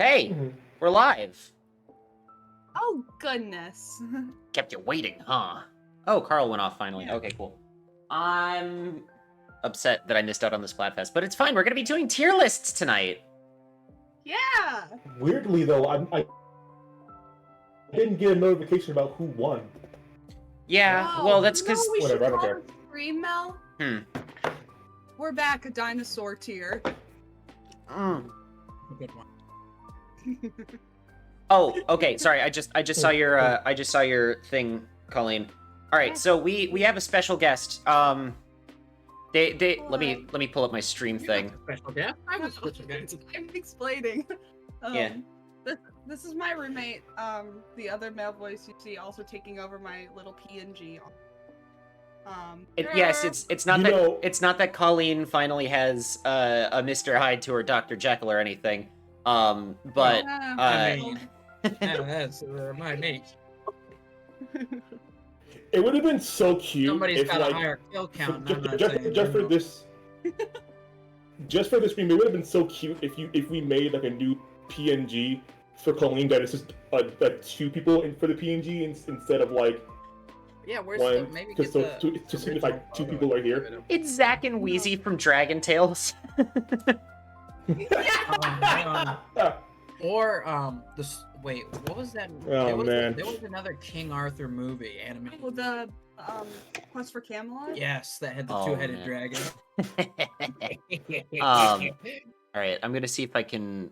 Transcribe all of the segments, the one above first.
Hey, we're live. Oh, goodness. Kept you waiting, huh? Oh, Carl went off finally. Yeah. Okay, cool. I'm upset that I missed out on the Splatfest, but it's fine. We're going to be doing tier lists tonight. Yeah. Weirdly, though, I didn't get a notification about who won. Yeah, Oh, well, that's you know because... what we Whatever, I should don't call care. the stream, Mel? We're back, a dinosaur tier. Good one. Oh, okay. Sorry, I just saw your thing, Colleen. All right, so we have a special guest. Let me pull up my stream thing. Special guest. I was special guest. I'm explaining. Yeah. This is my roommate, the other male voice you see also taking over my little PNG. Yes, it's not it's not that Colleen finally has a Mr. Hyde to her Dr. Jekyll or anything. But I mean, that's my mate. It would have been so cute Somebody's if, got like, a higher kill count. and I'm not just saying for no. this, just for this stream, it would have been so cute if we made like a new PNG for Colleen that it's just two people for the PNG instead of like Yeah, where's one. the maybe Just get the to see if like two people are here. it's Zack and Wheezy from Dragon Tales. Or wait, what was that? Oh, man. There was another King Arthur movie animated. With the Quest for Camelot? Yes, that had the Oh, two-headed man. dragon. All right, I'm gonna see if I can.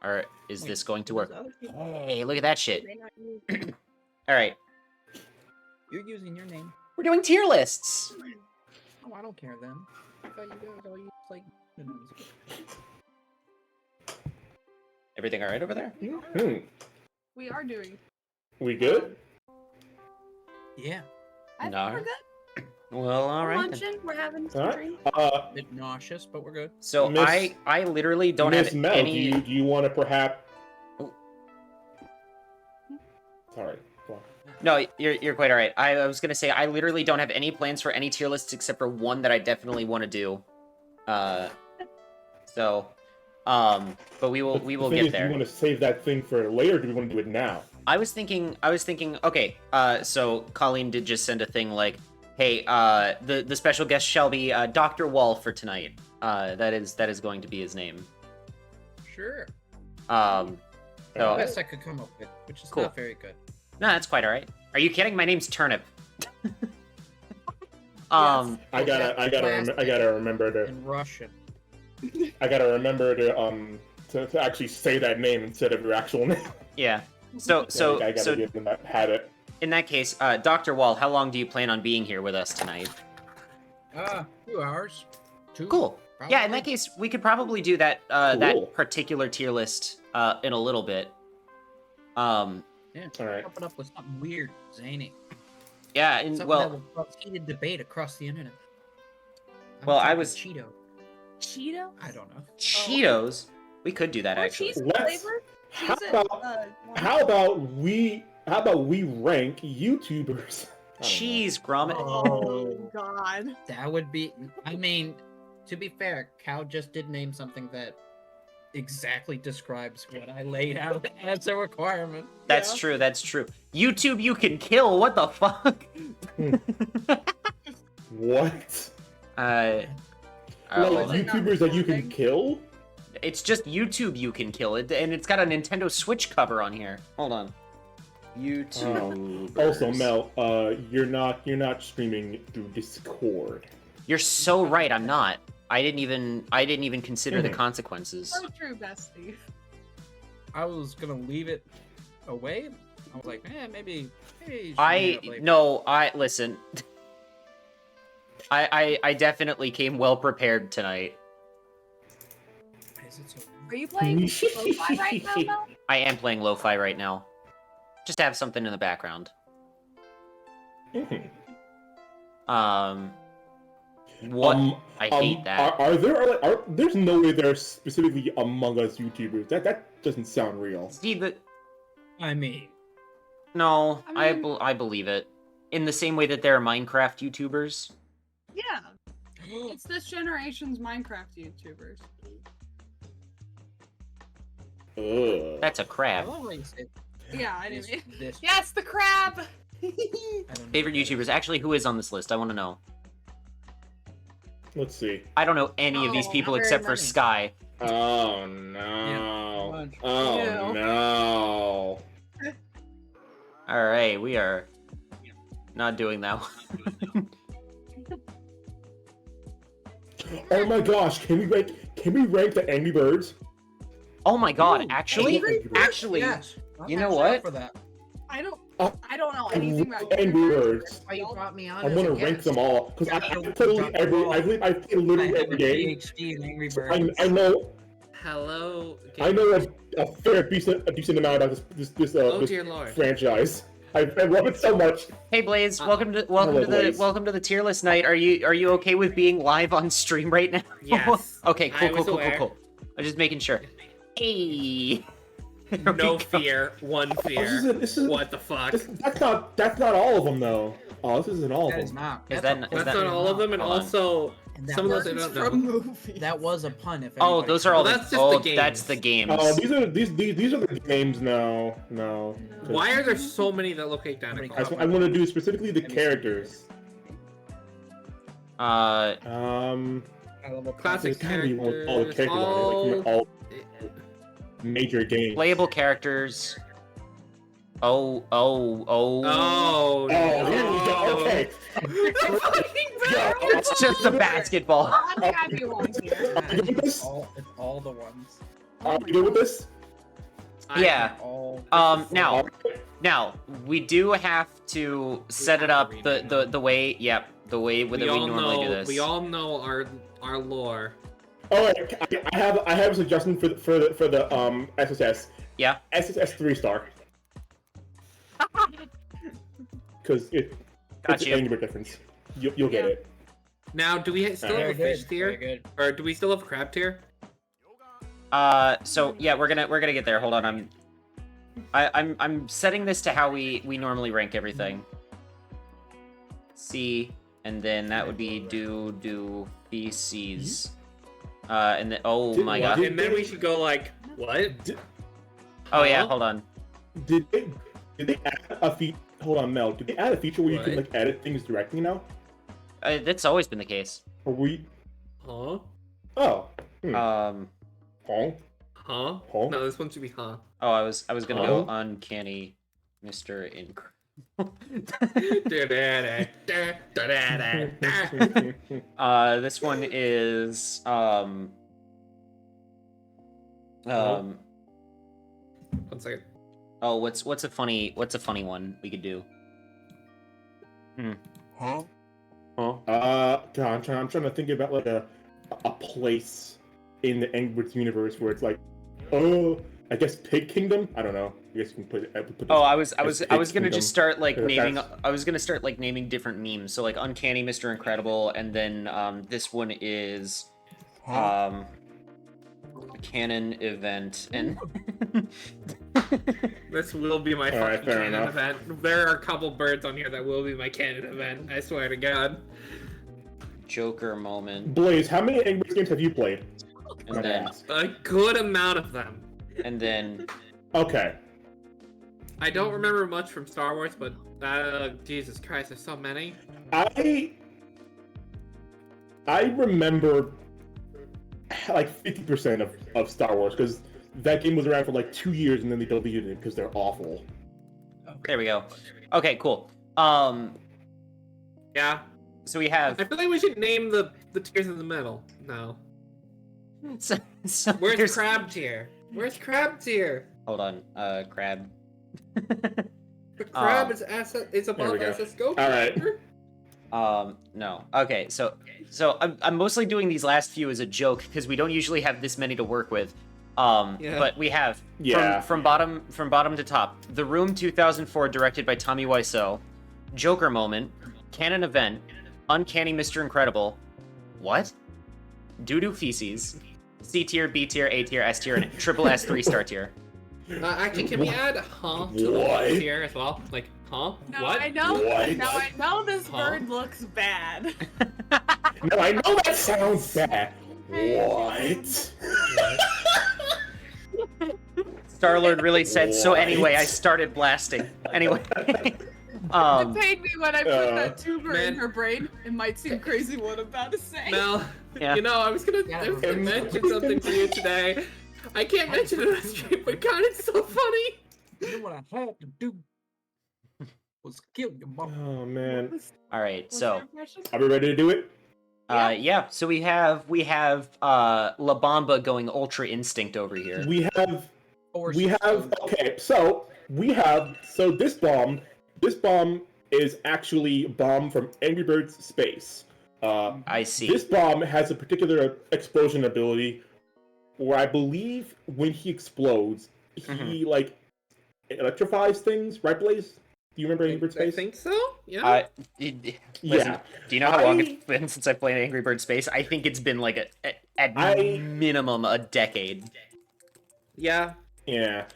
Or is this going to work? Hey, look at that shit. All right, You're using your name. we're doing tier lists. Oh, I don't care then. I thought you guys all used like. Everything all right over there? We are doing. We good? Yeah, I think No. we're good. Well, all We're right then. lunching. We're having All some right. drink. a bit nauseous, but we're good. So Miss- I literally don't Miss have Mel, any. do you want to perhaps? Oh. Sorry. Go on. No, you're quite all right. I was gonna say I literally don't have any plans for any tier lists except for one that I definitely want to do. But we will The thing get is, do there. you want to save that thing for later, or do we want to do it now? I was thinking. Okay. So Colleen did just send a thing like, "Hey, the special guest shall be Dr. Wall for tonight." That is going to be his name. Sure. So The best I could come up with, which is Cool. not very good. no, that's quite all right. Are you kidding? My name's Turnip. I gotta remember to. In Russian. I gotta remember to actually say that name instead of your actual name. Yeah. So I gotta give them that habit. in that case, Dr. Wall, how long do you plan on being here with us tonight? 2 hours. Two. Cool. Probably. Yeah, in that case, we could probably do that Cool. that particular tier list in a little bit. Yeah. All right. Pop it up with something weird, zany. Yeah, and Something that well, will cause heated debate across the internet. Well, I thinking was- Cheeto. Cheeto? I don't know. Cheetos. We could do that Or actually. cheese Let's- flavor? How Cheese it, about how about we rank YouTubers? I don't know. Cheese grommet. Oh, God. That would be. I mean, to be fair, Cow just did name something that exactly describes what I laid out as a requirement. That's true. That's true. YouTube, you can kill. What the fuck? What? uh, Like was it not YouTubers that you can recording? kill? it's just YouTube. You can kill it, and it's got a Nintendo Switch cover on here. Hold on. YouTube. Also, Mel, you're not streaming through Discord. You're so right. I'm not. I didn't even consider the consequences. So true, bestie. I was gonna leave it away. I was like, maybe. You should Listen. I definitely came well prepared tonight. Why is it so Are you playing lo-fi right now, Mel? I am playing lo-fi right now. Just to have something in the background. What? I hate that. There's no way there's specifically Among Us YouTubers. That doesn't sound real. See, I mean, no, I mean- I believe it. In the same way that there are Minecraft YouTubers. Yeah. It's this generation's Minecraft YouTubers. Ugh. That's a I crab. love how you say Yeah, I this. didn't. this Yes, the crab. I don't know Favorite what that YouTubers. is. Actually, who is on this list? I want to know. Let's see. I don't know any of these Oh, people not very except for many. Sky. Oh Yeah, no. pretty much. Oh Ew. no. All right, we are not doing that one. Oh my gosh, can we rank the Angry Birds? Oh my god, Ooh, actually, Angry Birds. actually, Yes. you know I'm what? up For that. I don't. Uh, I don't know anything about Angry Birds. That's why you brought me on. I as want to a rank guest. them all because I Drop played the every. ball. I played I literally have a every game. PhD in Angry So Birds. I know. Hello. I know a fair decent amount about this Oh dear lord. franchise. I love it so much. Hey Blaze, Uh, hello, Blaze. welcome to the tier list night. Are you okay with being live on stream right now? Yes. Okay, I cool. was aware. I'm just making sure. Hey. There we No go. fear. One fear. This is What the fuck? that's not all of them though. Oh, this isn't all of That is them. not. Is That's that- a is pun. That's that- not all of them, and Hold on. also And that some of those I was- don't from know. movies. That was a pun. If Oh, anybody those are all Well, the. that's just Oh, the that's games. the games. Oh, these are the games now. No. Why are there so many that look identical? I want to do specifically the characters. Uh, I love a pun. Classic There's gotta be all the characters. characters on it, like from all major games. playable characters. Oh. Oh, Oh, here we go. Okay. It's just the basketball. I'm happy ones here. Are you good with this? It's all the ones. Are you good with this? Yeah. All. Now we do have to set it up the way. Yep, the way that we normally do this. We all know our lore. All right. I have a suggestion for the SSS. Yeah. SSS 3-star. Because it's Gotcha. an Angry Bird difference. You'll get Yeah. it. Now, do we still Very have a fish good. tier, Very good. or do we still have a crab tier? So yeah, we're gonna get there. Hold on, I'm setting this to how we normally rank everything. C, and then that would be do feces. And then oh Did- my what? god. And then we should go like, what? Oh yeah, Huh? hold on. Did they add a feature? Hold on, Mel. Did they add a feature where you can What? like edit things directly now? That's always been the case. Or we? Huh? Oh. Um. Huh? Huh? Huh? No, this one should be huh. Oh, I was gonna go Huh? uncanny, Mr. Incredible. This one is One second. oh, what's a funny one we could do? Huh? God, I'm trying to think about like a place in the Angry Birds universe where it's like, oh, I guess Pig Kingdom. I don't know. I guess you can put it. Oh, I was Pig gonna Kingdom. just start like That's- naming. I was gonna start like naming different memes. So like uncanny Mr. Incredible, and then this one is canon event and This will be my All right, fucking fair canon enough. event. There are a couple birds on here that will be my canon event. I swear to God. Joker moment, Blaze, how many Angry Birds games have you played? and then A good amount of them. Okay. I don't remember much from Star Wars, but Jesus Christ, there's so many. I remember like 50% of Star Wars because that game was around for like 2 years and then they deleted it because they're awful. there we go. Okay, cool. Yeah. So we have I feel like we should name the tiers in the middle. No. so Where's here's- crab tier? Where's crab tier? Hold on, crab. The crab Um, is There above we go. SS Go. All right. No. Okay, so I'm mostly doing these last few as a joke because we don't usually have this many to work with. Yeah. But we have Yeah. from bottom to top. The Room 2004, directed by Tommy Wiseau. Joker moment, canon event, uncanny Mr. Incredible. What? Doo-doo feces. C tier, B tier, A tier, S tier, and triple S 3-star tier. Actually, can we add huh to the What? tier as well? Like, huh? No, What? I know. What? Now I know this Huh? bird looks bad. No, I know that sounds bad. What? Star-Lord really said, so anyway, I What? started blasting. Anyway. It paid me when I put that tuber in her brain. It might seem crazy what I'm about to say. Mel, Yeah. you know, I was gonna mention something to you today. I can't mention it on stream, but God, it's so funny. You know what I had to do was kill your mom. Oh man. All right, What's so your impression? Are we ready to do it? yeah, so we have La Bamba going Ultra Instinct over here. We have okay, so this bomb is actually bomb from Angry Birds Space. I see. This bomb has a particular explosion ability where I believe when he explodes, he like electrifies things, right, Blaze? Do you remember Angry Birds I Space? think so. Yeah. Listen, Yeah. do you know how long it's been since I played Angry Birds Space? I think it's been like at minimum a decade. Yeah. Yeah.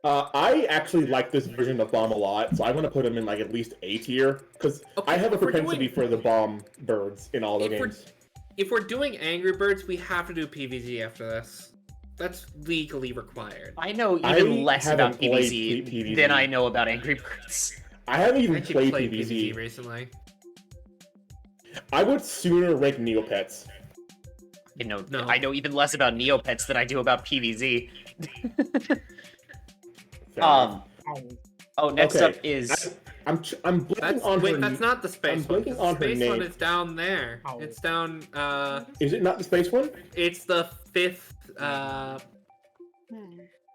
I actually like this version of Bomb a lot, so I want to put him in like at least A tier because Okay, I have a if we're propensity doing- for the bomb birds in all the If we're- games. If we're doing Angry Birds, we have to do PvZ after this. That's legally required. I know even I less about haven't played PvZ PvZ. than I know about Angry Birds. I haven't I even actually played played PvZ. recently. I would sooner rank Neopets. You know, No. I know even less about Neopets than I do about PvZ. Fair enough. Oh, next Okay. up is I'm blanking That's on wait, her. that's not the space I'm one. blanking 'Cause on The her space one name. is down there. Oh. It's down. Is it not the space one? It's the fifth.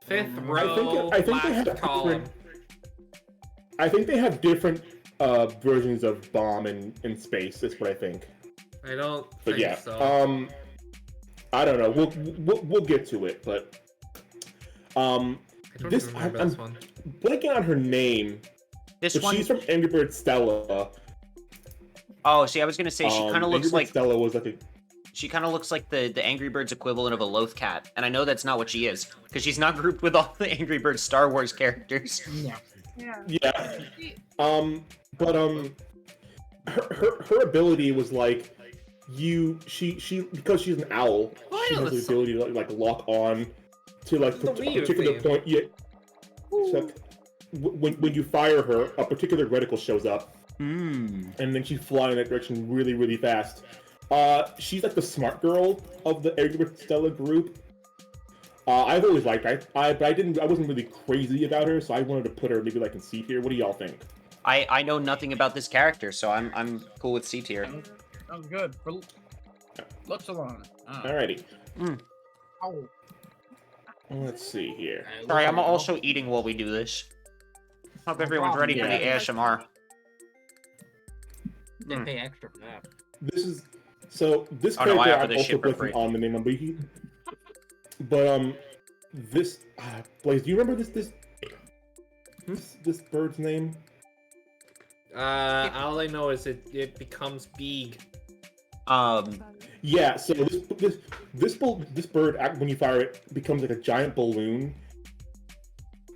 Fifth Hmm. row. I think they last have column. different. I think they have different versions of bomb in space. That's what I think. I don't But think yeah, so. I don't know. We'll get to it, but I don't this even remember I'm this one. blanking on her name. this But one. she's from Angry Birds Stella. Oh, see, I was gonna say she kind of Angry looks Birds like Stella was like a she kind of looks like the Angry Birds equivalent of a Loth Cat, and I know that's not what she is because she's not grouped with all the Angry Birds Star Wars characters. Yeah. Yeah. yeah. She- But her ability was like she because she's an owl, Oh, I she know has the this ability to like lock on to like This is the a Wii U particular theme. point. Yeah. Except when you fire her, a particular reticle shows up, and then she's flying in that direction really, really fast. She's like the smart girl of the Angry Birds Stella group. I've always liked her. But I wasn't really crazy about her, so I wanted to put her maybe like in C tier. What do y'all think? I know nothing about this character, so I'm cool with C tier. Sounds good. For looks alone. Alrighty. Oh. Let's see here. Sorry, I'm also eating while we do this. Hope everyone's ready for the Yeah. ASMR. They pay extra for that. This Oh, no, I character offer I'm this also shit for blanking free. on the name of, but this Blaze, do you remember this bird's name? All I know is it becomes big. Yeah, so this bird when you fire it becomes like a giant balloon,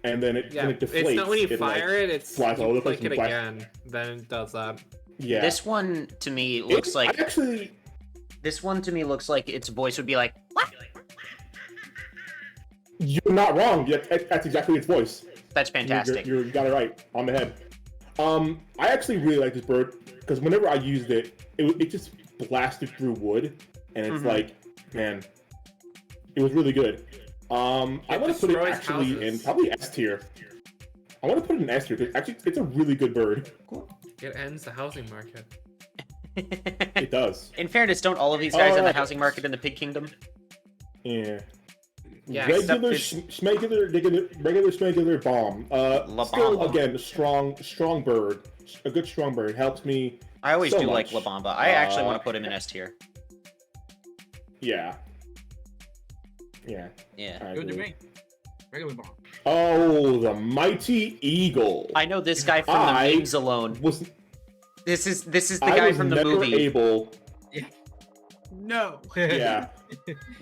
and then it Yeah, kind of deflates. it's not when you like, fire it. It's flies all you over the place click it and flies- again, then it does that. Yeah, This one to me looks I like actually. its voice would be like, what? You're not wrong. That's exactly its voice. That's fantastic. You got it right on the head. I actually really like this bird because whenever I used it, it just blasted through wood, and it's like, man, it was really good. I want to put it destroys actually in houses. probably S tier. I want to put it in S tier because actually it's a really good bird. It ends the housing market. It does. In fairness, don't all of these guys in the Alright. housing market in the Pig Kingdom? Yeah. Yeah, except Regular, it's- regular schmegular bomb. La Still, Bamba. again, a strong bird. A good strong bird helps me. I always So do like much. La Bamba. I actually want to put him in S tier. Yeah. Yeah. Yeah. I Good to agree. me. Regular bomb. Oh, the mighty eagle. I know this guy from I the memes alone. was This is the I guy was from the never movie. able. No. Yeah,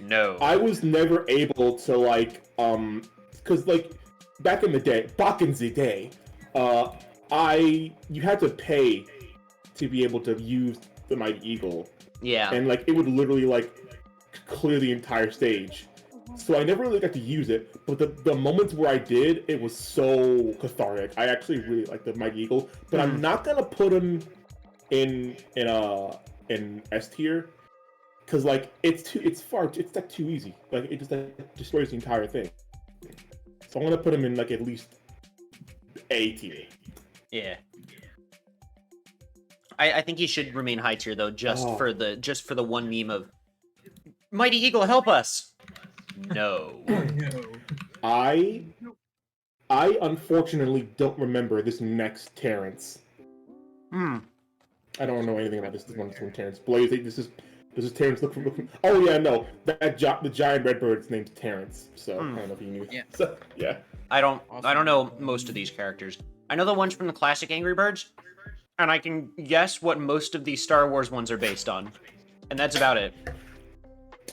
No. I was never able to like because like back in the day, you had to pay to be able to use the mighty eagle, Yeah. and like it would literally like clear the entire stage. so I never really got to use it. But the moments where I did, it was so cathartic. I actually really like the Mighty Eagle, but I'm not gonna put him in S tier because like it's like too easy. Like it just like, destroys the entire thing. So I'm gonna put him in like at least A tier. Yeah. I think he should remain high tier though, just for the one meme of Mighty Eagle, help us. No. I unfortunately don't remember this next Terrence. Hmm. I don't know anything about this one from Terrence. Blaze, this is Terrence. Look from. Oh yeah, no, the giant red bird's name's Terrence. So I don't know if you knew. Yeah. So, yeah. I don't know most of these characters. I know the ones from the classic Angry Birds, and I can guess what most of these Star Wars ones are based on, and that's about it.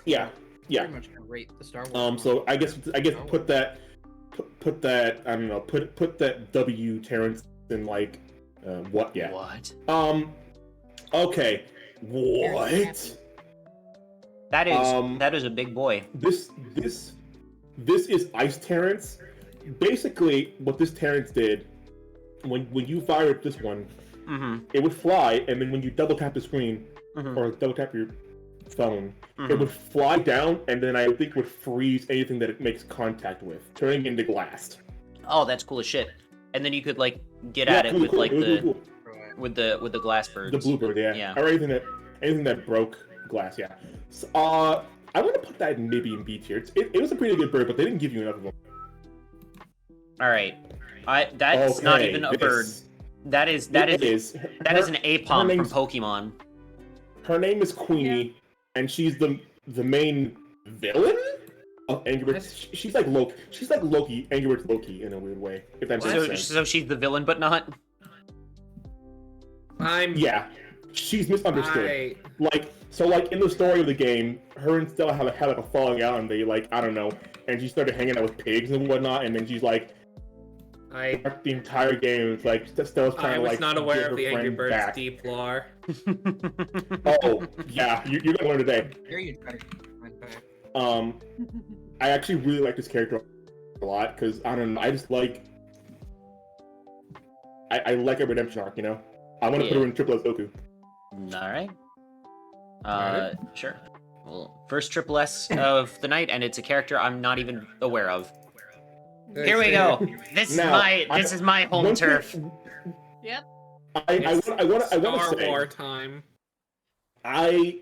Yeah. Yeah. Pretty much gonna rate the Star Wars. So I guess put that I don't know put that W Terrence in like what? Yeah. What? Okay. What? That is a big boy. This is Ice Terrence. Basically, what this Terrence did when you fired this one, it would fly, and then when you double tap the screen or double tap your phone, it would fly down, and then I think would freeze anything that it makes contact with, turning into glass. Oh, that's cool as shit. And then you could like get at it with cool. like Cool. with the glass birds. The bluebird, yeah. Yeah. Or anything that broke glass, yeah. So, I'm gonna put that maybe in B tier. It was a pretty good bird, but they didn't give you enough of them. All right, that's not even a bird. That is an Apom from Pokemon. Her name is Queenie, and she's the main villain of Angry Birds. She's like Loki. She's like Loki, Angry Birds Loki in a weird way. If that makes sense. So she's the villain, but not. Yeah, she's misunderstood. Like in the story of the game, her and Stella had like a falling out, and they like I don't know, and she started hanging out with pigs and whatnot, and then she's like. The entire game, it's like Stella's trying to like. I was not aware of the Angry friend Birds back. deep lore. Oh yeah, you're gonna learn today. Here you try to find back. I actually really like this character a lot because I don't know, I just like. I like a redemption arc, you know. I want to put her in Triple S Goku. All right. Sure. Well, first Triple S of the night, and it's a character I'm not even aware of. Here we go. This is my home turf. Yep. I want to say. Star War time. I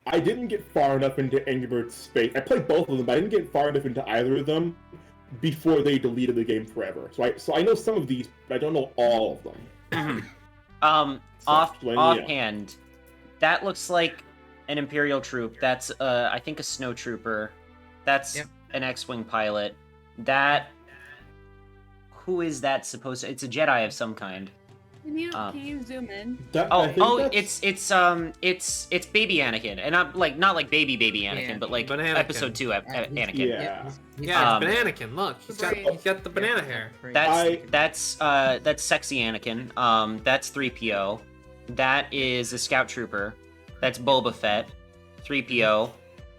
didn't get far enough into Angry Birds Space. I played both of them, but I didn't get far enough into either of them before they deleted the game forever. So I know some of these, but I don't know all of them. Offhand, that looks like an Imperial troop. That's I think a snow trooper. That's an X-wing pilot. Who is that supposed to? It's a Jedi of some kind. Can you zoom in? It's baby Anakin, and I'm like not like baby Anakin, but like Bananakin. episode 2 Anakin. Yeah. Yeah, it's Bananakin. Look, he's got the banana hair. That's sexy Anakin. That's 3PO. That is a scout trooper. That's Boba Fett. 3PO.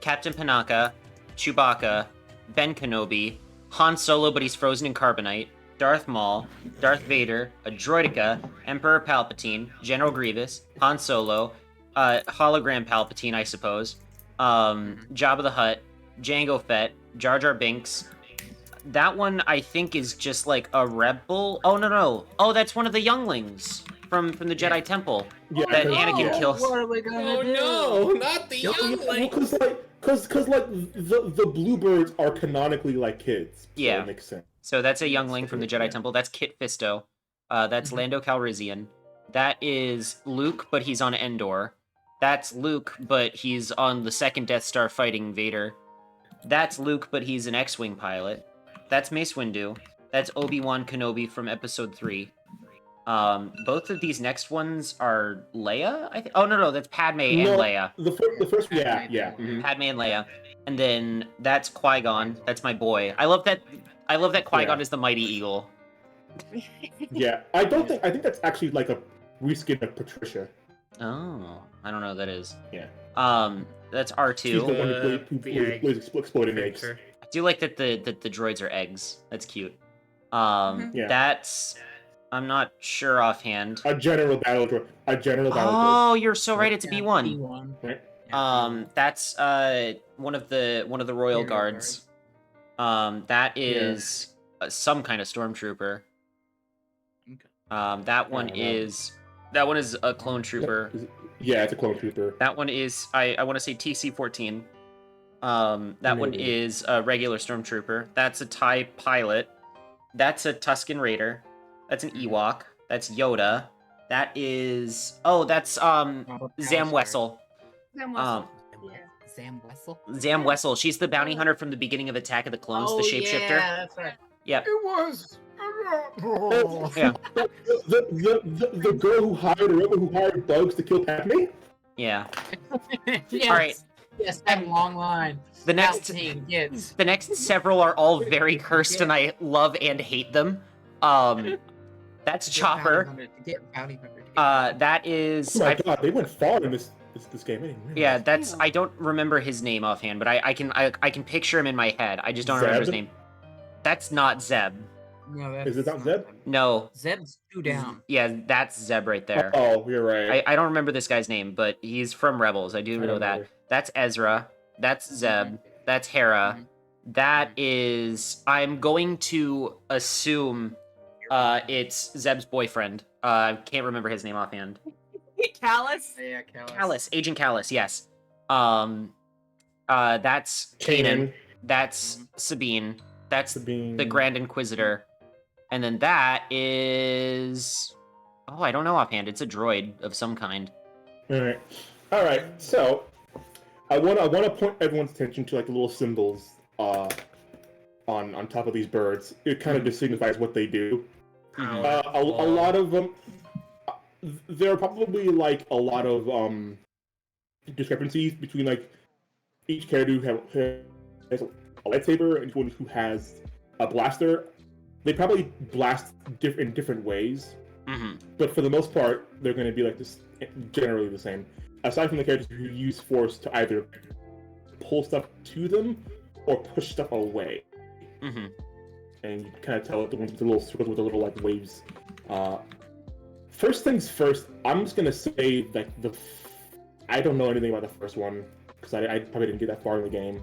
Captain Panaka. Chewbacca. Ben Kenobi. Han Solo, but he's frozen in carbonite. Darth Maul, Darth Vader, a Droideka, Emperor Palpatine, General Grievous, Han Solo, Hologram Palpatine, I suppose, Jabba the Hutt, Jango Fett, Jar Jar Binks. That one, I think, is just like a rebel. Oh, no. Oh, that's one of the younglings from the Jedi Temple that Anakin kills. What are we gonna do? No, not the youngling. Because like the bluebirds are canonically like kids. So Yeah. it makes sense. So that's a youngling from the Jedi Temple. That's Kit Fisto. That's Lando Calrissian. That is Luke, but he's on Endor. That's Luke, but he's on the second Death Star fighting Vader. That's Luke, but he's an X-wing pilot. That's Mace Windu. That's Obi-Wan Kenobi from Episode 3. Both of these next ones are Leia, I think. Oh no, that's Padme and Leia. The first, yeah. Padme and Leia, and then that's Qui-Gon. That's my boy. I love that Qui-Gon is the Mighty Eagle. Yeah, I think that's actually like a reskin of Patricia. Oh, I don't know what that is. Yeah. That's R2. She's the one who plays exploding eggs. I Do like that the droids are eggs. That's cute. Yeah. That's I'm not sure offhand. A general battle droid. A general battle Oh, you're so right. It's a Yeah, B1. B1. droid. Right? Yeah, That's one of the royal Imperial guards. That is some kind of stormtrooper. Okay. That one I don't know. is a clone trooper. Yeah, it's a clone trooper. That one is I want to say TC-14. That one Maybe. is a regular stormtrooper. That's a TIE pilot. That's a Tusken Raider. That's an Ewok. That's Yoda. That is that's Zam Wessel. Sam Um, Wessel. Yeah. Sam Wessel? Zam Wessel. She's the bounty hunter from the beginning of Attack of the Clones, the shapeshifter. Yeah, that's right. Yep. It was. Yeah. The girl who hired Bugs to kill Padme? Yeah. Yes. All right. Yes, that long line. The next Palpatine gets. the next several are all very cursed, and I love and hate them. That's Chopper. That is Oh my god, they went far in this game. I didn't realize. yeah. That's I don't remember his name offhand, but I can picture him in my head. I just don't remember his Zeb? name. That's not Zeb. No, that's Is it not Zeb? No. Zeb's two down. Yeah, that's Zeb right there. Oh, you're right. I don't remember this guy's name, but he's from Rebels. I do know don't that. either. That's Ezra. That's Zeb. That's Hera. That is. I'm going to assume it's Zeb's boyfriend. I can't remember his name offhand. Callus. Yeah, Callus, Agent Callus. Yes. That's Kanan. That's Sabine. That's Sabine. the Grand Inquisitor. And then that is. Oh, I don't know offhand. It's a droid of some kind. All right. So, I wanna point everyone's attention to like the little symbols on top of these birds. It kind of just signifies what they do. A lot of them. There are probably like a lot of discrepancies between like each character who has a lightsaber and each one who has a blaster. They probably blast in different ways, but for the most part, they're going to be like this, generally the same. Aside from the characters who use force to either pull stuff to them or push stuff away, and you kind of tell it the ones with the little circles with the little like waves. First things first, I'm just gonna say that I don't know anything about the first one because I probably didn't get that far in the game.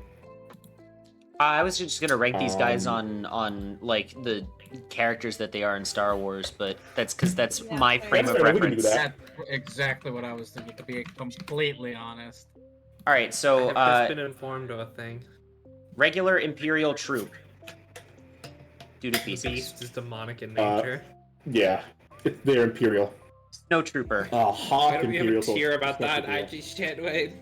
I was just gonna rank these guys on like the characters that they are in Star Wars, but that's because that's my frame That's of fair, we can do reference. that. That's exactly what I was thinking, to be completely honest. All right, so I've just been informed of a thing. regular Imperial troop. Due to The feces. beast is demonic in nature. Yeah, they're Imperial. Snow trooper. Hawk Why do we have Imperial. a tier about Snow that? Trooper. I just can't wait.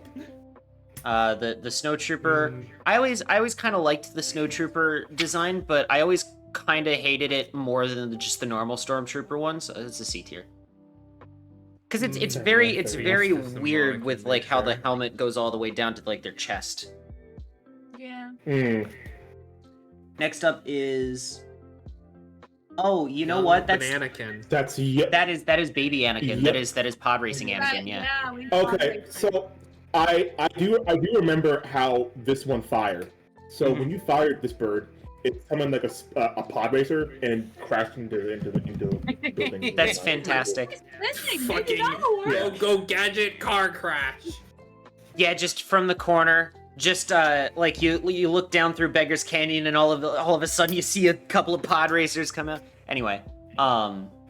The snow trooper. I always kind of liked the snow trooper design, but I always kind of hated it more than just the normal stormtrooper ones. It's a C tier. Because it's Yeah, very yeah, it's fair very enough. Just weird symbolic with in like how the nature. helmet goes all the way down to like their chest. Yeah. Next up is. Oh, you know what? That's Anakin. That's that is baby Anakin. Yep. That is pod racing Anakin. Yeah. we Okay, so I do remember how this one fired. So when you fired this bird, it summoned like a pod racer and crashed into the building. That's fantastic. Fucking go gadget car crash. Yeah, just from the corner. Just like you look down through Beggar's Canyon and all of a sudden you see a couple of pod racers come out. Anyway,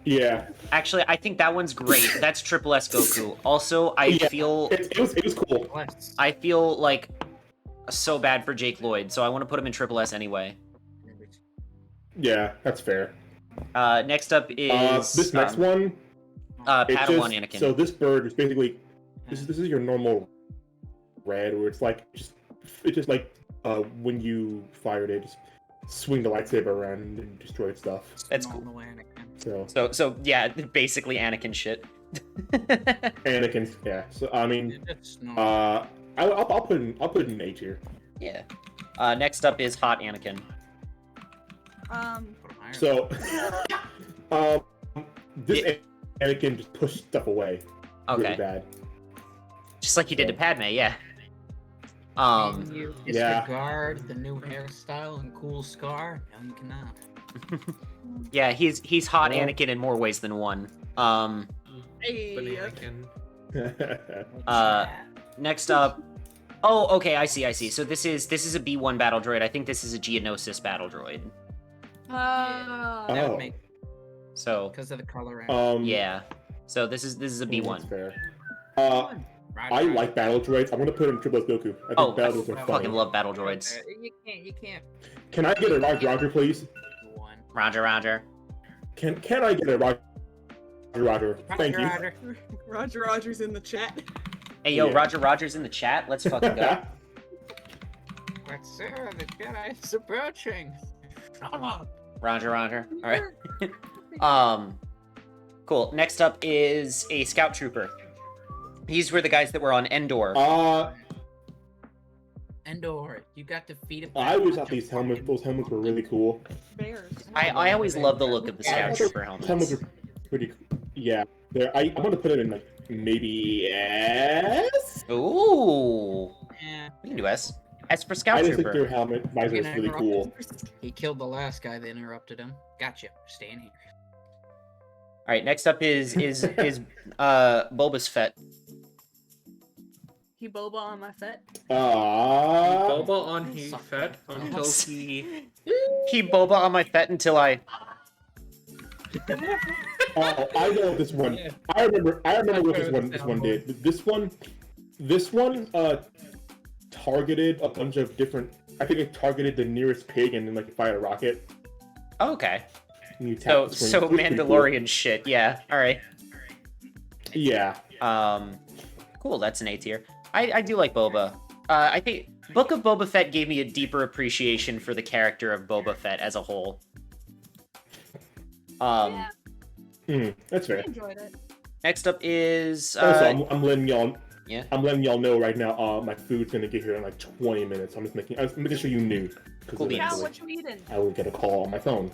Yeah. actually I think that one's great. That's Triple S Goku. Also, I feel It was cool. I feel like so bad for Jake Lloyd, so I want to put him in Triple S anyway. Yeah, that's fair. Next up is This next one, Padawan Anakin. So this bird is basically this is your normal red, where it's just like when you fired it, just swing the lightsaber around and destroy stuff. That's cool. So yeah, basically Anakin shit. Anakin, yeah. So I mean, I'll put it in A tier. Yeah. Next up is Hot Anakin. So, this Anakin just pushed stuff away. Okay. Really bad. Just like he did to Padme, yeah. Can you Yeah. disregard the new hairstyle and cool scar? No, you cannot. Yeah, he's hot Well- Anakin in more ways than one. Hey, Uh, Next up. Oh, okay, I see. So this is a B1 battle droid. I think this is a Geonosis battle droid. That Oh. would make So because of the color. yeah. So this is a That's B1. fair. Roger, I like battle droids. I'm gonna put in Triple S Goku. I think Oh, battle I droids are fucking funny. love battle droids. You can't. Can I get a Roger, please? One. Roger. Can I get a Roger? Thank you. Roger's in the chat. Hey, yo, Yeah. Roger's in the chat. Let's fucking go. But sir, the Jedi is approaching. Shut up. Roger. All right. Cool. Next up is a scout trooper. These were the guys that were on Endor. Endor, you got to feed it. I always thought those helmets were really cool. Bears. I always love the look of the scout trooper Helmets helmets. are pretty. Yeah, I'm gonna put it in like maybe S. Ooh. Yeah, We can do S. S for I scout just think trooper. their helmet visor is really cool. he killed the last guy that interrupted him. Gotcha. Staying here. All right. Next up is Bulbous Fett. He boba on my fet. Boba on he fed until he. He boba on my Fett until I. Oh, I know this one. I remember what this one did. This one targeted a bunch of different. I think it targeted the nearest pig and then like fired a rocket. Oh, okay. And you tap So the screen. so It was pretty cool. Mandalorian shit. Yeah. All right. Yeah. Cool. That's an A tier. I do like Boba. I think Book of Boba Fett gave me a deeper appreciation for the character of Boba Fett as a whole. Yeah, That's I fair. enjoyed it. Next up is Also, I'm letting y'all. yeah. I'm letting y'all know right now. My food's gonna get here in like 20 minutes. I'm making sure you knew. 'Cause Cool beans. Cal, eventually what you eating? I will get a call on my phone.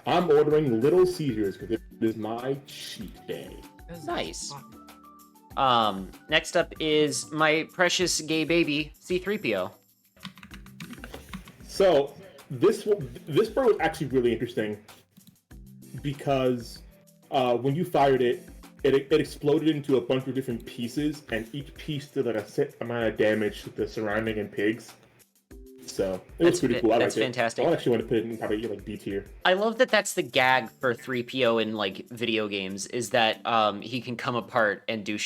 I'm ordering Little Caesars because it is my cheat day. Nice. Next up is my precious gay baby C-3PO. So this part was actually really interesting because when you fired it, it exploded into a bunch of different pieces, and each piece did like a set amount of damage to the surrounding and pigs. So it was pretty cool. I That's liked it. fantastic. I actually want to put it in probably like B tier. I love that that's the gag for 3PO in like video games is that he can come apart and do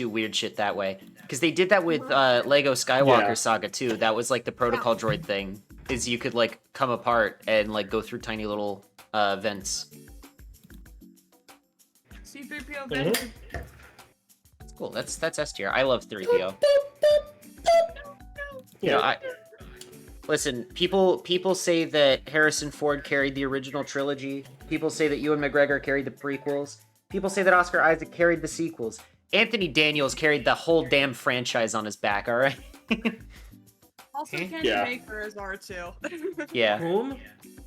weird shit that way. Because they did that with Lego Skywalker Yeah. Saga too. That was like the protocol droid thing. Is you could like come apart and like go through tiny little vents. C-3PO Mhm. vent. It's cool. That's S tier. I love 3PO. You Yeah. know, listen, people say that Harrison Ford carried the original trilogy. People say that Ewan McGregor carried the prequels. People say that Oscar Isaac carried the sequels. Anthony Daniels carried the whole damn franchise on his back, all right? Also, Okay. Kenny Yeah. Baker is R2. Yeah. Whom?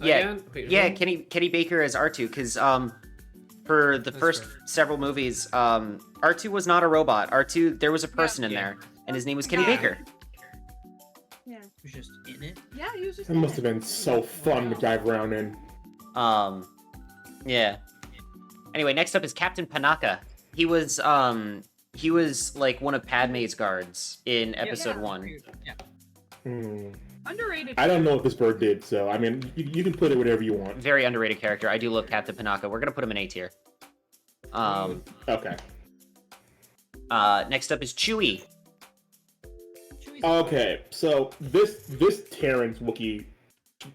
Yeah, Again? Wait, yeah, whom? Kenny Baker as R2 cuz for the That's first right. several movies, R2 was not a robot. R2 there was a person in Yeah. there and his name was Kenny Yeah. Baker. Yeah. Who's just in it? Yeah, he was just. It must have been so fun to drive around in. Yeah. Anyway, next up is Captain Panaka. He was like one of Padme's guards in episode 1. Yeah. Underrated. I don't know what this bird did, so I mean, you can put it whatever you want. Very underrated character. I do love Captain Panaka. We're gonna put him in A tier. Okay. Next up is Chewie. Okay, so this Terrence Wookiee,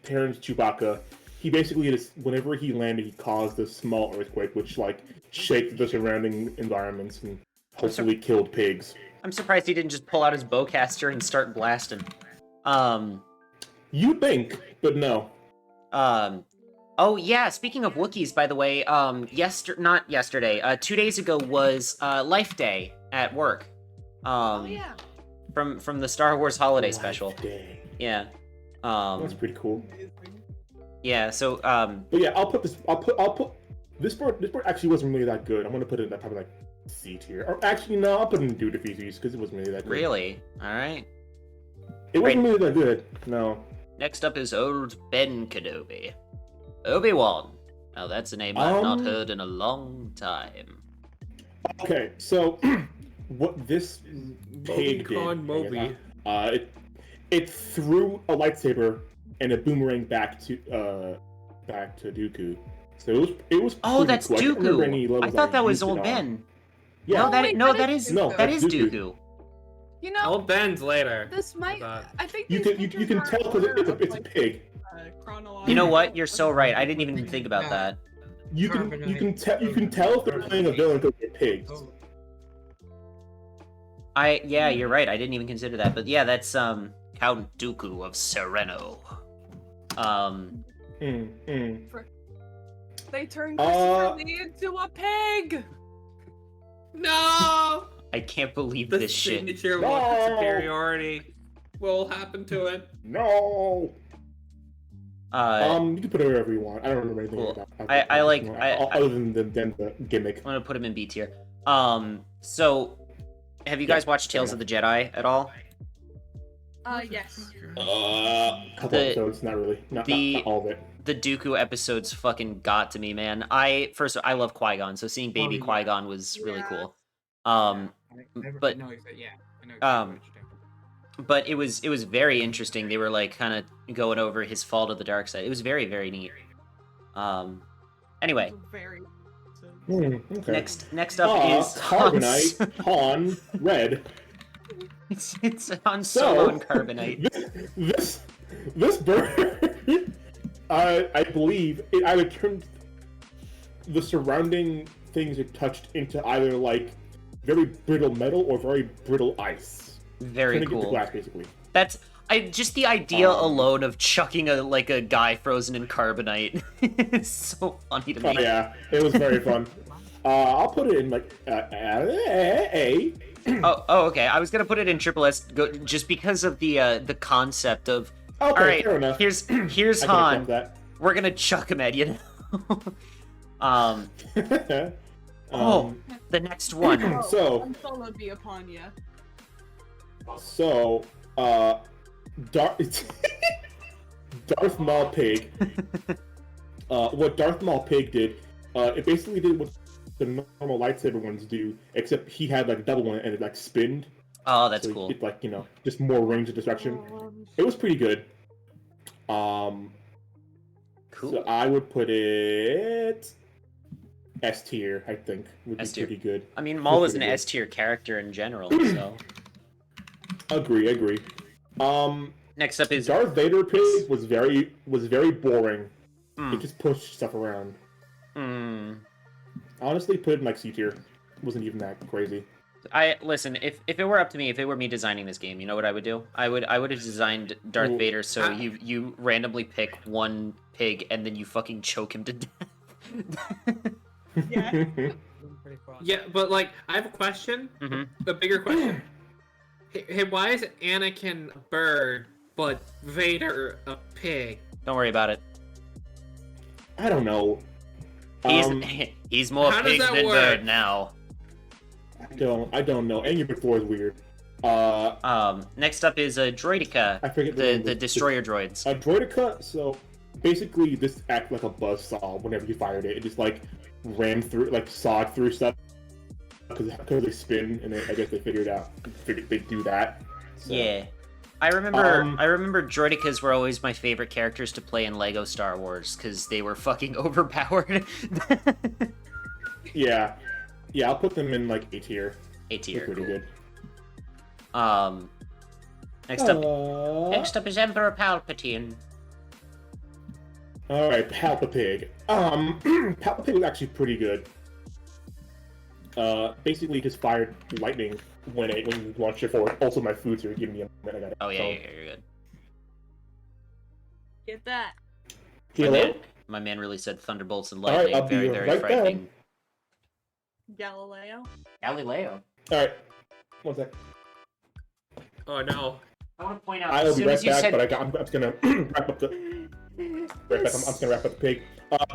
Terrence Chewbacca, he basically just whenever he landed, he caused a small earthquake, which like shaked the surrounding environments and hopefully killed pigs. I'm surprised he didn't just pull out his bowcaster and start blasting. You think, but no. Oh yeah. Speaking of Wookiees, by the way, not yesterday. 2 days ago was Life Day at work. Oh yeah. From the Star Wars Holiday Special. Day. Yeah. That's pretty cool. Yeah. So But yeah, I'll put this part actually wasn't really that good. I'm gonna put it in probably like C tier. Or actually no, I'll put it in Duty Feces because it wasn't really that good. really, all right. It wasn't Right. really that good. No. Next up is Old Ben Kenobi. Obi-Wan. Now that's a name I've not heard in a long time. Okay, so what this pig did, Con Moby. it threw a lightsaber and a boomerang back to Dooku. So it was. Oh, pretty that's cool. I can't remember any Dooku. I levels thought that was used it Old on. Ben. Yeah. No, wait, that is is No, that is that's Dooku. Dooku. You know, Old Ben's later. this might. thought. I think You these can pictures tell are because it's of, it's a like, pig. chronological. You know what? You're so right. I didn't even think about that. You can tell if they're playing a villain because they're pigs. Oh, Yeah, you're right. I didn't even consider that. But yeah, that's Count Dooku of Sereno. They turned Christopher Lee into a pig. No! I can't believe The this shit. signature No! weapon superiority will happen to it. No. You can put it wherever you want. I don't remember anything Cool. about I like- other than the gimmick. I'm gonna put him in B tier. So have you guys watched Tales of the Jedi at all? Yes. Couple The- episodes, not really. Not all of it. The Dooku episodes fucking got to me, man. I love Qui-Gon, so seeing baby yeah. Qui-Gon was really Yeah. cool. I but- know exactly. Yeah, I know exactly um, what you're talking about. But it was very interesting. They were like kind of going over his fall to the dark side. It was very, very neat. Anyway, Very. Okay. next up is Carbonite, Han, Red. it's Han Solo So and Carbonite. this bird, I believe it either turned the surrounding things it touched into either like very brittle metal or very brittle ice. Very Trying to get the cool. glass, basically. That's just the idea alone of chucking a guy frozen in carbonite is so funny to me. Oh yeah, it was very fun. I'll put it in like A. Oh, okay. I was gonna put it in triple S just because of the concept of. Okay, All right, fair enough. here's I can Han. accept that. We're gonna chuck him at you. The next one. So- Han Solo be upon you. So, Darth Maul Pig. What Darth Maul Pig did, it basically did what the normal lightsaber ones do, except he had like a double one and it like spinned. Oh, that's So cool. It like just more range of destruction. It was pretty good. Cool. So I would put it S tier. I think would be S tier. pretty good. I mean, Maul was an pretty good. S tier character in general, so. Agree. Next up is Darth Vader Pig was very boring. Hmm. It just pushed stuff around. Honestly, put it in like C tier. Wasn't even that crazy. Listen, if it were up to me, if it were me designing this game, you know what I would do? I would have designed Darth Ooh. Vader so you randomly pick one pig and then you fucking choke him to death. Yeah. Pretty fun. Yeah, but like, I have a question. Mhm. The bigger question. Hey, why is Anakin a bird, but Vader a pig? Don't worry about it. I don't know. He's more How does pig that than work? bird now. I don't know. Angry Bird 4 is weird. Next up is Droideka, I forget the destroyer droids. A Droideka. So basically, this acts like a buzzsaw. Whenever you fired it, it just like ran through, like sawed through stuff because they spin, and I guess they figured they do that. So. Yeah. I remember droidekas were always my favorite characters to play in Lego Star Wars because they were fucking overpowered. Yeah, I'll put them in like A tier. A They're tier. pretty good. Next up is Emperor Palpatine. All right, Palpapig. Palpapig was actually pretty good. Basically just fired lightning when you launched it forward. Also, my food's here. Give me a minute. I got it. Oh yeah, you're good. Get that. Hello? My man really said thunderbolts and All right, lightning. I'll be Very, very right frightening. Galileo. Galileo. All right. One sec. Oh no. I want to point out. I As will be soon right as you back, said, but I'm just gonna wrap up the. Right back. I'm just gonna wrap up the pig.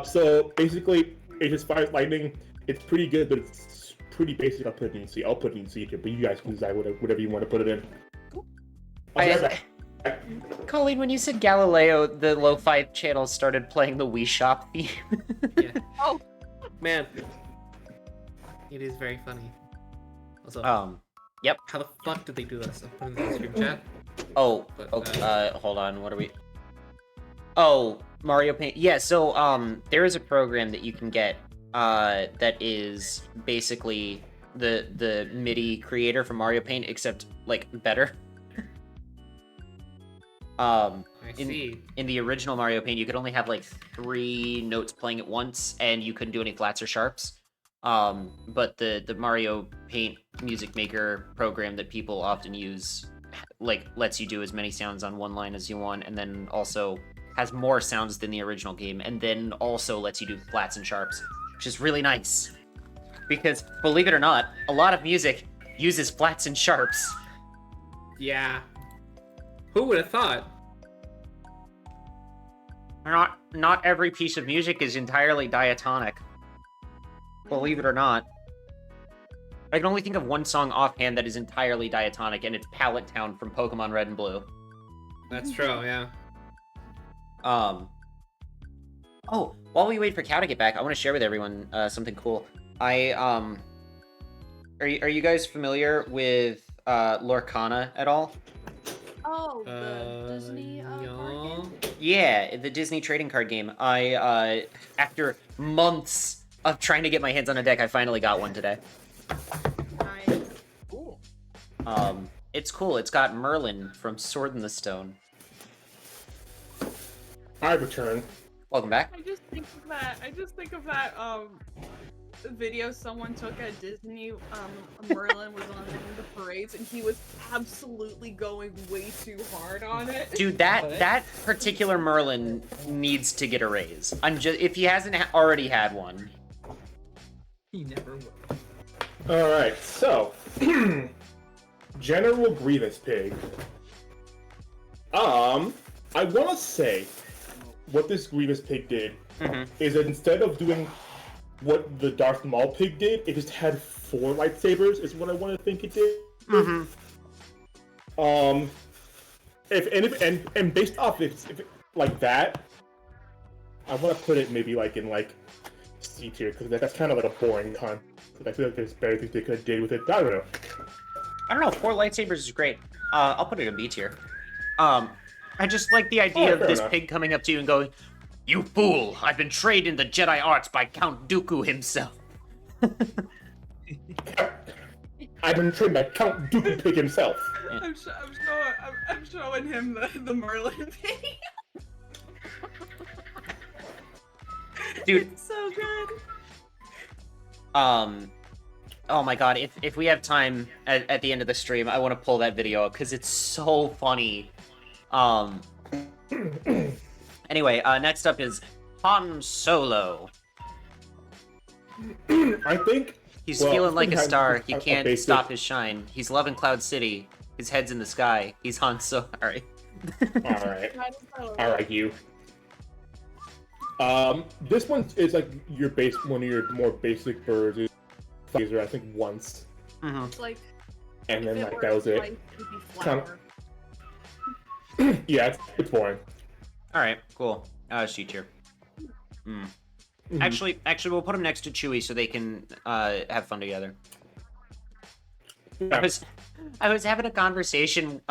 So basically, it just fires lightning. It's pretty good, but it's pretty basic. I'll put it in C. I'll put it in C tier, but you guys can decide whatever you want to put it in. I'll be right back. Colleen, when you said Galileo, the lo-fi channel started playing the Wii Shop theme. Yeah. Oh, Man. It is very funny. Also, Yep. how the fuck did they do this? I'll put it in the stream chat. Oh, But, hold on, what are we... Oh, Mario Paint. Yeah, so, there is a program that you can get, that is basically the MIDI creator for Mario Paint, except, like, better. I see. In the original Mario Paint, you could only have, like, 3 notes playing at once, and you couldn't do any flats or sharps. But the Mario Paint music maker program that people often use, like, lets you do as many sounds on one line as you want, and then also has more sounds than the original game, and then also lets you do flats and sharps, which is really nice. Because, believe it or not, a lot of music uses flats and sharps. Yeah. Who would have thought? Not every piece of music is entirely diatonic. Believe it or not. I can only think of one song offhand that is entirely diatonic, and it's Pallet Town from Pokemon Red and Blue. That's true, yeah. Oh, while we wait for Cal to get back, I want to share with everyone something cool. Are you guys familiar with Lorcana at all? oh, the Disney yeah. card game? Yeah, the Disney trading card game. I after months of trying to get my hands on a deck, I finally got one today. Nice. Cool. It's cool. It's got Merlin from Sword in the Stone. I return. Welcome back. I just think of that video someone took at Disney. Merlin was on one of the parades and he was absolutely going way too hard on it. Dude, that particular Merlin needs to get a raise. If he hasn't already had one. He never will. Alright, so General Grievous Pig. I wanna say what this Grievous Pig did is that instead of doing what the Darth Maul Pig did, it just had 4 lightsabers, is what I want to think it did. If based off if like that, I want to put it maybe like in like C tier, because that's kind of like a boring con. I feel like there's better things they could have did with it. I don't know. I don't know. 4 lightsabers is great. I'll put it in B tier. I just like the idea of fair this enough. pig coming up to you and going, "You fool! I've been trained in the Jedi arts by Count Dooku himself." I've been trained by Count Dooku Pig himself. I'm showing him the Merlin thing. Dude. It's so good. Oh my god, if we have time at the end of the stream, I want to pull that video up because it's so funny. Anyway, next up is Han Solo. I think He's feeling like a star. He a can't basic- stop his shine. He's loving Cloud City. His head's in the sky. He's Han Solo. Alright. Alright, you. This one is like one of your more basic birds. Is phaser, I think once, It's like, and then if like were that was it. life, it'd be Kinda- flower. Yeah, it's boring. Alright, cool. C tier. Actually, we'll put him next to Chewie so they can have fun together. Yeah. I was having a conversation,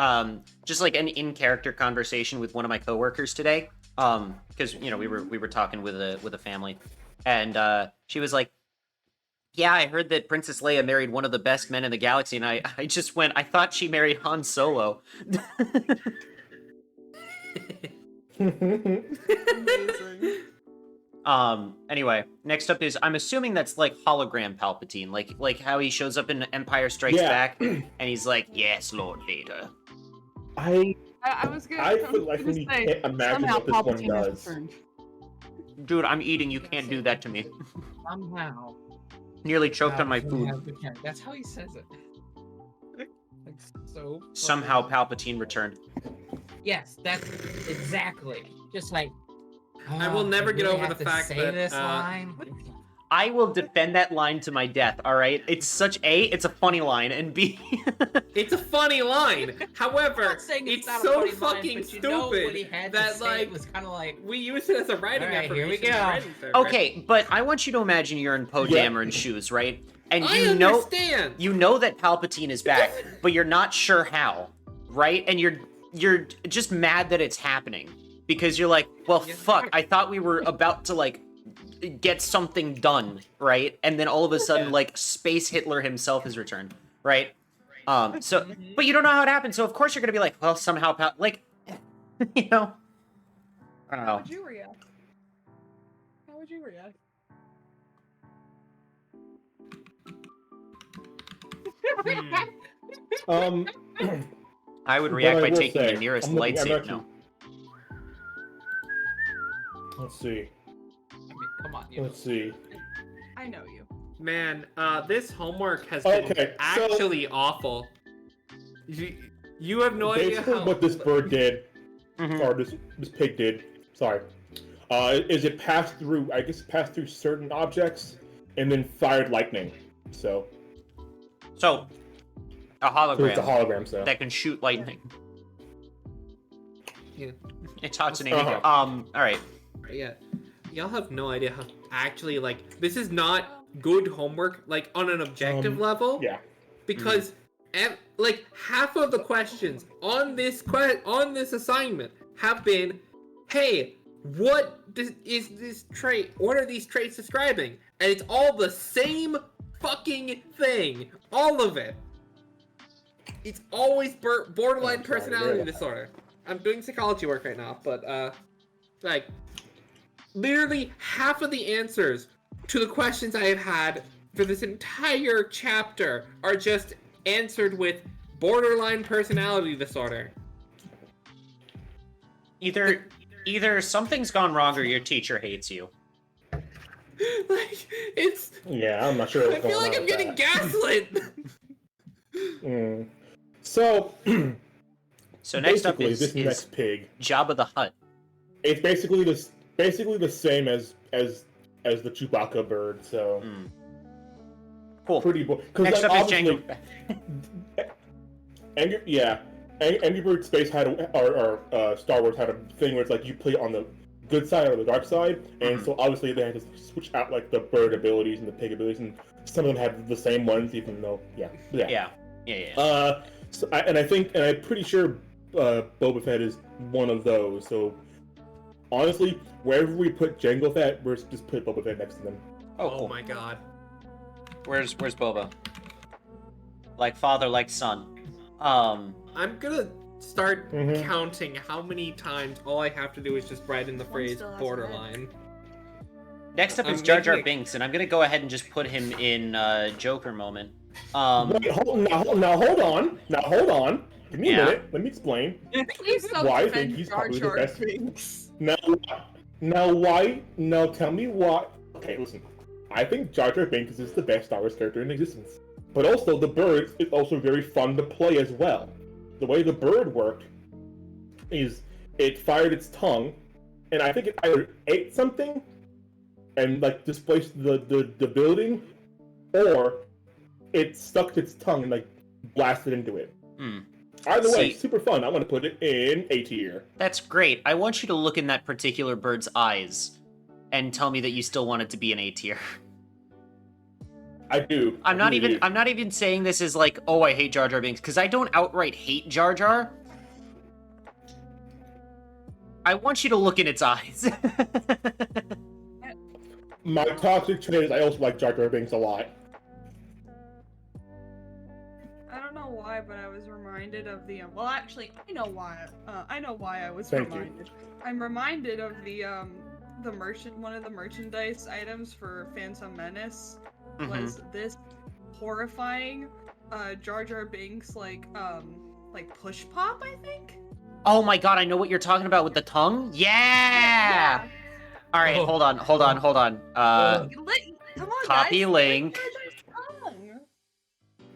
just like an in-character conversation with one of my coworkers today, because we were talking with a family, and she was like, "Yeah, I heard that Princess Leia married one of the best men in the galaxy," and I just went, "I thought she married Han Solo." Amazing. Anyway, next up is, I'm assuming that's like hologram Palpatine, like how he shows up in Empire Strikes Yeah. Back, and he's like, "Yes, Lord Vader." I was gonna, I feel like gonna we say, can't imagine somehow what this one Palpatine has does. returned. Dude, I'm eating, you can't do that to me. Somehow. Nearly choked on my Palpatine food. has returned. That's how he says it. Like, so. Somehow Palpatine returned. Yes, that's exactly. Just like. I will never get over the fact say that, this line. I will defend that line to my death, alright? It's such it's a funny line, and B... It's a funny line. However, not saying it's not a so funny line, fucking but you know stupid What he had to that say like was kind of like, we use it as a writing Alright, here we affirmation go. for any server. Okay, but I want you to imagine you're in Poe Yeah. Dameron's shoes, right? And I you know understand. you know that Palpatine is back, but you're not sure how, right? And you're just mad that it's happening because you're like, well, Yeah. fuck, I thought we were about to like get something done, right? And then all of a sudden, Yeah. like, Space Hitler himself has returned, right? So, but you don't know how it happened, so of course you're gonna be like, well, somehow, like, you know, I don't How know. would you react? How would you react? Um, I would But react I by will taking say, the nearest I'm looking- I'm lightsaber. actually- No. let's see. I mean, come on, you. Let's see. I know you. Man, this homework has been Okay, so- actually awful. You have no idea Basically, how. what this bird did, Mhm. or this pig did, sorry, is it passed through, I guess, passed through certain objects and then fired lightning. So So, a it's a hologram hologram. So that can shoot lightning. Yeah. It's fascinating. Uh-huh. All right. Yeah. Y'all have no idea how actually like this is not good homework like on an objective level yeah. because like half of the questions on this assignment have been, hey, is this trait? What are these traits describing? And it's all the same fucking thing, all of it. It's always borderline I'm sorry, personality yeah. disorder. I'm doing psychology work right now, but like literally half of the answers to the questions I have had for this entire chapter are just answered with borderline personality disorder. Either something's gone wrong or your teacher hates you. Like it's Yeah, I'm not sure. I What's feel going like on I'm with getting that. gaslit. So So next up basically, is this next pig. Jabba the Hutt. It's basically the same as the Chewbacca bird. So Mm. Cool. pretty because Next like, up is obviously, Jango. Angry Bird Space had or Star Wars had a thing where it's like you play on the good side or the dark side, and so obviously they had to switch out like the bird abilities and the pig abilities, and some of them had the same ones, even though yeah. So I'm pretty sure Boba Fett is one of those. So honestly, wherever we put Jango Fett, we're just put Boba Fett next to them. Oh, Oh cool. my god. Where's Boba? Like father, like son. I'm gonna start Mhm. counting how many times all I have to do is just write in the One phrase still has borderline. Next up I'm is Jar Jar making a- Binks, and I'm gonna go ahead and just put him in Joker moment. Wait, hold on. Give me Yeah. a minute. Let me explain. Please stop Why I think defending he's Jar probably the Jar best. Binks. Now why? Now tell me why. Okay, listen. I think Jar Jar Binks is the best Star Wars character in existence. But also, the bird is also very fun to play as well. The way the bird worked is it fired its tongue, and I think it either ate something and like displaced the building, or it stuck its tongue and like blasted into it. Hmm. Either way, See- super fun. I want to put it in A tier. That's great. I want you to look in that particular bird's eyes and tell me that you still want it to be an A tier. I do. I'm I not really even do. I'm not even saying this is like, oh, I hate Jar Jar Binks, because I don't outright hate Jar Jar. I want you to look in its eyes. My toxic trait is I also like Jar Jar Binks a lot. I don't know why, but I was reminded of the well, actually, I know why. I know why I was Thank you. reminded. I'm reminded of the one of the merchandise items for Phantom Menace was this horrifying Jar Jar Binks like push pop, I think. Oh my god, I know what you're talking about with the tongue. Yeah. All right, Oh. hold on. Come on, Copy guys. link. Jar Jar's tongue.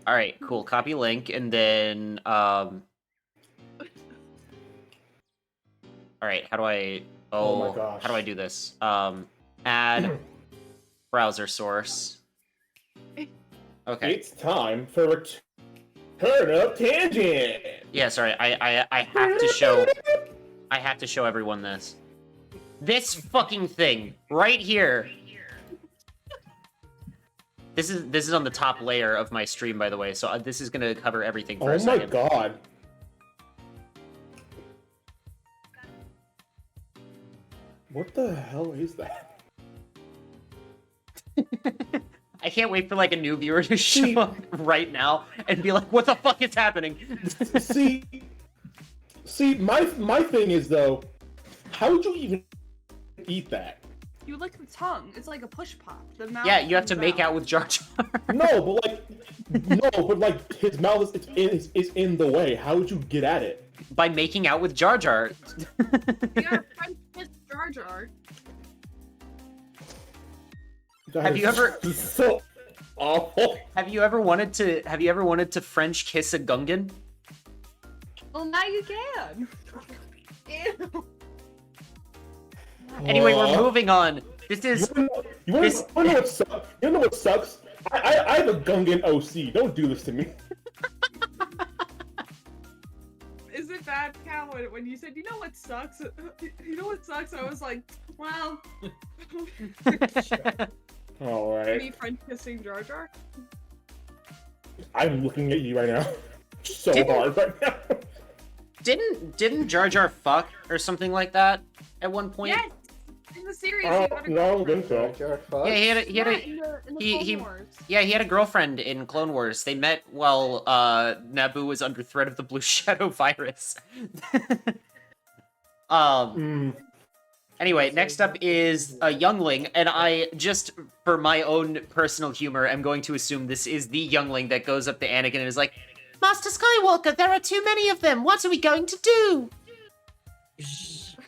All right, cool. Copy link, and then all right, how do I? Oh my gosh. How do I do this? Add. browser source. Okay. It's time for Return of Tangent. Yeah, sorry. I have to show everyone this. This fucking thing right here. This is on the top layer of my stream, by the way. So this is gonna cover everything for a Oh my second. god. What the hell is that? I can't wait for like a new viewer to show up right now and be like, "What the fuck is happening?" see, my thing is though, how would you even eat that? You lick the tongue. It's like a push pop. The mouth. Yeah, you have to comes make out with Jar Jar. No, but like his mouth is in the way. How would you get at it? By making out with Jar Jar. Yeah, French kiss Jar Jar. That Have you is ever- so awful? Have you ever wanted to French kiss a Gungan? Well, now you can. Ew. Anyway, we're moving on. This is You wanna know what sucks? You know what sucks? I have a Gungan OC. Don't do this to me. Is it bad, Cal, when you said, you know what sucks? You know what sucks? I was like, well. All Any right. French kissing Jar Jar? I'm looking at you right now, so Didn't- hard right now. didn't Jar Jar fuck or something like that at one point? Yes! In the series, Oh, he had a no, I don't think so. Yeah, he had a Yeah, in the he- Clone Wars. yeah, he had a girlfriend in Clone Wars. They met while Naboo was under threat of the Blue Shadow virus. Mm. Anyway, next up is a youngling, and I just, for my own personal humor, am going to assume this is the youngling that goes up to Anakin and is like, "Master Skywalker, there are too many of them. What are we going to do?"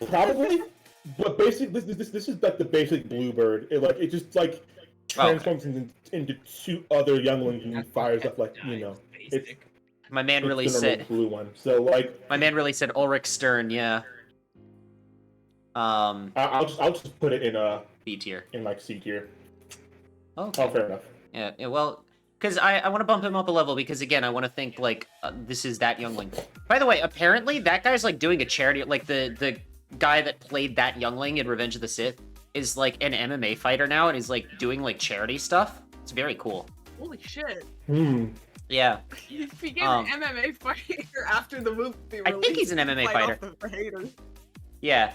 Probably, but basically, this is like the basic Bluebird. It just like transforms into two other younglings and fires up like it's My man really the normal said. blue one. So like, My man really said Ulrich Stern. Yeah. I'll just put it in B tier. in like C tier. Okay. Oh, fair enough. Yeah. Well, because I want to bump him up a level because again I want to think like this is that youngling. By the way, apparently that guy's like doing a charity. Like the guy that played that youngling in Revenge of the Sith is like an MMA fighter now and is like doing like charity stuff. It's very cool. Holy shit. Yeah. He became an MMA fighter after the movie released. I think he's an MMA Fight fighter. off the haters. Yeah.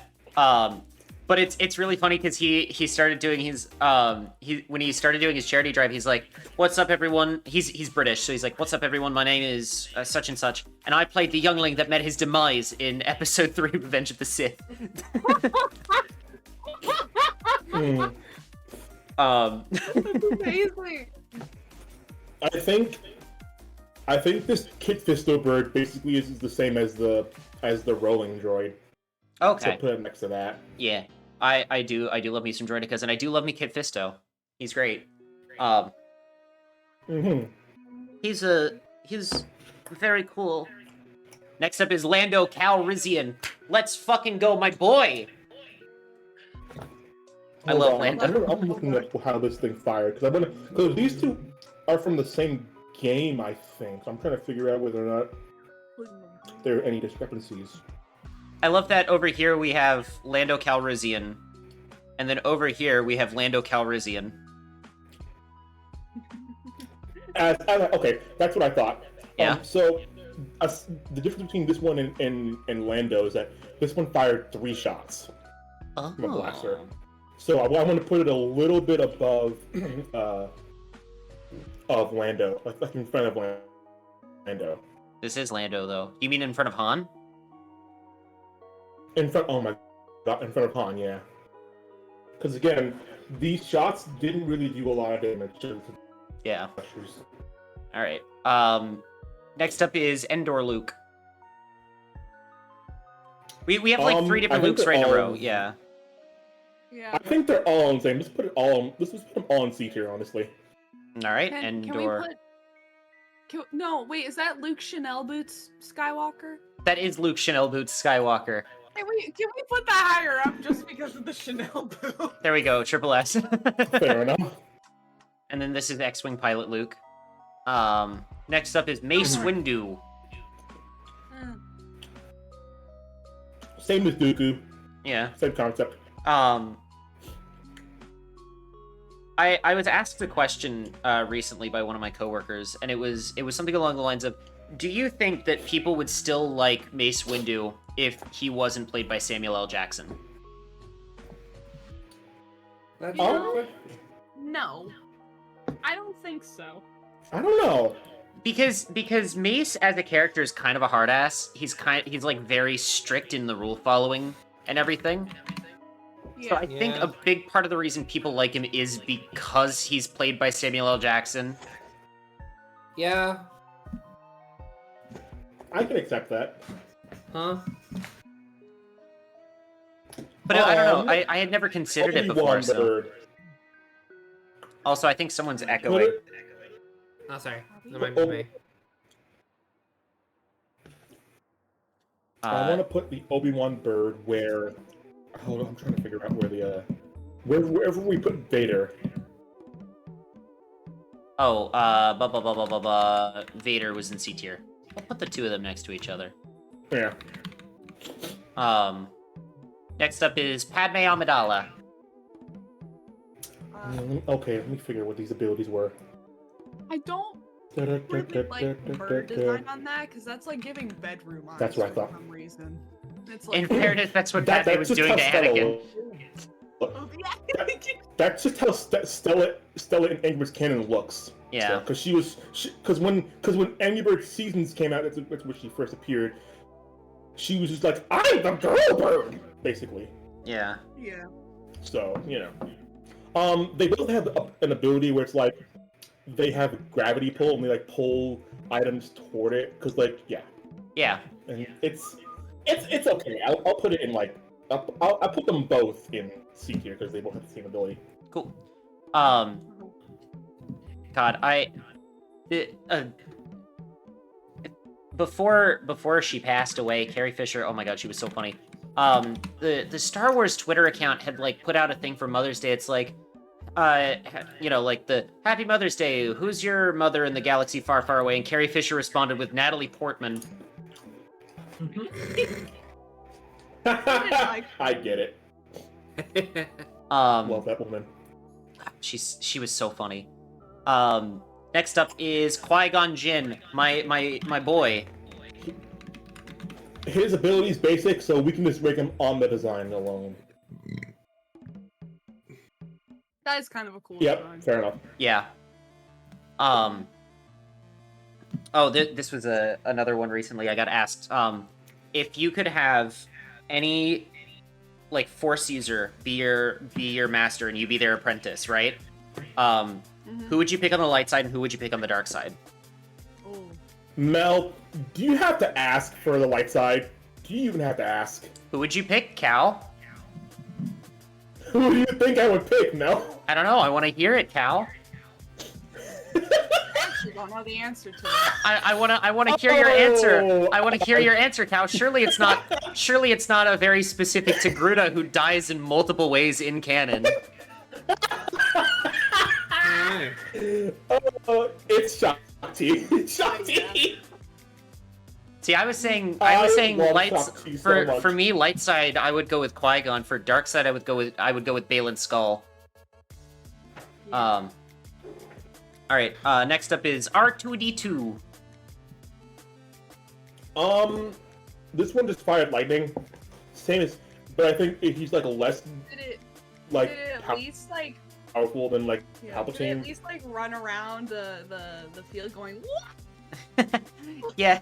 But it's really funny because he started doing his when he started doing his charity drive, he's like, "What's up, everyone?" He's British, so he's like, "What's up, everyone? My name is such and such, and I played the youngling that met his demise in Episode 3, Revenge of the Sith." That's amazing. I think this Kit Fisto bird basically is the same as the rolling droid. Okay. So put it next to that. Yeah, I do love me some Droidicas, and I do love me Kit Fisto. He's great. He's very cool. Next up is Lando Calrissian. Let's fucking go, my boy. I Hold love on, Lando. I'm looking up how this thing fired because these two are from the same game, I think. So I'm trying to figure out whether or not there are any discrepancies. I love that over here we have Lando Calrissian, and then over here we have Lando Calrissian. Okay, that's what I thought. Yeah. So the difference between this one and Lando is that this one fired 3 shots from a blaster. So I want to put it a little bit above of Lando, like in front of Lando. This is Lando, though. You mean in front of Han? In front, oh my god, in front of Han, yeah. Because again, these shots didn't really do a lot of damage to Yeah. blasters. All right. Next up is Endor Luke. We have like 3 I different think Lukes they're right in a all- row. Yeah. Yeah. I think they're all on the same. Let's put them all in C tier, honestly. All right. Can we Endor. no, wait, is that Luke Chanel Boots Skywalker? That is Luke Chanel Boots Skywalker. Can we put that higher up just because of the Chanel boo? There we go, triple S. Fair enough. And then this is X-Wing pilot Luke. Next up is Mace Windu. Same as Dooku. Yeah. Same concept. I was asked a question recently by one of my coworkers, and it was something along the lines of, do you think that people would still like Mace Windu if he wasn't played by Samuel L. Jackson? That's No. I don't think so. I don't know. Because Mace as a character is kind of a hard ass. He's like very strict in the rule following and everything. Yeah. So I think a big part of the reason people like him is because he's played by Samuel L. Jackson. Yeah. I can accept that. Huh? But I don't know. I had never considered it before. Obi-Wan So. bird. Also, I think someone's echoing. Oh, sorry. That might be me. I want to put the Obi-Wan bird where. Hold on, I'm trying to figure out where the wherever we put Vader. Oh, Vader was in C tier. I'll put the two of them next to each other. Yeah. Next up is Padme Amidala. Okay, let me figure what these abilities were. I don't really like bird design on that, because that's like giving bedroom eyes That's what I for thought. some reason. It's like, In fairness, that's what Padme was just doing to how Stella Anakin. looks. That's just how Stella in Angry Birds canon looks. Yeah. Because when Angry Birds Seasons came out, that's where she first appeared. She was just like, I'm the girl bird, basically. Yeah. yeah. So they both have an ability where it's like they have gravity pull and they like pull items toward it. Because Yeah. and it's okay. I'll put it in like I'll put them both in C tier because they both have the same ability. Cool. God, before she passed away, Carrie Fisher. Oh my God, she was so funny. The Star Wars Twitter account had like put out a thing for Mother's Day. It's like, like the Happy Mother's Day. Who's your mother in the galaxy far, far away? And Carrie Fisher responded with Natalie Portman. I get it. Love that woman. She was so funny. Next up is Qui-Gon Jinn, my boy. His ability's basic, so we can just make him on the design alone. That is kind of a cool Yep, design. fair enough. Yeah. This was another one recently. I got asked if you could have any like Force user be your master and you be their apprentice, right? Who would you pick on the light side and who would you pick on the dark side? Oh. Mel, do you have to ask for the light side? Do you even have to ask? Who would you pick, Cal? Who do you think I would pick, Mel? I don't know. I want to hear it, Cal. I actually don't know the answer to it. I want to hear your answer. Oh. I want to hear your answer, Cal. Surely it's not a very specific to Gruda who dies in multiple ways in canon. It's Shakti. Shakti. See, I was saying I love lights Shakti so much. for me, light side I would go with Qui-Gon. For dark side I would go with Balin's Skull. All right. Next up is R2D2. This one just fired lightning. Same as, but I think he's like less Did it like at least like powerful than like did it Palpatine. at least like run around the field going what? Yeah.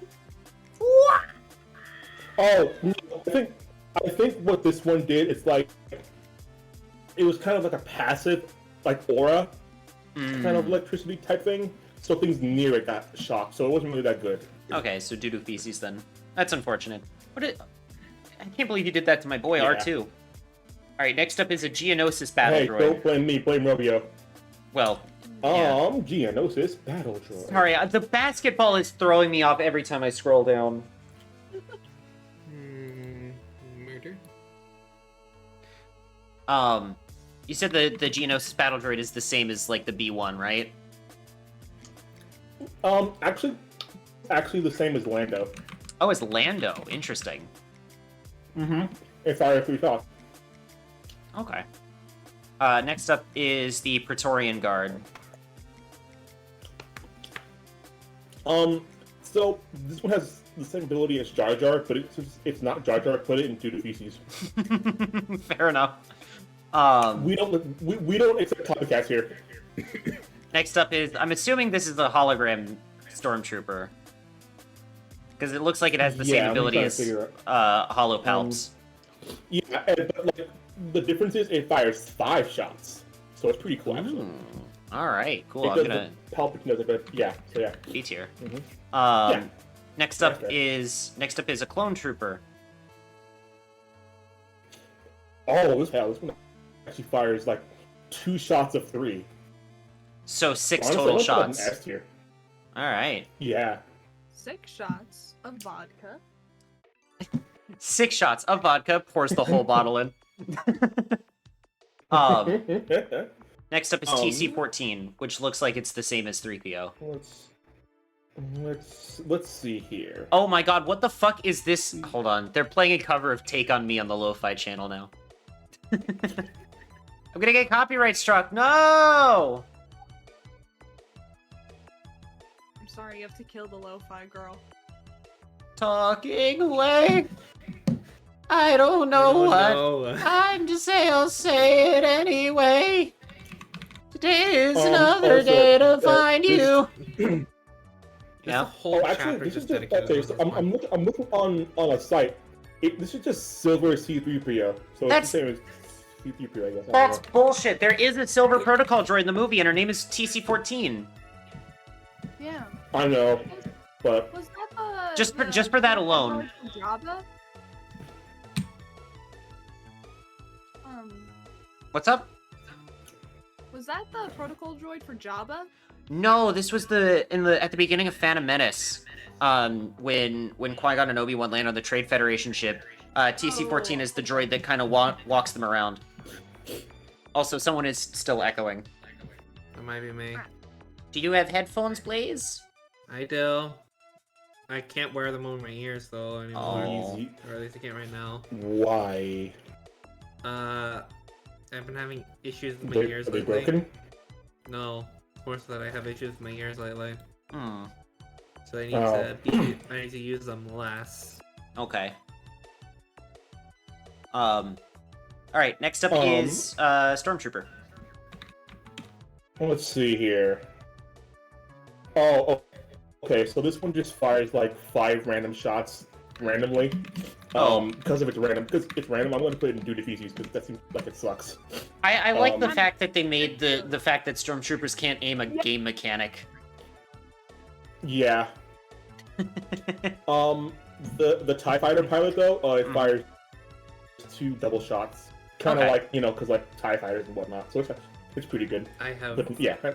Oh, no, I think what this one did is like it was kind of like a passive like aura kind of electricity type thing. So things near it got shocked. So it wasn't really that good. Okay, so doo-doo feces then. That's unfortunate. I can't believe you did that to my boy Yeah. R2. Alright, next up is a Geonosis battle Hey, droid. don't blame me, blame Romeo. Well, yeah. Geonosis battle droid. Sorry, the basketball is throwing me off every time I scroll down. Murder. You said the Geonosis battle droid is the same as like the B1, right? Actually the same as Lando. Oh, it's Lando. Interesting. Mm-hmm. It's RF3 thought. Okay. Next up is the Praetorian Guard. So this one has the same ability as Jar Jar, but it's not Jar Jar. Put it in due to feces. Fair enough. We don't accept copycats here. Next up is, I'm assuming this is a hologram stormtrooper, because it looks like it has the same ability as Holopalps. Yeah, but like the difference is it fires 5 shots, so it's pretty cool. Actually. All right, cool. I'm gonna Palpatine does it, but yeah, so yeah. B tier. Mm-hmm. Yeah. Next up is a clone trooper. Oh, this one actually fires like 2 shots of 3. So 6 Honestly, total let's put it in shots. S tier. All right. Yeah. 6 shots of vodka. 6 shots of vodka, pours the whole bottle in. Next up is TC-14, which looks like it's the same as 3PO. Let's see here. Oh my god, what the fuck is this? Hold on, they're playing a cover of Take On Me on the Lo-Fi channel now. I'm gonna get copyright struck. No! I'm sorry, you have to kill the lo-fi girl. Talking away. I don't know I'm to say, I'll say it anyway. Today is another day to find you. Yeah. Whole actually, chapter this is just just dedicated to I'm looking on a site. This is just silver C3PO, so it's the same as C3PO, I guess. That's bullshit. There is a silver protocol droid in the movie, and her name is TC-14. Yeah. I know, but Was that the Just for that alone. Jabba? What's up? Was that the protocol droid for Jabba? No, this was at the beginning of Phantom Menace. When Qui-Gon and Obi-Wan land on the Trade Federation ship, TC-14 is the droid that kind of walks them around. Also, someone is still echoing. That might be me. Do you have headphones, Blaze? I do. I can't wear them on my ears though anymore. Easy. Or at least I can't right now. Why? I've been having issues with my ears Are they lately. broken? No, it's more so that I have issues with my ears lately. Hmm. So I need to use them less. Okay. Alright, next up is Stormtrooper. Let's see here. Oh, okay, so this one just fires like 5 random shots randomly. Because if it's random, I'm going to put it in due to feces because that seems like it sucks. I like the fact that they made the fact that Stormtroopers can't aim a game mechanic. Yeah. The TIE Fighter pilot though, it fires 2 double shots. Kind of like, because like TIE Fighters and whatnot. So it's pretty good. I have. But yeah. Wish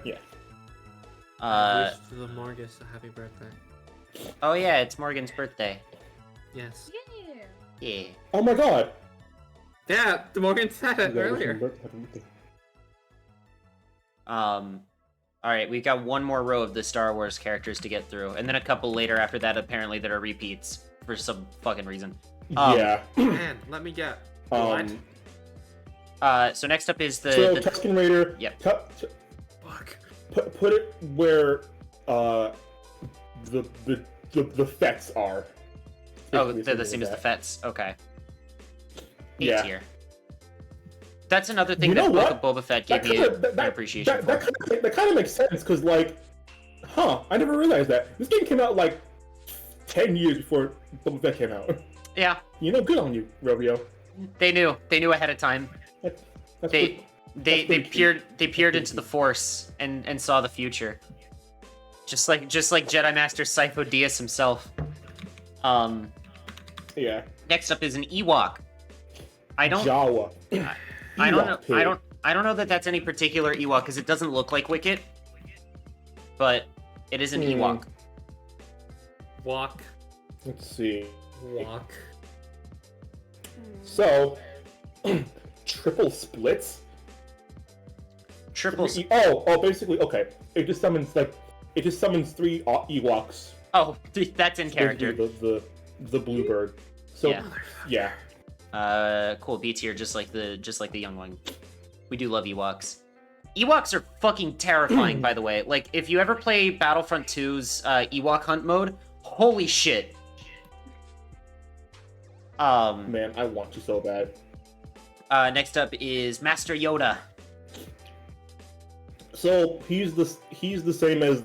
to the Morgus a happy birthday. Oh yeah, it's Morgan's birthday. Yes. Yeah. Yeah. Oh my god! Yeah, the Morgan said it earlier. Alright, we've got one more row of the Star Wars characters to get through, and then a couple later after that apparently that are repeats for some fucking reason. Yeah. Man, let me get. What? So next up is the Tusken Raider. Yep. Fuck. Put it where the Fets are. Oh, they're the same as the Fets. Okay. Yeah. Tier. That's another thing You know that Book what? of Boba Fett gave me an appreciation for. That kind of makes sense because, like, I never realized that this game came out like 10 years before Boba Fett came out. Yeah. Good on you, Robio. They knew ahead of time. They peered into the Force and saw the future. Just like Jedi Master Sifo Dyas himself. Yeah. Next up is an Ewok. Jawa. I don't know that that's any particular Ewok because it doesn't look like Wicket, but it is an Ewok. Walk. Let's see. Walk. So, triple splits. Triple. Basically, okay. It just summons 3 Ewoks. Oh, that's in character. The bluebird. So Yeah. yeah. Cool. B tier, just like the young one. We do love Ewoks. Ewoks are fucking terrifying, by the way. Like, if you ever play Battlefront 2's Ewok hunt mode, holy shit. Man, I want you so bad. Next up is Master Yoda. So he's the same as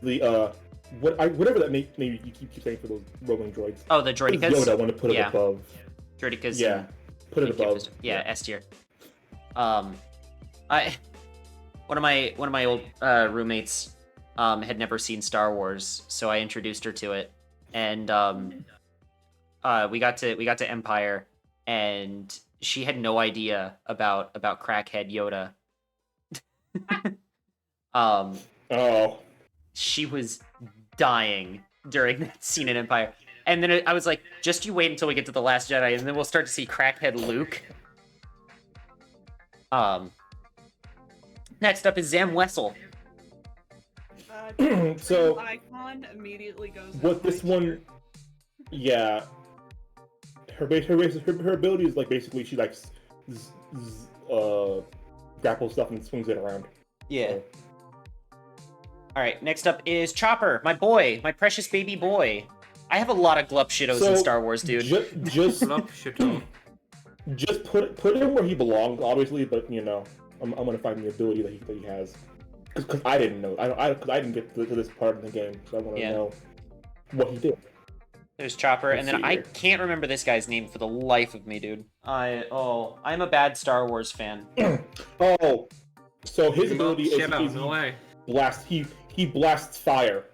the whatever that name you keep saying for those rolling droids. Oh, the droidicas? Yoda, I want to put it above. Droidicas. Yeah, put it above. Yeah, S tier. One of my old roommates had never seen Star Wars, so I introduced her to it, and we got to Empire, and she had no idea about crackhead Yoda. Oh. She was dying during that scene in Empire. And then I was like, just you wait until we get to The Last Jedi, and then we'll start to see crackhead Luke. Next up is Zam Wessel. So icon immediately goes. What this one? Yeah. Her ability is like basically she likes grapples stuff and swings it around. Yeah. So. All right. Next up is Chopper, my boy, my precious baby boy. I have a lot of glup shittos in Star Wars, dude. Just Shitto. just put him where he belongs, obviously. But you know, I'm gonna find the ability that he has, because I didn't know. I didn't get to this part of the game, so I want to know what he did. There's Chopper, and then I here. can't remember this guy's name for the life of me, dude. I'm a bad Star Wars fan. Oh, so his ability is No way. blast. He blasts fire.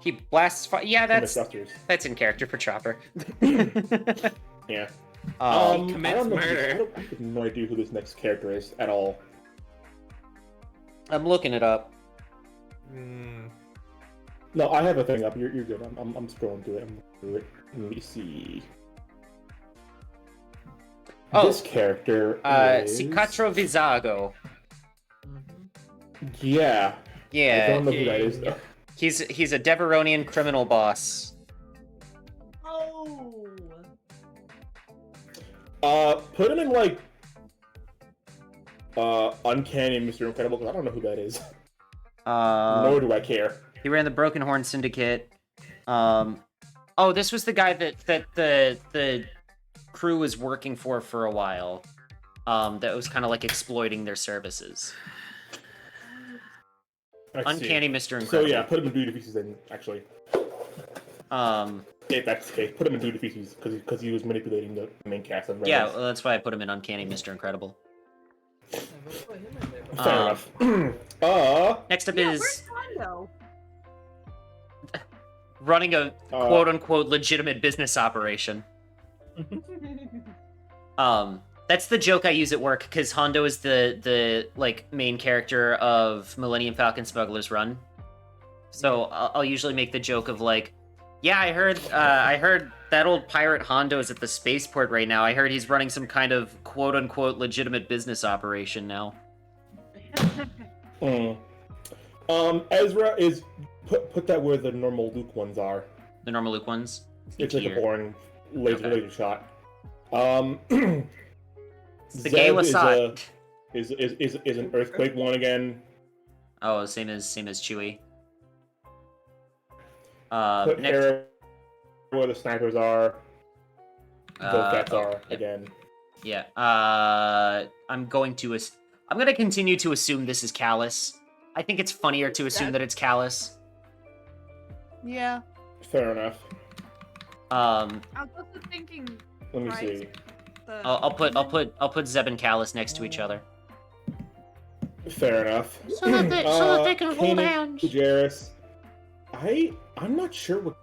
He blasts fire. Yeah, from that's the in character for Chopper. Yeah. He commits I don't know murder. I have no idea who this next character is at all. I'm looking it up. No, I have a thing up. You're good. I'm scrolling through it. Let me see. Oh. This character is... Cicatro Vizago. Yeah. I Yeah, don't know who that is, though. he's a Deveronian criminal boss. Oh. Put him in, like... Uncanny Mr. Incredible, because I don't know who that is. Nor do I care. He ran the Broken Horn Syndicate. Oh, this was the guy that the crew was working for a while. That was kind of like exploiting their services. Uncanny Mr. Incredible. So yeah, put him in Beauty Feces then, actually. If that's the case, put him in Beauty Feces, because he was manipulating the main cast of Rebels. Yeah, well, that's why I put him in Uncanny Mr. Incredible. Fair enough. Next up Where's is Hondo? running a quote-unquote legitimate business operation. That's the joke I use at work, because Hondo is the like main character of Millennium Falcon Smuggler's Run. So I'll usually make the joke of like, yeah, I heard that old pirate Hondo is at the spaceport right now. I heard he's running some kind of quote-unquote legitimate business operation now. Ezra is put that where the normal Luke ones are. The normal Luke ones? It's like a boring laser shot. It's the Gay Lasat. Is an earthquake one again. Oh, same as Chewie. Put Next... Hera where the snipers are. Both cats are again. Yeah. I'm gonna continue to assume this is Callus. I think it's funnier to assume that it's Callus. Yeah. Fair enough. I was also thinking. Let me see. I'll put Zeb and Callus next to each other. Fair enough. So that they can hold hands. Jairus. I'm not sure what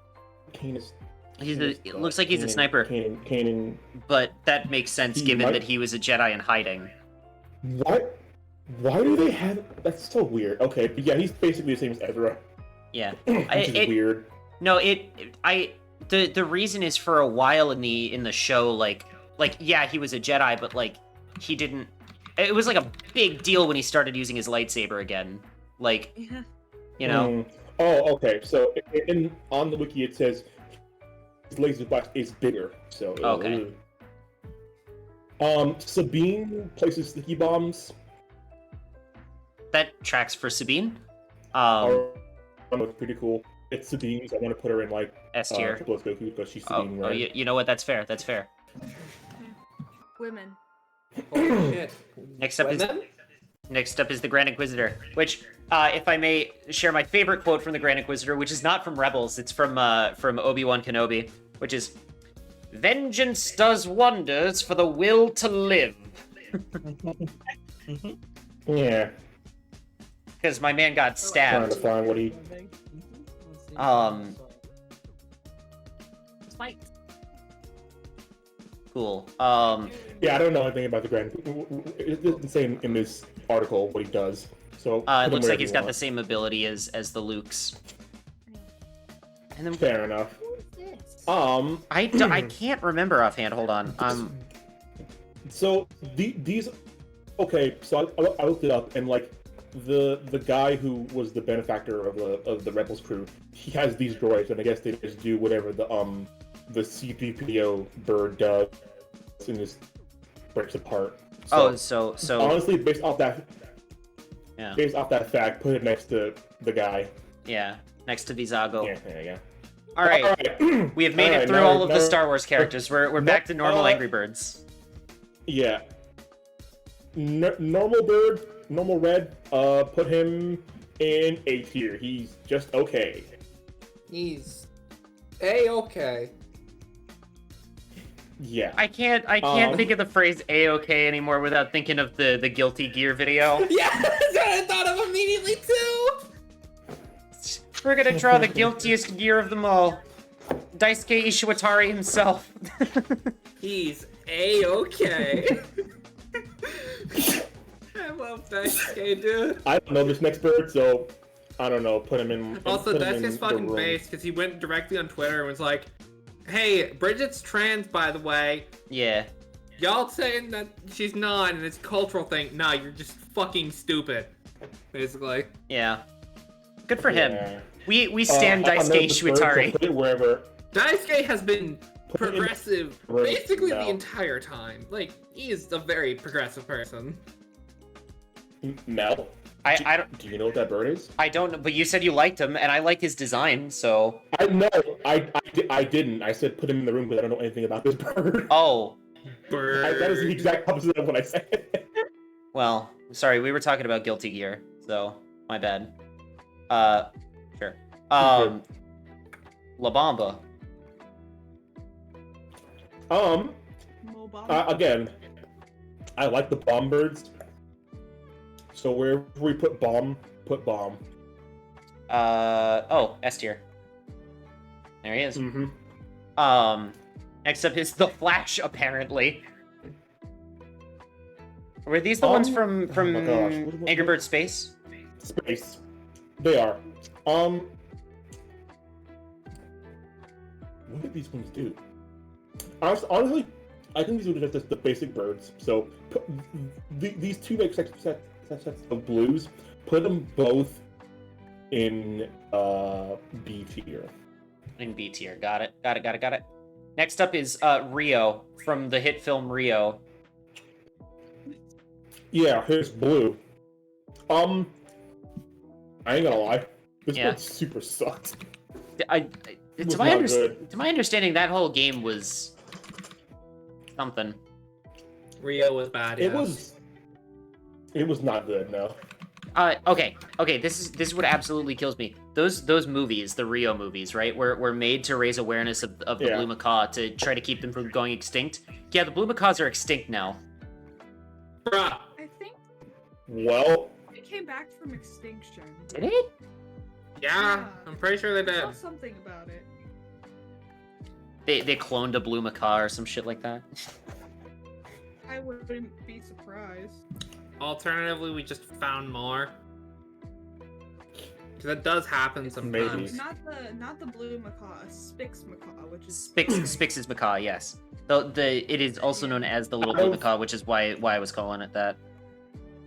Kane is. It looks like he's a sniper. Kanan. But that makes sense given that he was a Jedi in hiding. What? Why do they have? That's so weird. Okay, but yeah, he's basically the same as Ezra. Yeah, which is weird. No, the reason is for a while in the show, like like, yeah, he was a Jedi, but like, he didn't. It was like a big deal when he started using his lightsaber again. Like, Yeah. you know. Oh, okay. So on the wiki it says his laser blast is bigger. So Okay. Sabine places sticky bombs. That tracks for Sabine. It's pretty cool. It's Sabine's. I want to put her in like S tier. Triple S Goku because she's Oh, Sabine, oh, right? you know what? That's fair. That's fair. Women. Oh, shit. Next up is Women? the Grand Inquisitor, which, if I may share my favorite quote from the Grand Inquisitor, which is not from Rebels, it's from Obi-Wan Kenobi, which is, "Vengeance does wonders for the will to live." Yeah. Because my man got Trying to stabbed. find what he. Spike. Cool. Yeah, I don't know anything about the Grand. It doesn't say in this article what he does. So It put him looks like wherever he's you got the want. same ability as the Lukes. And then Fair enough. Who is this? I can't remember offhand. Hold on. So these. Okay, so I looked it up, and like the guy who was the benefactor of the Rebels crew, he has these droids, and I guess they just do whatever the C-3PO bird does, and just breaks apart. So honestly, based off that fact, put it next to the guy. yeah, next to Vizago. Yeah. All right, we have made it through all of the Star Wars characters. We're back to normal Angry Birds. Yeah. Normal bird, normal red. Put him in A tier. He's just okay. He's A-okay. Yeah. I can't think of the phrase "a-okay" anymore without thinking of the Guilty Gear video. Yeah, that's what I thought of immediately too! We're gonna draw the guiltiest gear of them all. Daisuke Ishiwatari himself. He's A-okay. I love Daisuke, dude. I don't know this next bird, so I don't know. Put him in. Also, put him in Daisuke's the fucking room. based because he went directly on Twitter and was like, "Hey, Bridget's trans, by the way. Yeah. Y'all saying that she's not and it's a cultural thing. Nah, you're just fucking stupid." Basically. Yeah. Good for him. Yeah. We stand I know Daisuke this bird, so Ishiwatari. put it wherever. Daisuke has been Put it in- progressive Right basically now. the entire time. Like, he is a very progressive person. Mel. I don't Do you know what that bird is? I don't know, but you said you liked him, and I like his design, so. I know. I didn't. I said put him in the room because I don't know anything about this bird. Oh, That is the exact opposite of what I said. well, sorry, we were talking about Guilty Gear, so my bad. Sure. La Bamba. Mobile. Again, I like the bomb birds. So wherever we put bomb, put bomb. Oh, S tier. There he is. Mm-hmm. Next up is the Flash, apparently. Were these the ones from oh my gosh, what- Angry Birds Space? Space. They are. What did these ones do? Honestly, I think these are just the basic birds. So these two like sets of blues, put them both in B tier. In B tier. Got it. Next up is Rio from the hit film Rio. Yeah, here's blue. I ain't gonna lie, this Yeah. bird super sucked. To was my not good. to my understanding, that whole game was something. Rio was bad. It yes. was not good. No. Okay. This is what absolutely kills me. Those movies, the Rio movies, right, were made to raise awareness of the Yeah. blue macaw to try to keep them from going extinct. Yeah, the blue macaws are extinct now. Bruh. I think Well, it came back from extinction. Did it? Yeah, I'm pretty sure they I did. saw something about it. They cloned a blue macaw or some shit like that. I wouldn't be surprised. Alternatively, we just found more. 'Cause that does happen sometimes. Maybe. Not the blue macaw, Spix macaw, which is Spix's macaw, yes. It is also known as the little blue macaw, which is why I was calling it that.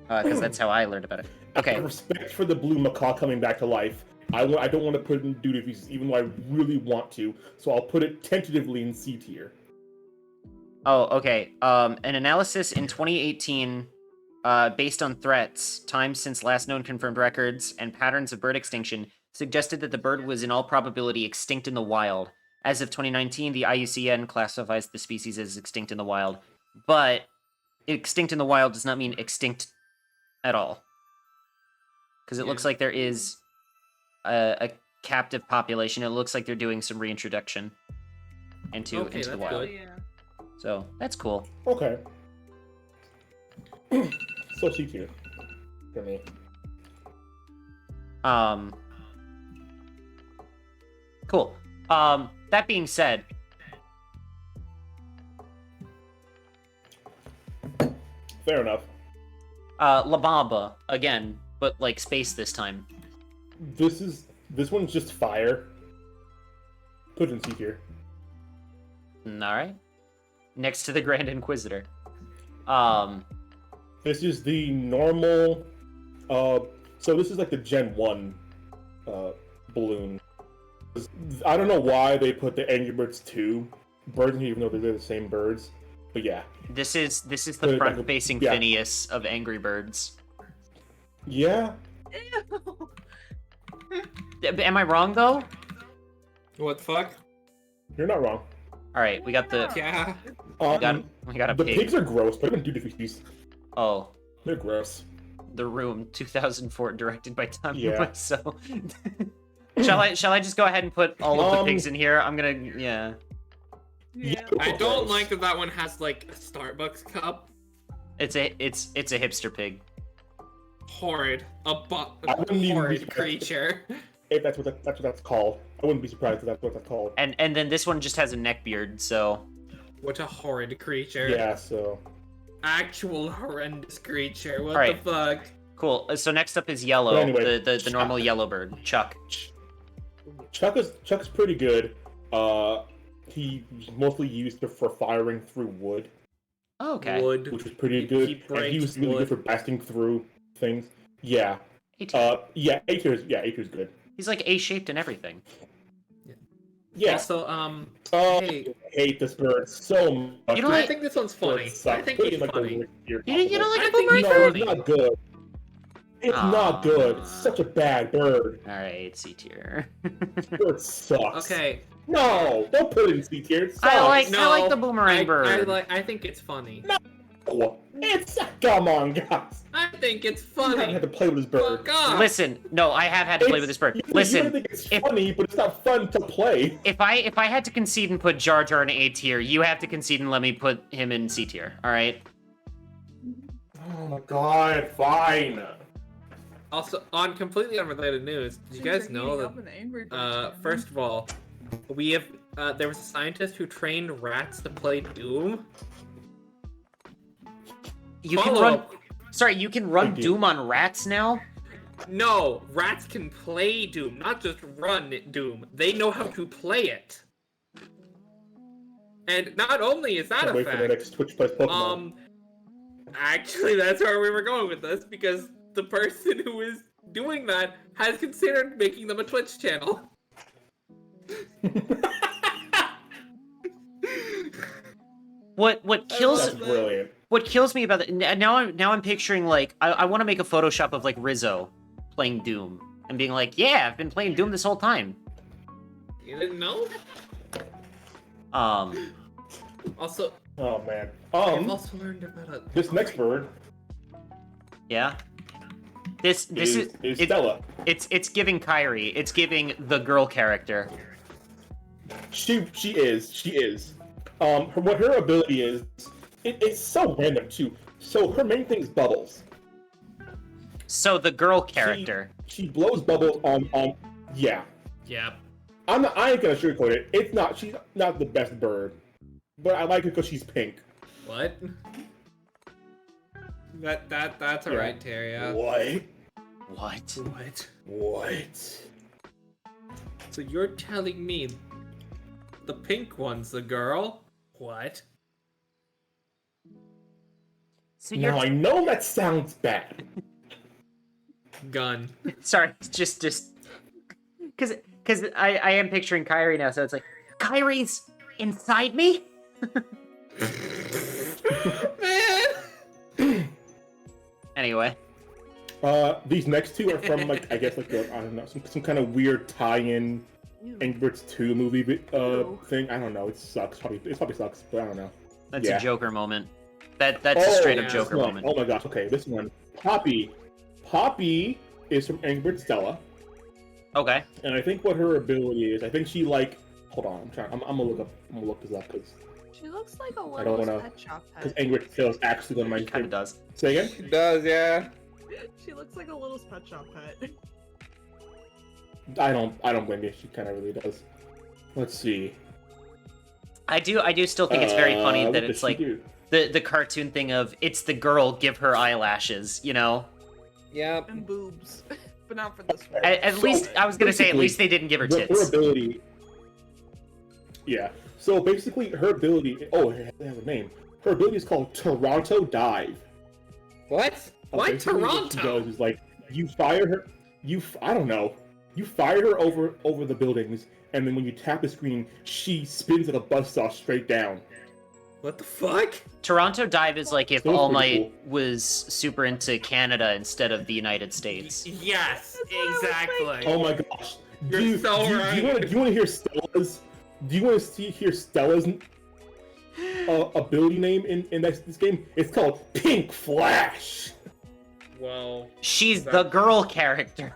Because that's how I learned about it. Okay. Out of respect for the blue macaw coming back to life, I don't want to put it in duty feces, even though I really want to. So I'll put it tentatively in C tier. Oh, okay. An analysis in 2018, based on threats, time since last known confirmed records, and patterns of bird extinction, suggested that the bird was in all probability extinct in the wild. As of 2019, the IUCN classifies the species as extinct in the wild, but extinct in the wild does not mean extinct at all. Because it looks like there is a captive population. It looks like they're doing some reintroduction into the wild. Oh, yeah. So that's cool. Okay. So C tier for me. Cool. That being said, Fair enough. La Bamba again, but like space this time. This one's just fire. Put it in C tier. All right. Next to the Grand Inquisitor. This is the normal. So this is like the Gen 1 balloon. I don't know why they put the Angry Birds 2 birds in here, even though they're the same birds. But yeah. This is the front-facing Phineas of Angry Birds. Yeah. Ew. Am I wrong though? What the fuck? You're not wrong. All right, we got the Yeah. we got a The pig. pigs are gross, but I don't do different. Oh, They're gross. The Room, 2004, directed by Tommy Yeah. Wiseau. Shall I just go ahead and put all of the pigs in here? I'm gonna Yeah. I don't like that one has like a Starbucks cup. It's a hipster pig. Horrid. I wouldn't even be Horrid surprised. creature. If that's what that's called. I wouldn't be surprised if that's what that's called. And then this one just has a neck beard, so What a horrid creature. Yeah, so Actual horrendous creature. What Alright. the fuck? cool. So next up is Yellow, But anyway, the normal yellow bird, Chuck. Chuck's pretty good. He's mostly used for firing through wood, Oh, okay. Wood. which was pretty He good. And he breaks was really wood. good for blasting through things. Yeah. A-tier. A tier's good. He's like A-shaped and everything. Yeah. Also, Oh, hey. I hate this bird so much. You don't I like- think this one's funny. I think Put it it's in, like, the funny. worst tier You don't like I a think boomerang he's No, bird? it's not good. It's not good. It's such a bad bird. All right, C tier. Bird sucks. Okay. No, don't put it in C tier. It sucks. I like No, the boomerang bird. I think it's funny. No. It's come on, guys. I think it's You haven't funny. had to play with this bird. Fuck off. Listen, no, I have had to play with this bird. You Listen, think it's if- funny, but it's not fun to play. if I had to concede and put Jar Jar in A tier, you have to concede and let me put him in C tier. All right. Oh my god, fine. Also, on completely unrelated news, did you guys know that? First of all, we have there was a scientist who trained rats to play Doom. You can Follow run. up. Sorry, you can run Thank you. Doom on rats now. No, rats can play Doom, not just run Doom. They know how to play it. And not only is that Can't a wait for the fact, next Twitch plays Pokemon. actually that's where we were going with this, because the person who is doing that has considered making them a Twitch channel. What kills That's brilliant. what kills me about it now I'm picturing like I want to make a Photoshop of like Rizzo playing Doom and being like, yeah, I've been playing Doom this whole time. You didn't know? Also, Oh man. I've also learned about a This next bird Yeah. This is is it- Stella. it's giving Kyrie. It's giving the girl character. She is. What her ability is, it's so random too. So her main thing is bubbles. So the girl character. She blows bubbles on. Yeah. Yeah. I ain't gonna sugarcoat it. It's not. She's not the best bird, but I like her because she's pink. What? That's Yeah. alright, Terry. What? What? What? What? So you're telling me the pink one's the girl? What? So Now I know that sounds bad. Gun. sorry, just because I am picturing Kyrie now, so it's like Kyrie's inside me. Man! Anyway, These next two are from like I guess like I don't know some kind of weird tie-in Angry Birds 2 movie thing. I don't know. It sucks. It probably sucks, but I don't know. that's Yeah. a Joker moment. That's a straight up yeah, Joker This one. moment. Oh my gosh. Okay, this one. Poppy. Poppy is from Angry Birds Stella, Okay. and I think what her ability is. I think she like. Hold on. I'm gonna look up. I'm gonna look this up because She looks like a I don't little wanna- pet shop because pet. Angry Birds Stella is actually one of my He kind of favorites. does. Say again. It does, yeah. She looks like a little pet shop pet. I don't blame you. She kind of really does. Let's see. I do still think it's very funny What that does it's she like do? the cartoon thing of it's the girl, give her eyelashes, you know? Yep. And boobs. But not for this one. At So, least I was gonna say at basically, least they didn't give her Her tits. ability. Yeah. So basically, her ability. Oh, it has a name. Her ability is called Toronto Dive. What? Why Basically, What she Toronto? does is like you fire her. I don't know. You fire her over the buildings, and then when you tap the screen, she spins at a buzzsaw straight down. What the fuck? Toronto Dive is like if That was All pretty Might was super into Canada instead of the United States. Yes, That's what I was exactly. Oh my gosh! You're so right. Do you want to hear Stella's? Do you want to hear Stella's ability name in this game? It's called Pink Flash. Well, She's the girl character.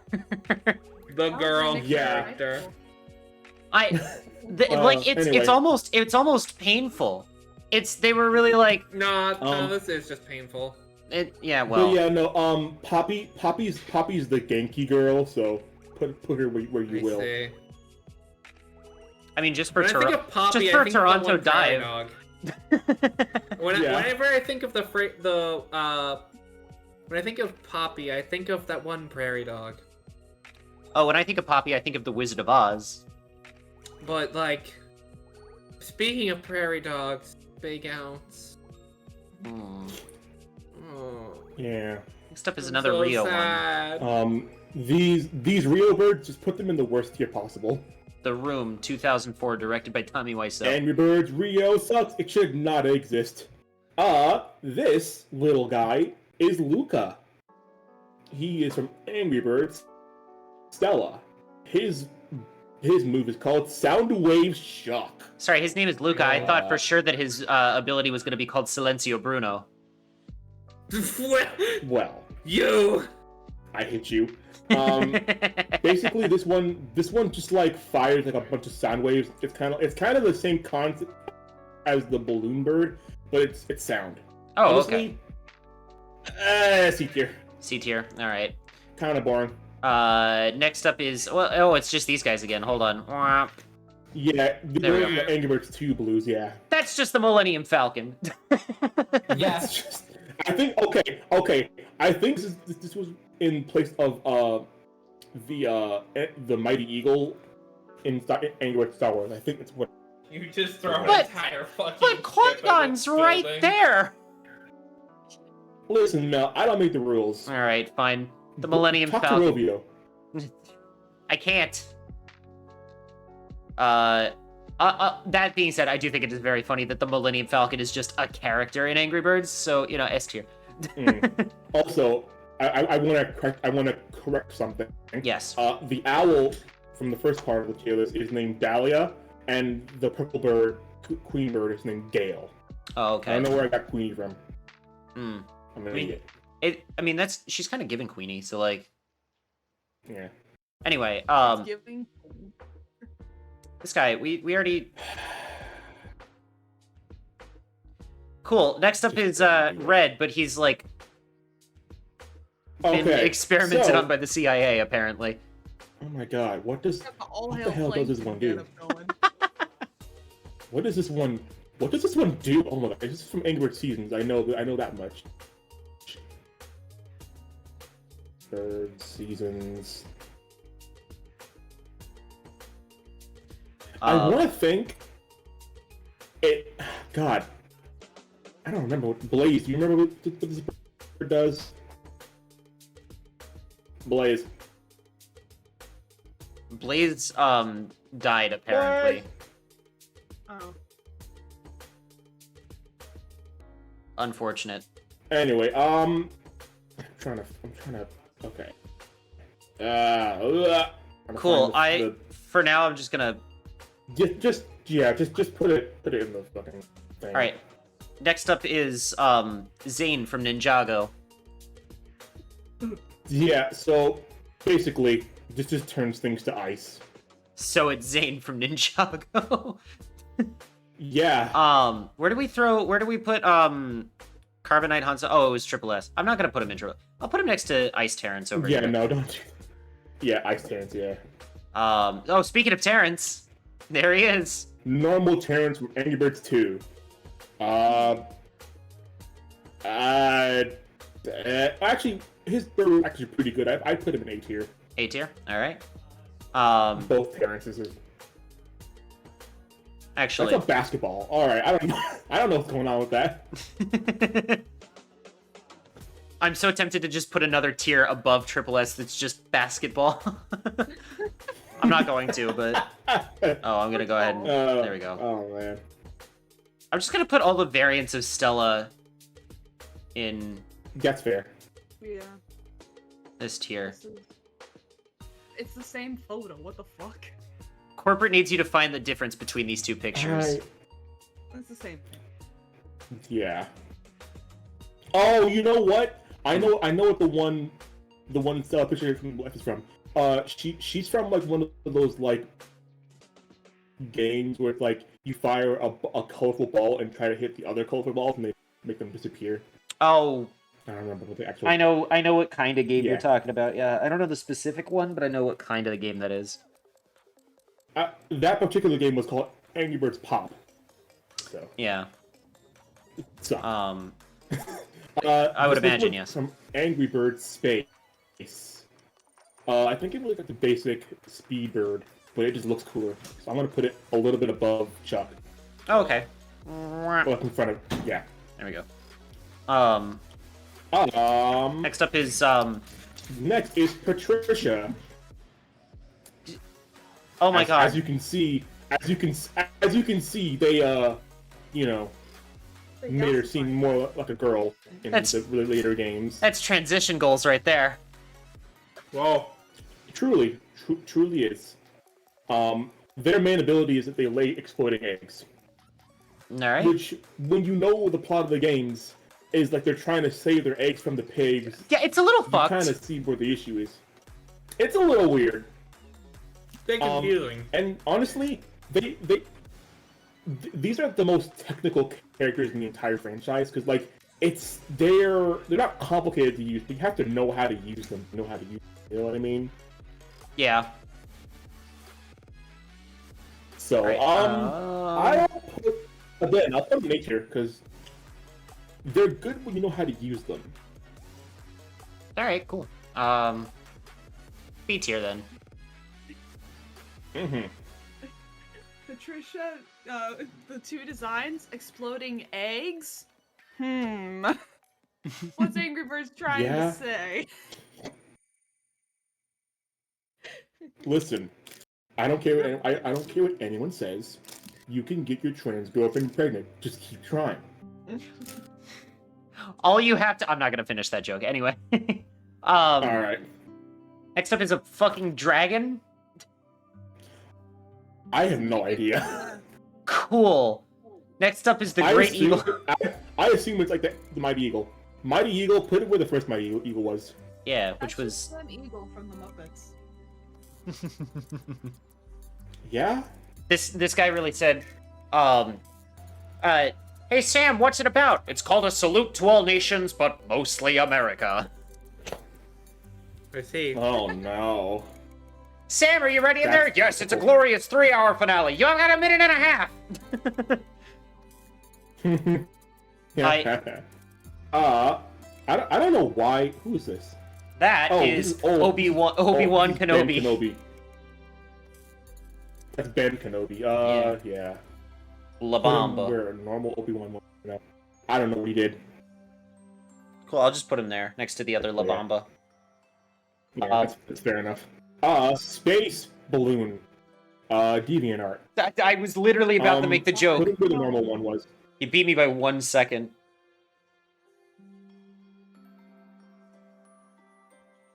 the girl Yeah. character. Like it's Anyway. it's almost painful. They were really like No, this is just painful. yeah, But well, yeah, no. Poppy's the Genki girl, so put her where you I will. see. I mean just for When I think Toronto. of Poppy, just I for think of Toronto the one prairie Dive. dog. Yeah. Whenever I think of when I think of Poppy, I think of that one prairie dog. Oh, when I think of Poppy, I think of the Wizard of Oz. But like, speaking of prairie dogs, big ounce. Hmm. Oh, Yeah. Next up is I'm another so Rio one. sad. These Rio birds, just put them in the worst tier possible. The Room 2004, directed by Tommy Wiseau. Angry Birds Rio sucks. It should not exist. This little guy is Luca. He is from Angry Birds Stella. His move is called Soundwave Shock. Sorry, his name is Luca. I thought for sure that his ability was going to be called Silencio Bruno. Well, You. I hit you. Basically, this one just like fires like a bunch of sound waves. It's kind of the same concept as the balloon bird, but it's sound. Oh, Honestly, C tier. C tier. All right. Kind of boring. Next up is it's just these guys again. Hold on. Wah. Yeah, There we the go. Angry Birds 2 blues. Yeah. That's just the Millennium Falcon. That's just. I think okay. I think this was in place of the Mighty Eagle in Angry Birds Star Wars. I think it's what. You just throw an But- entire fucking. But ship at Qui-Gon's the right building. there. Listen, Mel, I don't make the rules. All right, fine. The Millennium Talk Falcon. to Rovio. I can't. That being said, I do think it is very funny that the Millennium Falcon is just a character in Angry Birds. So S tier. Also, I want to correct something. Yes. The owl from the first part of the tier list is named Dahlia, and the purple bird, Queen Bird, is named Gale. Oh, I okay. don't know where I got Queenie from. Hmm. I'm an I mean- idiot. She's kind of giving Queenie. So like, Yeah. anyway, Giving. this guy, we already. Cool. Next up is Red, but he's like been Okay. experimented so- on by the CIA apparently. Oh my God! What the All What hail the hell does this Plankton one do? get him going. What does this one do? Oh my God! This is from Angry Birds Seasons. I know that much. Bird seasons. I want to think it. God, I don't remember what Blaze. Do you remember what this bird does? Blaze. Blaze died apparently. Oh. Unfortunate. Anyway, I'm trying to. Okay. I'm Cool. trying to- For now I'm just gonna. just put it in the fucking thing. All right. Next up is Zane from Ninjago. Yeah. So basically, this just turns things to ice. So it's Zane from Ninjago. Yeah. Where do we put Carbonite Hanzo? Oh, it was Triple S. I'm not gonna put him in Triple. I'll put him next to Ice Terrence over Yeah. here. No, don't. Yeah, Ice Terrence. Yeah. Oh, speaking of Terrence, there he is. Normal Terrence from Angry Birds 2. Actually, his bird was actually pretty good. I put him in A tier. A tier. All right. Both Terrences. Actually, That's a basketball. All right, I don't know. I don't know what's going on with that. I'm so tempted to just put another tier above Triple S that's just basketball. I'm not going to, but I'm gonna go ahead and there we go. Oh man. I'm just gonna put all the variants of Stella in That's fair. Yeah. this tier. It's the same photo. What the fuck? Corporate needs you to find the difference between these two pictures. It's the same thing. Yeah. Oh, you know what? I know what the one Stella picture from left is from. She's from like one of those like games where it's like you fire a colorful ball and try to hit the other colorful balls and they make them disappear. Oh, I don't remember what the actual. I know what kind of game Yeah. you're talking about. Yeah, I don't know the specific one, but I know what kind of the game that is. That particular game was called Angry Birds Pop. So. Yeah. So. I would this imagine, was yes. From Angry Birds Space. I think it was like the basic Speed Bird, but it just looks cooler. So I'm gonna put it a little bit above Chuck. Oh, okay. Up in front of, yeah. There we go. Next Next up is is Patricia. Oh my god. As you can see, they They made her got seem more like a girl in That's- the later games. That's transition goals right there. Whoa. Truly is. Their main ability is that they lay exploding eggs. Alright. Which, when you know the plot of the games, is like they're trying to save their eggs from the pigs. Yeah, it's a little You fucked. kind of see where the issue is. It's a little weird. Bit confusing. And honestly, these are the most technical characters in the entire franchise because like they're not complicated to use, but you have to know how to use them. You know what I mean? Yeah. So Right. I'll put them in here because they're good when you know how to use them. Alright, cool. B tier then. Mm-hmm. Patricia, the two designs, exploding eggs? What's Angry Birds trying Yeah. to say? Listen, I don't care. I don't care what anyone says. You can get your trans girlfriend pregnant. Just keep trying. All you have to... I'm not gonna finish that joke. Anyway. All right. Next up is a fucking dragon. I have no idea. Cool. Next up is the Great Eagle. I assume it's like the Mighty Eagle. Mighty Eagle, put it where the first Mighty Eagle was. Yeah, which That's was... just an eagle from the Muppets. Yeah? This guy really said, hey Sam, what's it about? It's called a salute to all nations, but mostly America. I see. Oh no. Sam, are you ready in there? That's Yes, it's a cool. glorious 3-hour finale. You got a minute and a half. I don't know why. Who is this? That Oh, is this is old. Obi-Wan this is Ben Kenobi. Kenobi. That's Ben Kenobi. Yeah. La Put him Bamba. where a normal Obi-Wan was. No. I don't know what he did. Cool, I'll just put him there, next to the other La Yeah. Bamba. Yeah, that's fair enough. Space Balloon. DeviantArt. I was literally about to make the joke. Put him where the normal one was. You beat me by 1 second.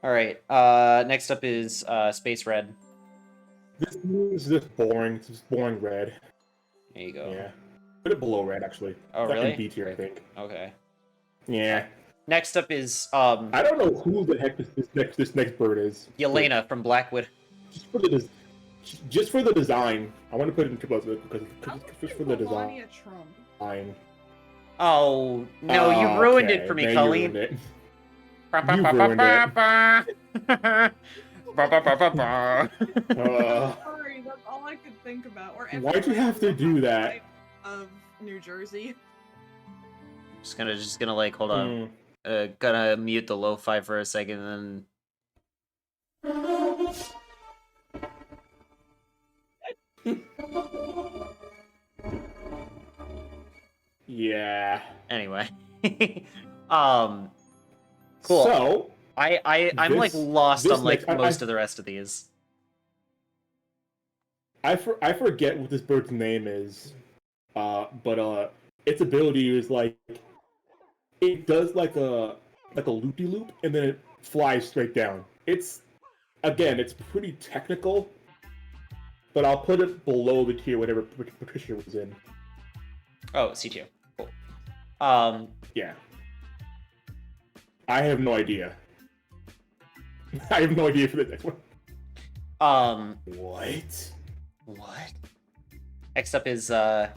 Alright, next up is Space Red. This is just boring. It's just boring red. There you go. Yeah. Put it below red, actually. Oh, It's like really? in B tier, I think. Okay. Yeah. Next up is I don't know who the heck this next bird is. Yelena from Blackwood. Just for the design. I want to put it in triple because How just for the Melania Trump? design. Oh, no, you ruined it for me, now Colleen. You ruined it. Ba-ba-ba-ba-ba-ba. Ba-ba-ba-ba-ba. Sorry, that's all I could think about. Or Why'd you have to do that? Of New Jersey. Just gonna like, hold on. Gonna mute the lo-fi for a second, and then... Yeah. Anyway. Cool. So, I'm like lost this on like next- most of the rest of these. I forget what this bird's name is, but its ability is like it does like a loop-de-loop and then it flies straight down. It's pretty technical, but I'll put it below the tier whatever Patricia was in. Oh, C2. Cool. Yeah. I have no idea. I have no idea for the next one. What? What? Next up is Now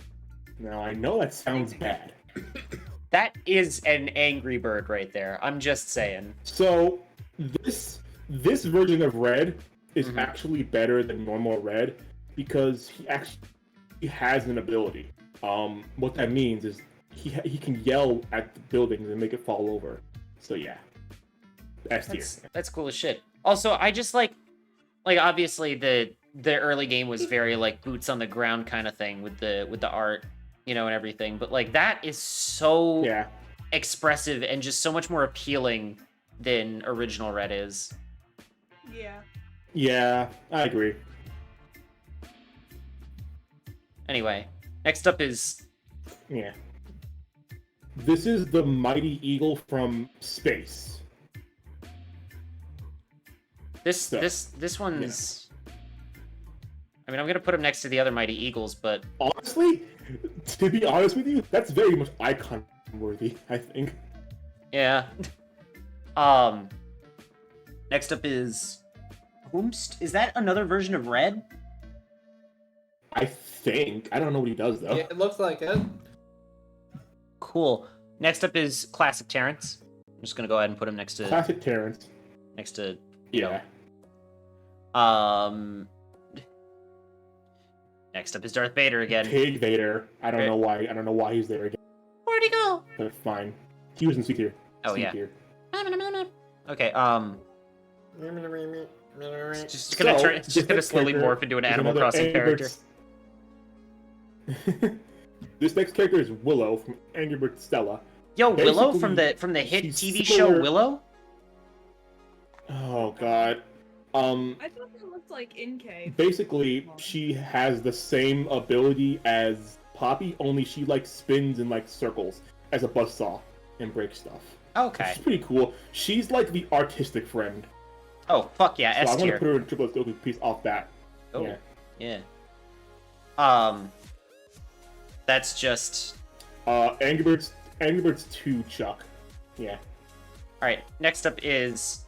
I know that sounds bad. that is an angry bird right there. I'm just saying. So this version of Red is Mhm. actually better than normal Red because he actually has an ability. What that means is he can yell at the buildings and make it fall over. So yeah, S tier. That's cool as shit. Also, I just like obviously the early game was very like boots on the ground kind of thing with the art, you know, and everything. But like that is so Yeah. expressive and just so much more appealing than original Red is. Yeah. Yeah, I agree. Anyway, next up is Yeah. This is the Mighty Eagle from space. this So, this one's. I mean, I'm gonna put him next to the other Mighty Eagles, but Honestly, to be honest with you, that's very much icon worthy, I think. yeah. Next up is Whomst. Is that another version of Red? I think. I don't know what he does though. Yeah, it looks like it. Cool. Next up is Classic Terrence. I'm just gonna go ahead and put him next to Classic Terrence. you know. Next up is Darth Vader again. Pig Vader. I don't know why. I don't know why he's there again. Where'd he go? But fine. He was in C tier. Oh, C yeah. tier. Okay. It's just gonna So, it's just gonna this slowly character morph into an is Animal another Crossing Angry character. Birds- This next character is Willow from Angry Birds Stella. Yo, Willow from Basically, the hit she's TV similar- show Willow. Oh god. I thought it looked like Inkay. Basically, she has the same ability as Poppy, only she like spins in like circles as a buzzsaw and breaks stuff. Okay. She's pretty cool. She's like the artistic friend. Oh fuck yeah, So I S want to tier. put her in triple S piece off that. Oh, Yeah. yeah. That's just Angry Birds 2 Chuck. Yeah. all right. Next up is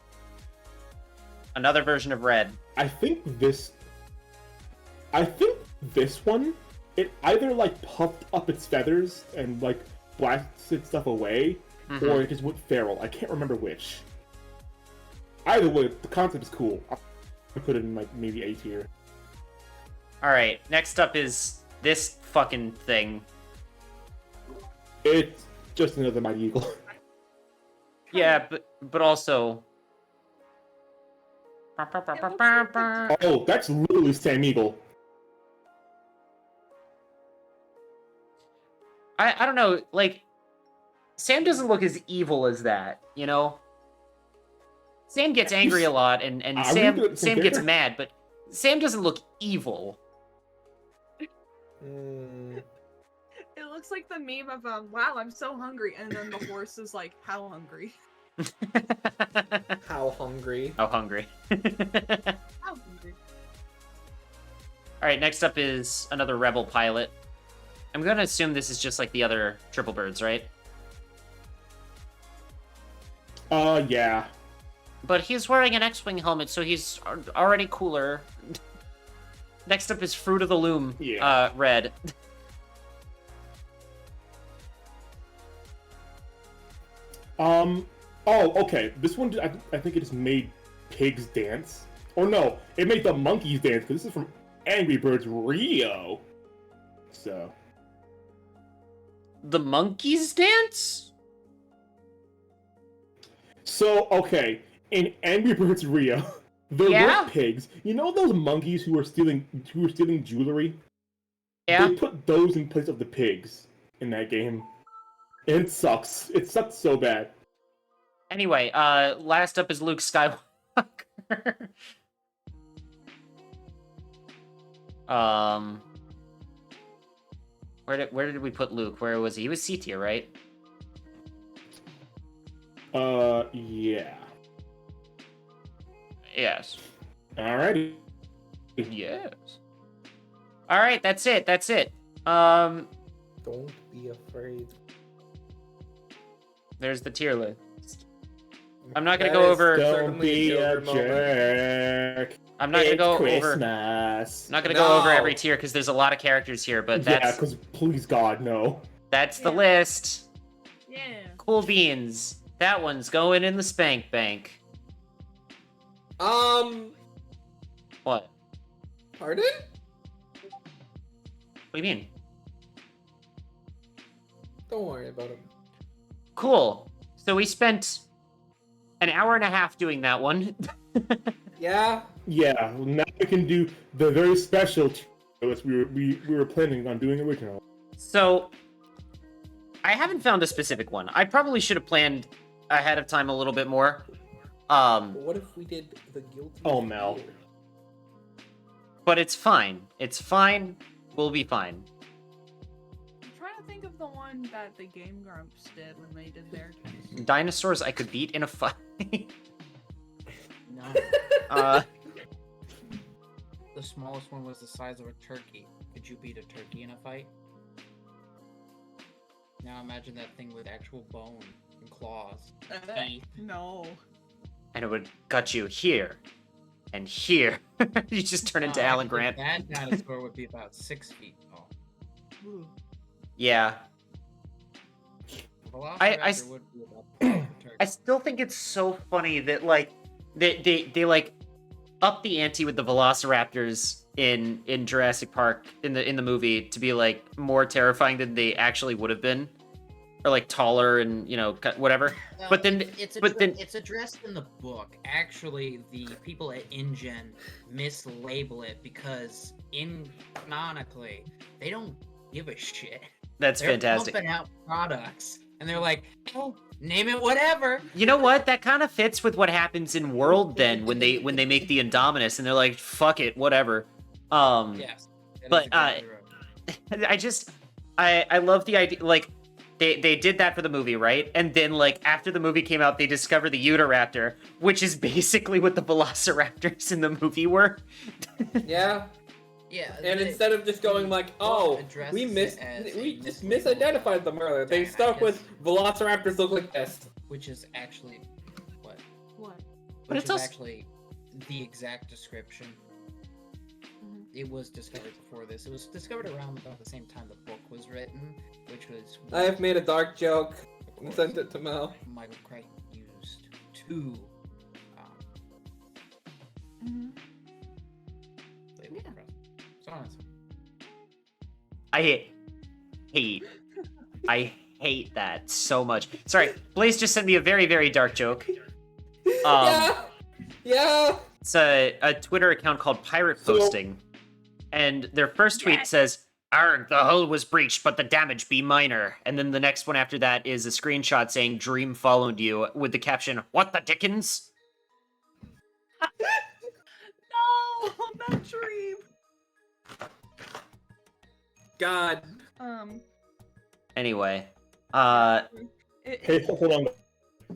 another version of Red. I think this one, it either like puffed up its feathers and like blasted stuff away, Mhm. or it just went feral. I can't remember which. Either way, the concept is cool. I'll put it in like maybe A tier. All right. Next up is this fucking thing. It's just another Mighty Eagle. Yeah, but also Oh, that's literally Sam Eagle. I don't know, like, Sam doesn't look as evil as that, you know? Sam gets angry a lot, and Are we Sam looking at the same Sam gets character? mad, but Sam doesn't look evil. Mm. It looks like the meme of wow, I'm so hungry, and then the horse is like, how hungry? How hungry? How hungry. How hungry? Alright, next up is another Rebel pilot. I'm gonna assume this is just like the other Triple Birds, right? Yeah. But he's wearing an X-Wing helmet, so he's already cooler. Next up is Fruit of the Loom, Yeah. Red. Oh, okay. This one, I think it just made pigs dance. Or no, it made the monkeys dance, because this is from Angry Birds Rio. So. The monkeys dance? So, okay. In Angry Birds Rio, there Yeah? were pigs. You know those monkeys who were stealing jewelry? Yeah. They put those in place of the pigs in that game. And it sucks. It sucks so bad. Anyway, last up is Luke Skywalker. Where did we put Luke? Where was he? He was C tier, right? Yeah. Yes. Alrighty. Yes. All right, that's it. That's it. Don't be afraid. There's the tier list. I'm not gonna That go is over. Don't certainly be a Joker moment. jerk. I'm not gonna It's go over. Christmas. I'm not gonna go over No. every tier because there's a lot of characters here, but Yeah, that's because please God, no. that's the Yeah. list. Yeah. Cool beans. That one's going in the spank bank. What? Pardon? What do you mean? Don't worry about him. Cool. So we spent an hour and a half doing that one. Yeah. Yeah, now we can do the very special list we were planning on doing originally. So I haven't found a specific one. I probably should have planned ahead of time a little bit more. But what if we did the guilty? Oh, Mel. fear? But it's fine. It's fine. We'll be fine. I'm trying to think of the one that the Game Grumps did when they did their case. Dinosaurs I could beat in a fight. No. The smallest one was the size of a turkey. Could you beat a turkey in a fight? Now imagine that thing with actual bone and claws. Teeth. No. And it would gut you here and here. You just turn into No, Alan actually, Grant. That dinosaur would be about 6 feet tall. Ooh. Yeah. Velociraptor would be about the size of a turkey. I still think it's so funny that like they like up the ante with the Velociraptors in Jurassic Park in the movie to be like more terrifying than they actually would have been, or like taller and whatever. No, But then- it's addressed in the book. Actually, the people at InGen mislabel it because canonically they don't give a shit. That's They're fantastic. pumping out products, and they're like, "Oh, name it whatever." You know what? That kind of fits with what happens in World then when they make the Indominus and they're like, fuck it, whatever. Yes, that but, is exactly right. I love the idea, like, they did that for the movie, right? And then, like, after the movie came out, they discovered the Utahraptor, which is basically what the Velociraptors in the movie were. Yeah. Yeah, And the- instead of just going like, book oh, addresses we it as a we just mislabeled misidentified them earlier. They Yeah, I stuck guess- with Velociraptors look like this. which is actually what? What? But Which it's is also- actually the exact description. Mhm. It was discovered before this. It was discovered around about the same time the book was written, which was I have made a dark joke and sent it to Mel. Michael Crichton used to Mhm. label Yeah. the press. So on and so. I hate that so much. Sorry, Blaze just sent me a very, very dark joke. Yeah. Yeah. It's a Twitter account called Pirate Posting, and their first tweet says, "Arg, the hull was breached, but the damage be minor." And then the next one after that is a screenshot saying, "Dream followed you," with the caption, "What the dickens?" No, not Dream. God. Anyway, Hey, hold on,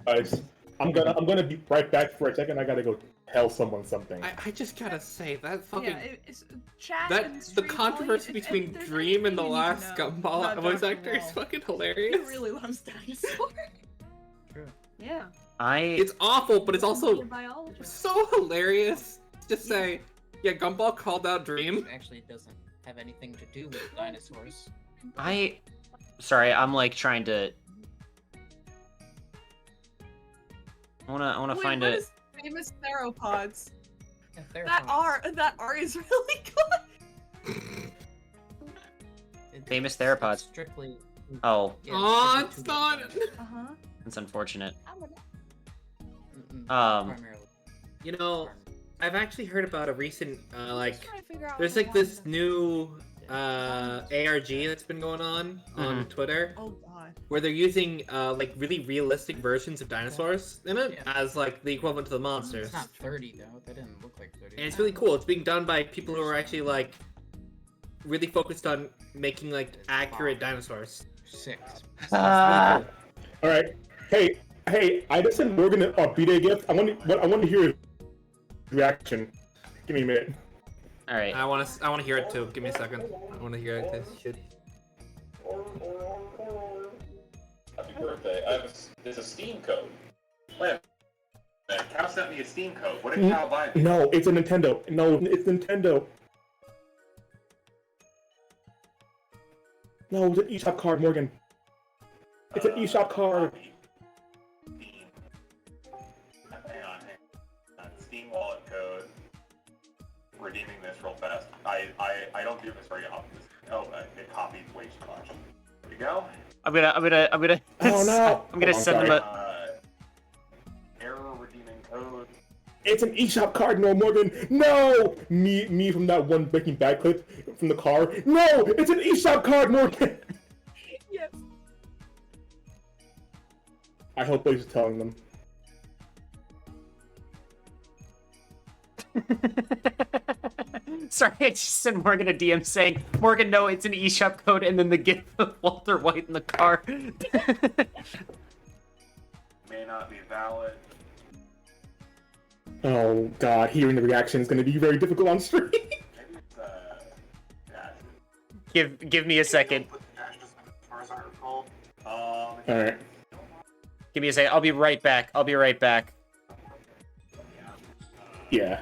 guys. I'm gonna be right back for a second. I gotta go tell someone something. I just gotta say that fucking yeah, it's chat that and the stream controversy calling, between there's Dream and the anything you need to last know Gumball about voice Dr. actor is Wall. fucking He hilarious. really loves dinosaurs. True. Yeah. It's awful, but it's He's a also biologist. so hilarious. Just say, yeah, Gumball called out Dream. It actually doesn't have anything to do with dinosaurs. sorry, I'm like trying to. I wanna Wait, find what it. is famous theropods? Yeah, That R is really good. Famous theropods. It's strictly. Oh, Yeah, Aw, strictly it's to not. the- Uh-huh. that's unfortunate. Mm-mm, Um, primarily. You know, I've actually heard about a recent like Trying to figure out there's what like the this one- new ARG that's been going on Twitter Oh god. where they're using like really realistic versions of dinosaurs in it Yeah. as like the equivalent to the monsters. It's not 30 though. That didn't look like 30. And it's really cool. It's being done by people who are actually like really focused on making like accurate dinosaurs. 6. Ah. All right. Hey, I just sent Morgan a B-Day gift. I want to hear his reaction. Give me a minute. all right. I want to hear it too. Give me a second. I want to hear it. This shit. Happy birthday. There's a Steam code. Wait a minute. Cal sent me a Steam code. What did Cal buy me? No, it's a Nintendo. No, it's Nintendo. No, it's an eShop card, Morgan. It's an eShop card. Hang on. Steam wallet code. Redeeming this real fast. I don't do this very often. Oh, it copied way too much. There we go. I'm gonna. Oh no! I'm gonna Oh, send them sorry. a. Error redeeming code. It's an eShop card, no, Morgan. No, me from that one Breaking Bad clip from the car. No, it's an eShop card, Morgan. Yes. I hope Blaze is telling them. Sorry, I just sent Morgan a DM saying, "Morgan, no, it's an eShop code," and then the gif of Walter White in the car. May not be valid. Oh God, hearing the reaction is going to be very difficult on stream. Maybe it's dash. Give me a second. Put the dash just as far as I recall. All right. Give me a second. I'll be right back. Yeah.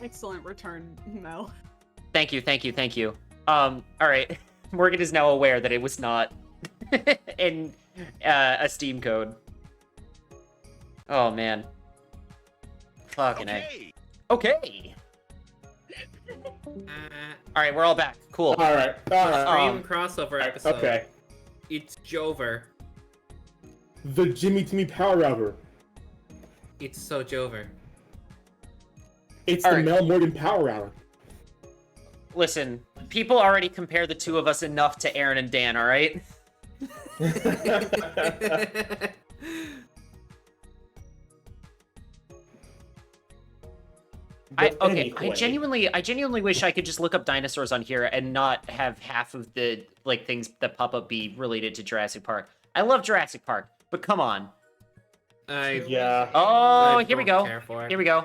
Excellent return, Mel. Thank you. All right. Morgan is now aware that it was not in a Steam code. Oh man. Fucking A. Okay. All right, we're all back. Cool. All right. Stream crossover episode. Okay. It's Jover. The Jimmy Timmy Power Hour. It's so Jover. It's All the right. Mel Morgan Power Hour. Listen, people already compare the two of us enough to Aaron and Dan, all right? Anyway. I genuinely wish I could just look up dinosaurs on here and not have half of the like things that pop up be related to Jurassic Park. I love Jurassic Park, but come on. Yeah. Oh, I here we don't go. care for it. Here we go.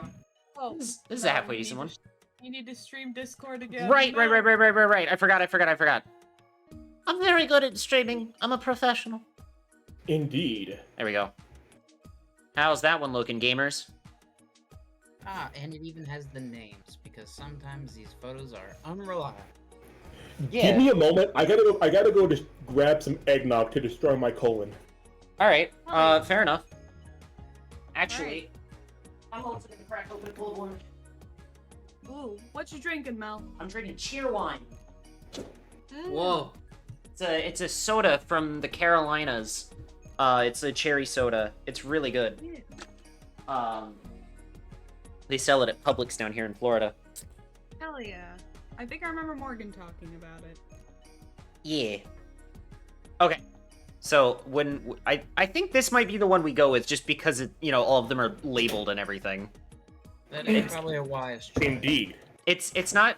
Oh, This is a no, halfway you decent need one. to- You need to stream Discord again. Right. No. I forgot. I'm very good at streaming. I'm a professional. Indeed. There we go. How's that one looking, gamers? Ah, and it even has the names, because sometimes these photos are unreliable. Give me a moment. I gotta go just grab some eggnog to destroy my colon. All right. Fair enough. Actually, I'm also gonna crack open a cold one. Ooh, what you drinking, Mel? I'm drinking cheer wine. Whoa. It's a soda from the Carolinas. It's a cherry soda. It's really good. They sell it at Publix down here in Florida. Hell yeah. I think I remember Morgan talking about it. Yeah. Okay. So I think this might be the one we go with, just because all of them are labeled and everything. That is probably a wise choice. Indeed. It's not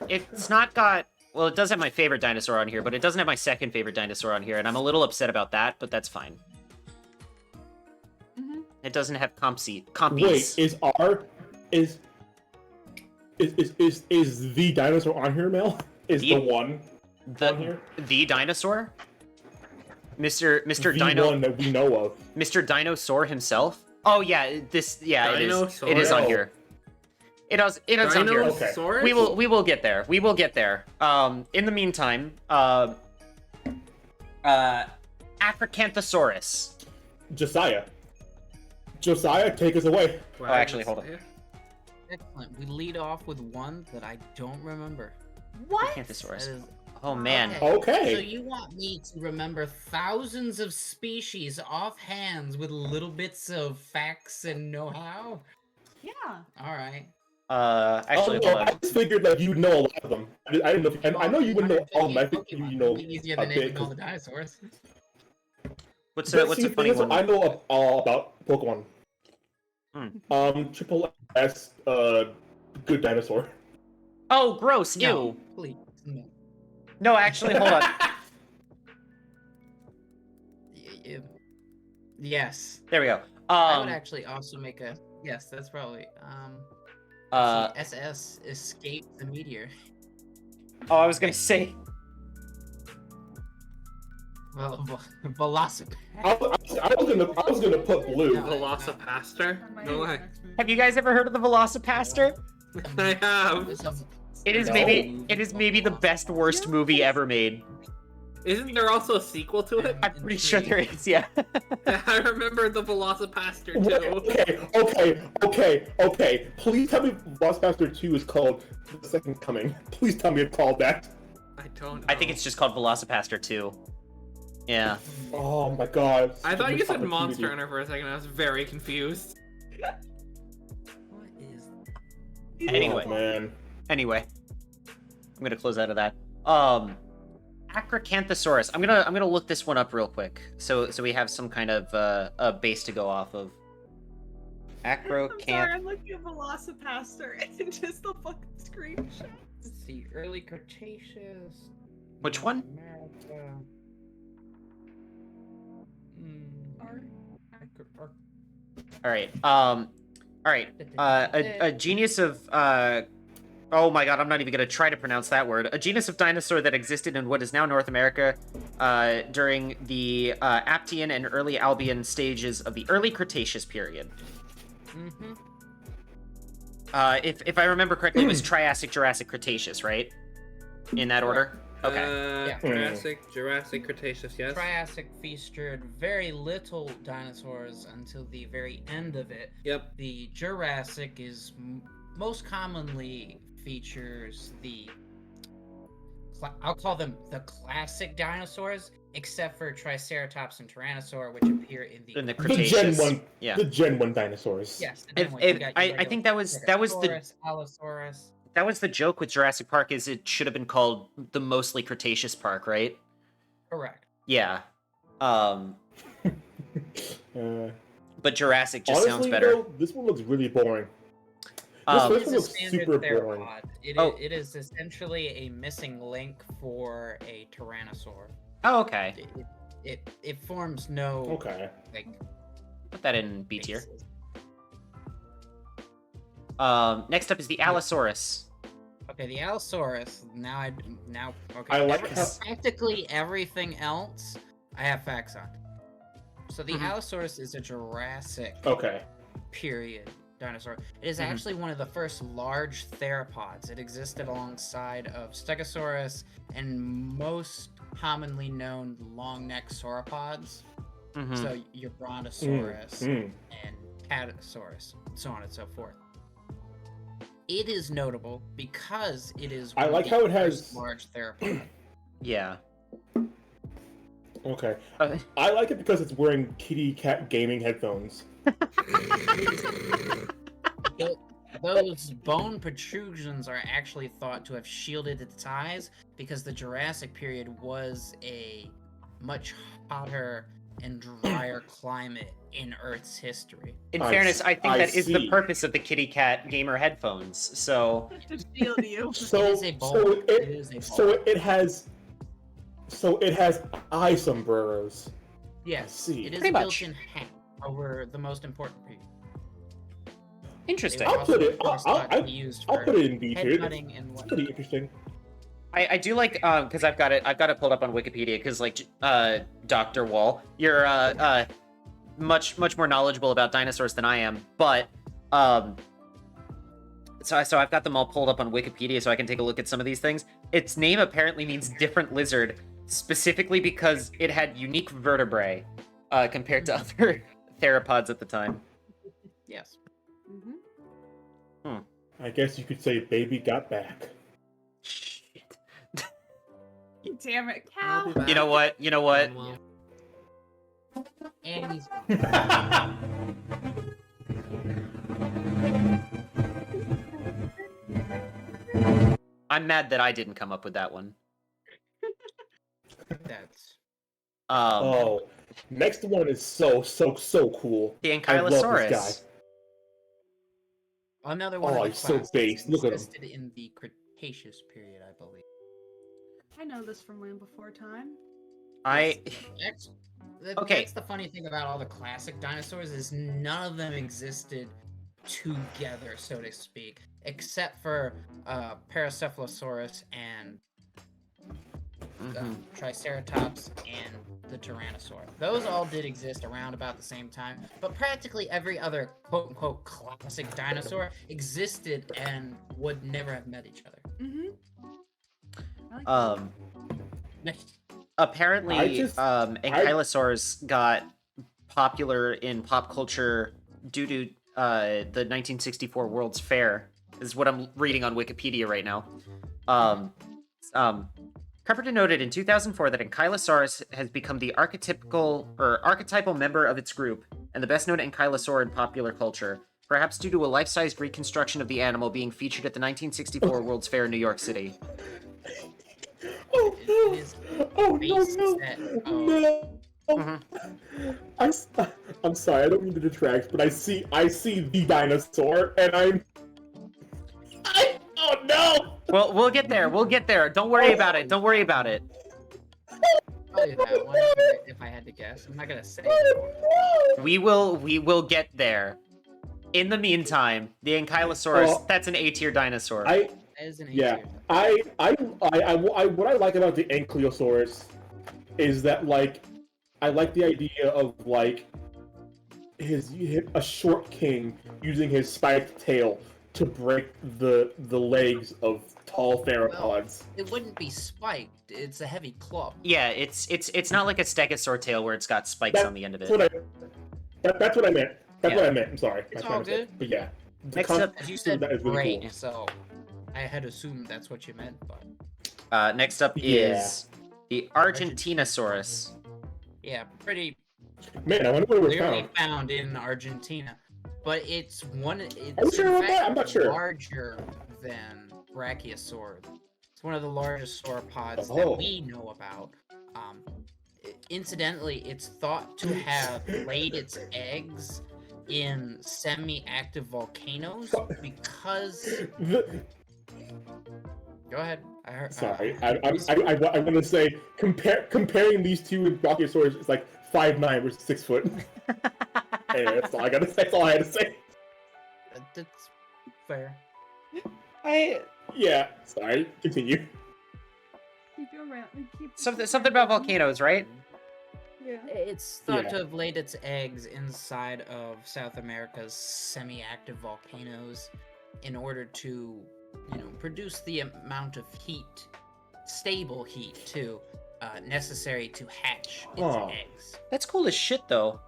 got. Well, it does have my favorite dinosaur on here, but it doesn't have my second favorite dinosaur on here, and I'm a little upset about that, but that's fine. Mm-hmm. It doesn't have compies. Wait, is the dinosaur on here, Mel? Is the one on here? The dinosaur? Mr. The Dino, one that we know of. Mr. Dinosaur himself? Oh yeah, it is. Dinosaur? It is on here. It is on here. Okay. Dinosaurus? We will get there. We will get there. In the meantime, Acrocanthosaurus. Josiah, take us away. Wow, Oh, actually, hold on. Excellent. We lead off with one that I don't remember. What? Acrocanthosaurus. That is- Oh man. Okay. So you want me to remember thousands of species offhands with little bits of facts and know-how? Yeah. All right. Actually, no, hold I on. just figured that you know a lot of them. I didn't know. And I know you wouldn't know all of them. I think you know It'd be easier a than bit. naming all the dinosaurs. What's But a see, funny thing is, one? I know all about Pokemon. Triple S, good dinosaur. Oh, gross! Ew. No, please. No. No, actually, hold on. Yes. There we go. I would actually also make a. Yes, that's probably. SS escaped the meteor. Oh, I was gonna say. Well, Velocipede. I was gonna put blue. No. Velocipaster? No way. Have you guys ever heard of the Velocipaster? I have. It is No. maybe the best worst movie ever made. Isn't there also a sequel to it? I'm pretty sure there is. Yeah. I remember the Velocipaster Wait, too. okay. Please tell me Velocipaster 2 is called The Second Coming. Please tell me it's called that. I don't know. I think it's just called Velocipaster 2. Yeah. Oh my god. I thought you said Opportunity. Monster Hunter for a second. I was very confused. What is? Anyway. Oh, man. Anyway, I'm gonna close out of that. Acrocanthosaurus. I'm gonna look this one up real quick, so we have some kind of a base to go off of. I'm sorry, Acrocanth. I'm looking at Velocipaster and just the fucking screenshot. Let's see. Early Cretaceous. Which North one? America. All right. All right. A genius of oh my god, I'm not even gonna try to pronounce that word. A genus of dinosaur that existed in what is now North America during the Aptian and early Albian stages of the early Cretaceous period. Mm-hmm. If I remember correctly, it was Triassic, Jurassic, Cretaceous, right? In that order? Okay. Yeah. Jurassic, Cretaceous, yes. Triassic featured very little dinosaurs until the very end of it. Yep. The Jurassic is most commonly features the I'll call them the classic dinosaurs, except for Triceratops and Tyrannosaur, which appear in the In the The Cretaceous. Gen 1. Yeah. The Gen 1 dinosaurs. Yes. the If- Gen 1. You if- got I your think that was the Stegosaurus, Allosaurus. that was the joke with Jurassic Park, is it should have been called the mostly Cretaceous Park, right? Correct. Yeah. Uh, But Jurassic just honestly, sounds better. though, this one looks really boring. Um, This It's one a looks standard super boring. theropod. Oh. It is essentially a missing link for a Tyrannosaur. Oh, okay. It forms no Okay. like Put that in B tier. Faces. Next up is the Allosaurus. Okay, the Allosaurus. Now okay. I like practically everything else I have facts on. So the Mhm. Allosaurus is a Jurassic Okay. period dinosaur. It is Mhm. actually one of the first large theropods. It existed alongside of Stegosaurus and most commonly known long-necked sauropods. Mhm. So your Brontosaurus Mm. and Catosaurus, so on and so forth. It is notable because it is I one of like the how it first has- large theropod. Yeah. Okay. Uh, I like it because it's wearing kitty cat gaming headphones. Those bone protrusions are actually thought to have shielded its eyes because the Jurassic period was a much hotter and drier climate in Earth's history. in I fairness, I think I that is the see. purpose of the kitty cat gamer headphones. So To shield you. So It is a bowl. so It is a so bowl. it has eye sombreros. Yes, see. it is Pretty a much. built-in hat over the most important period. interesting. I'll put it- Of course, I'll- thought to I'll- be used I'll for put it in B tier. headbutting and It's whatnot. pretty interesting. I do like because I've got it pulled up on Wikipedia because like Dr. Wall, you're much more knowledgeable about dinosaurs than I am, but so I've got them all pulled up on Wikipedia so I can take a look at some of these things. Its name apparently means different lizard, specifically because it had unique vertebrae compared to other theropods at the time. Yes. Mm-hmm. I guess you could say baby got back. Shit. Damn it, I'll be cow. back. You know what? You know what? Well, And he's I'm mad that I didn't come up with that one. that's Oh, next one is so cool. The I love this Ankylosaurus. guy. another one Oh, of the he's so classes based. Look at him. existed in the Cretaceous period, I believe. I know this from Land Before Time. I That's, Okay. That's the funny thing about all the classic dinosaurs is none of them existed together, so to speak, except for Paracephalosaurus and Triceratops and the Tyrannosaur. Those all did exist around about the same time, but practically every other quote-unquote classic dinosaur existed and would never have met each other. Mm-hmm. Apparently, I just- Ankylosaurs got popular in pop culture due to the 1964 World's Fair. Is what I'm reading on Wikipedia right now. Carpenter noted in 2004 that Ankylosaurus has become the archetypal member of its group and the best known ankylosaur in popular culture, perhaps due to a life-sized reconstruction of the animal being featured at the 1964 World's Fair in New York City. Oh no! It is Oh no! based No! set No! Mhm. I'm sorry. I don't mean to detract, but I see the dinosaur, and oh no! Well, we'll get there. We'll get there. Don't worry about it. Don't worry about it. Probably that one, if I had to guess. I'm not gonna say it. We will get there. In the meantime, the Ankylosaurus, Oh. that's an A-tier dinosaur. That is an Yeah, A-tier. what I like about the Ankylosaurus is that like I like the idea of like a short king using his spiked tail to break the legs of tall theropods. It wouldn't be spiked. It's a heavy club. Yeah, it's not like a stegosaur tail where it's got spikes on the end of That's it. that's what I meant. That's Yeah. what I meant. I'm sorry. It's My all mistake. good. But yeah, the Next up- As you concept said, of that is really great, cool. so I had assumed that's what you meant, but Next up Yeah. is the Argentinosaurus. yeah, pretty Man, I wonder where it was clearly found. found in Argentina. But it's Are you in sure about that? fact I'm not sure. larger than Brachiosaur. It's one of the largest sauropods Oh. that we know about. Incidentally, it's thought to have laid its eggs in semi-active volcanoes because. The- Go ahead. I heard. Sorry, I want to say comparing these two with Brachiosaurus is like 5'9" versus 6 foot. Anyway, that's all I gotta say. That's all I had to say. That's fair. Yeah. Sorry. Continue. Keep your rant. Keep Something about volcanoes, right? Yeah. It's thought Yeah. to have laid its eggs inside of South America's semi-active volcanoes in order to, produce the amount of heat, stable heat too, necessary to hatch its Huh. eggs. That's cool as shit, though.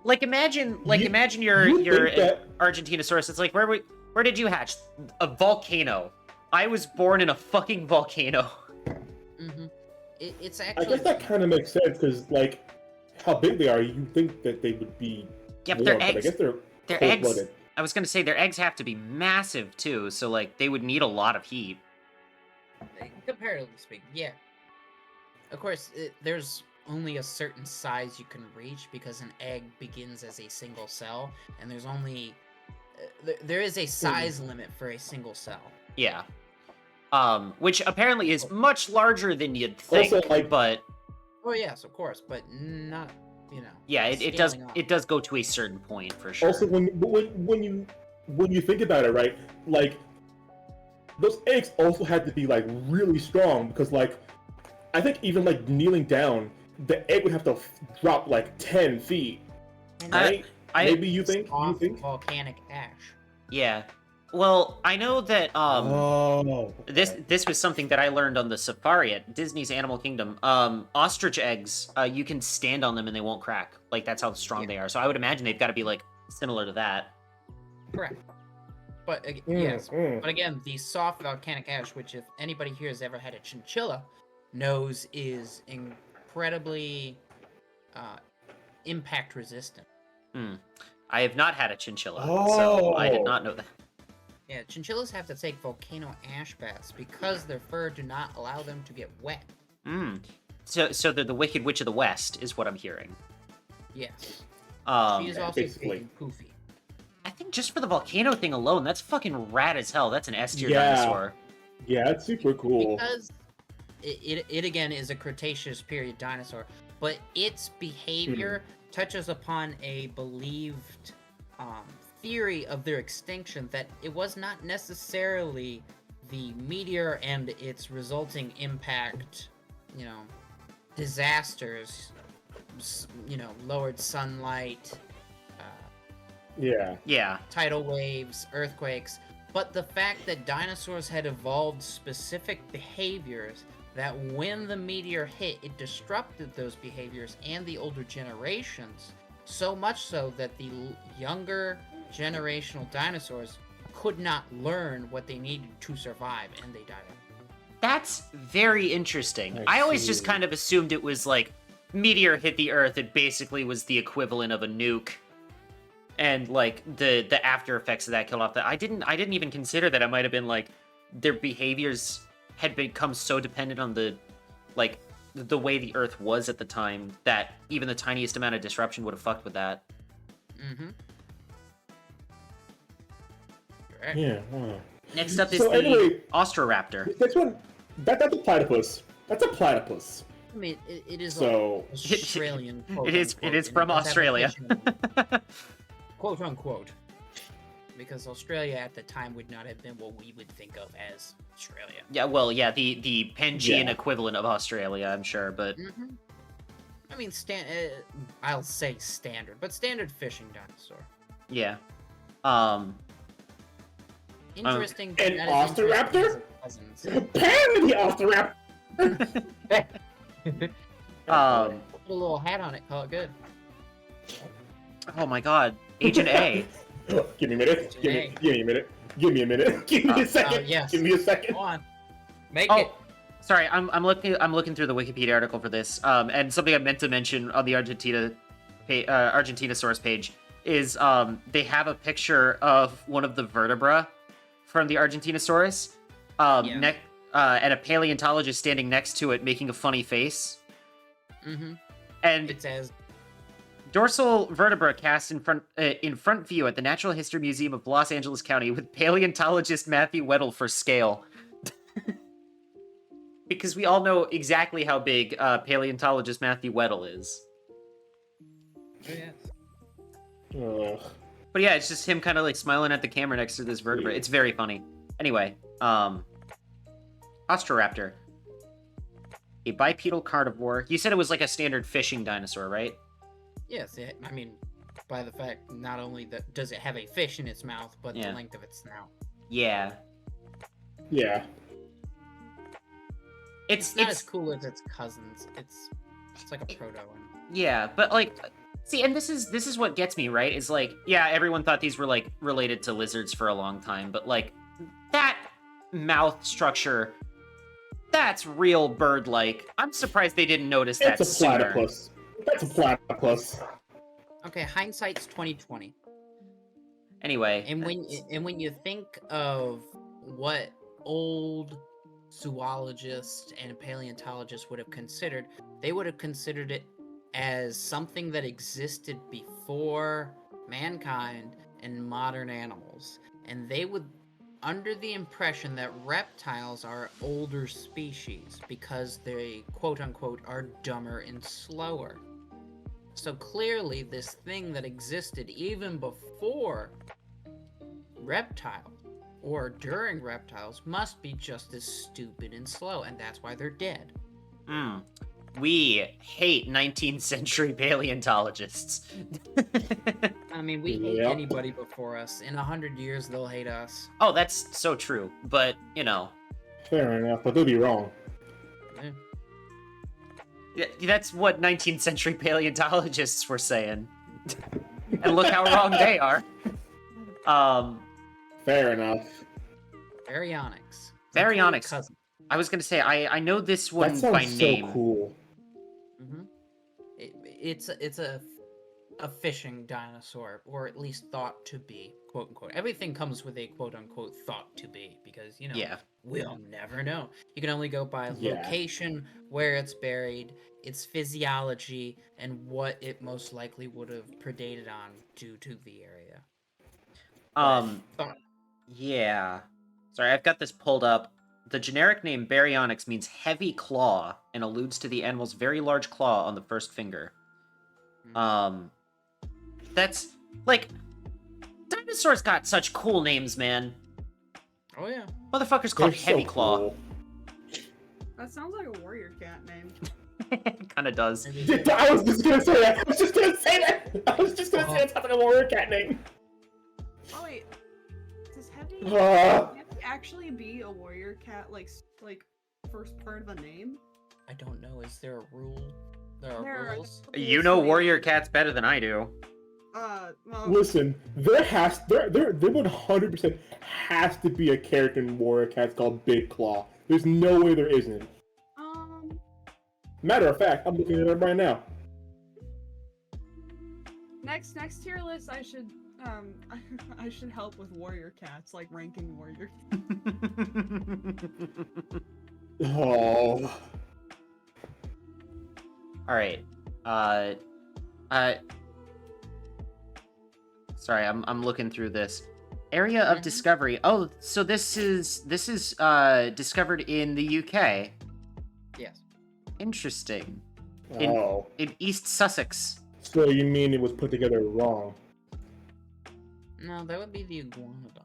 Like imagine You you're think that- Argentinosaurus. It's like where did you hatch? A volcano. I was born in a fucking volcano. Mm-hmm. It's I actually. guess that kind of makes sense because, like, how big they are, you think that they would be Yeah, but warm, their but I eggs. guess they're Their eggs. cold-blooded. I was gonna say their eggs have to be massive too, so like they would need a lot of heat. Comparatively speaking, yeah. Of course, there's only a certain size you can reach because an egg begins as a single cell, and there's only there is a size limit for a single cell. Yeah. Which apparently is much larger than you'd think, Also, like- but Oh yes, of course, but not yeah, it does scaling up. it does go to a certain point for sure. Also, when you think about it, right? Like, those eggs also had to be like really strong because, like, I think even like kneeling down, the egg would have to drop like 10 feet. Right? Maybe you think? You Off think? volcanic ash. Yeah. Well, I know that Oh. this was something that I learned on the safari at Disney's Animal Kingdom. Ostrich eggs, you can stand on them and they won't crack. Like that's how strong they are. So I would imagine they've got to be like similar to that. Correct. But Mm, yes, mm. but again, the soft volcanic ash, which if anybody here has ever had a chinchilla, knows is incredibly impact resistant. I have not had a chinchilla, so I did Oh. not know that. Yeah, chinchillas have to take volcano ash baths because their fur do not allow them to get wet. So they're the Wicked Witch of the West is what I'm hearing. Yes. Um, She is yeah, also basically. big and poofy. I think just for the volcano thing alone, that's fucking rad as hell. That's an S tier Yeah. dinosaur. Yeah, it's super cool. Because it again is a Cretaceous period dinosaur, but its behavior touches upon a believed theory of their extinction that it was not necessarily the meteor and its resulting impact, disasters, lowered sunlight, Yeah. Yeah. tidal waves, earthquakes, but the fact that dinosaurs had evolved specific behaviors that when the meteor hit, it disrupted those behaviors and the older generations, so much so that the younger generational dinosaurs could not learn what they needed to survive, and they died out. That's very interesting. I I always just see. kind of assumed it was like meteor hit the Earth. It basically was the equivalent of a nuke, and like the after effects of that killed off. That I didn't even consider that it might have been like their behaviors had become so dependent on the way the Earth was at the time that even the tiniest amount of disruption would have fucked with that. Mm-hmm. Correct. Yeah. Wow. Next up is So the anyway- Austroraptor. Next one. That's a platypus. That's a platypus. I mean, it is So Australian. It is from quote, Australia. quote unquote. Because Australia at the time would not have been what we would think of as Australia. Yeah, well, yeah, the Pangean Yeah. equivalent of Australia, I'm sure, but Mm-hmm. I mean, I'll say standard, but standard fishing dinosaur. yeah. Interesting. An that is interesting Ostroraptor? as a cousins. apparently Ostroraptor. Put a little hat on it, call it good. Oh my God, Agent A. Give me a minute. Give me a minute. Give me a minute. Give me a second. yes. Give me a second. Go on. Make Oh, it. sorry, I'm looking through the Wikipedia article for this, and something I meant to mention on the Argentinosaurus page is they have a picture of one of the vertebra from the Argentinosaurus, Yeah. and a paleontologist standing next to it making a funny face, Mm-hmm. and It says, dorsal vertebra cast in front view at the Natural History Museum of Los Angeles County with paleontologist Matthew Weddle for scale. Because we all know exactly how big paleontologist Matthew Weddle is. oh, yes. Ugh. But yeah, it's just him kind of like smiling at the camera next to this vertebrate. It's very funny. Anyway, Ostroraptor. A bipedal carnivore. You said it was like a standard fishing dinosaur, right? Yes, I mean, by the fact not only that does it have a fish in its mouth, but Yeah. the length of its snout. Yeah. Yeah. It's not as cool as its cousins. It's like a proto one. Yeah, but like, see, and this is what gets me, right? Is like, yeah, everyone thought these were like related to lizards for a long time, but like that mouth structure, that's real bird-like. I'm surprised they didn't notice that It's a sooner. platypus. That's a platypus. Okay, hindsight's 2020. Anyway, And when you think of what old zoologists and paleontologists would have considered, they would have considered it as something that existed before mankind and modern animals. And they would under the impression that reptiles are older species because they quote unquote are dumber and slower. So clearly this thing that existed even before reptile or during reptiles must be just as stupid and slow, and that's why they're dead. We hate 19th century paleontologists. I mean, we hate Yep. anybody before us. In 100 years, they'll hate us. Oh, that's so true. But, you know, Fair enough, but they'll be wrong. Eh. that's what 19th century paleontologists were saying. And look how wrong they are. Fair enough. Baryonyx. Baryonyx. Cousin. I was gonna say, I know this That one sounds by so name. cool. It's a fishing dinosaur, or at least thought to be, quote unquote. Everything comes with a quote unquote thought to be, because Yeah. we'll never know. You can only go by Yeah. location, where it's buried, its physiology, and what it most likely would have predated on due to the area. Thought- Yeah. Sorry, I've got this pulled up. The generic name Baryonyx means heavy claw and alludes to the animal's very large claw on the first finger. That's like dinosaurs got such cool names, man. Oh yeah. Motherfuckers called They're so heavy claw. cool. That sounds like a warrior cat name. Kind of does. I was just gonna say that. I was just gonna say that. I was just gonna say it's like a warrior cat name. Oh wait, does heavy actually be a warrior cat? Like first part of a name? I don't know. Is there a rule? There There are are rules. You know warrior cats better than I do. Well, Listen, there 100% has to be a character in Warrior Cats called Big Claw. There's no way there isn't. Matter of fact, I'm looking at it right now. next tier list, I should I should help with warrior cats, like ranking warrior. Oh. All right. Sorry, I'm looking through this. Area of discovery. Oh, so this is discovered in the UK. Yes. Interesting. Oh. In East Sussex. So you mean it was put together wrong? No, that would be the iguanodon.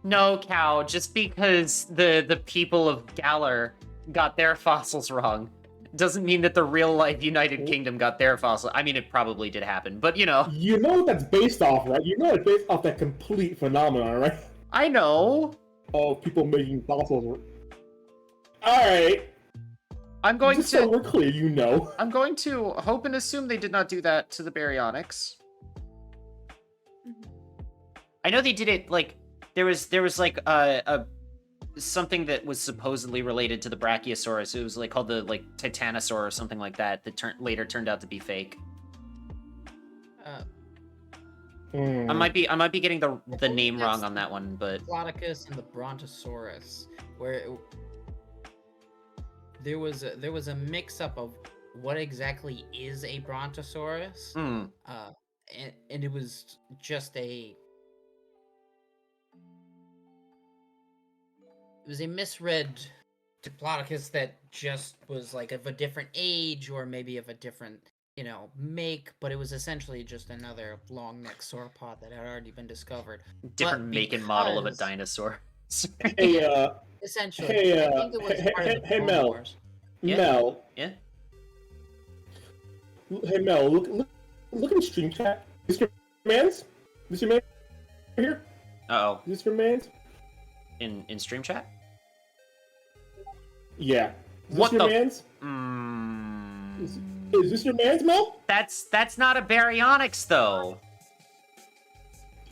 No, Cow, just because the people of Galar got their fossils wrong doesn't mean that the real life United Kingdom got their fossil. I mean, it probably did happen, but you know. You know what that's based off, right? You know it's based off that complete phenomenon, right? I know. Of people making fossils. Alright. I'm going Just to. so we're clear, you know. I'm going to hope and assume they did not do that to the Baryonyx. I know they did it like there was like a something that was supposedly related to the Brachiosaurus. It was like called the like Titanosaur or something like that later turned out to be fake. I might be getting the name wrong on that one, but Diplodocus and the Brontosaurus, where there was a mix-up of what exactly is a Brontosaurus, and it was just a misread Diplodocus that just was like of a different age or maybe of a different make, but it was essentially just another long neck sauropod that had already been discovered. Different But make and model of a because- dinosaur. Hey, Essentially, Hey, I think it was part of the hey, Clone Mel. Wars. Yeah. Mel. Yeah. Hey, Mel, look at the stream chat. Is your man's? Is your man here? Uh-oh. Is this your man's? In stream chat? Yeah. Is What this your the- man's? Mm, Is this your man's, Mel? that's not a baryonyx, though.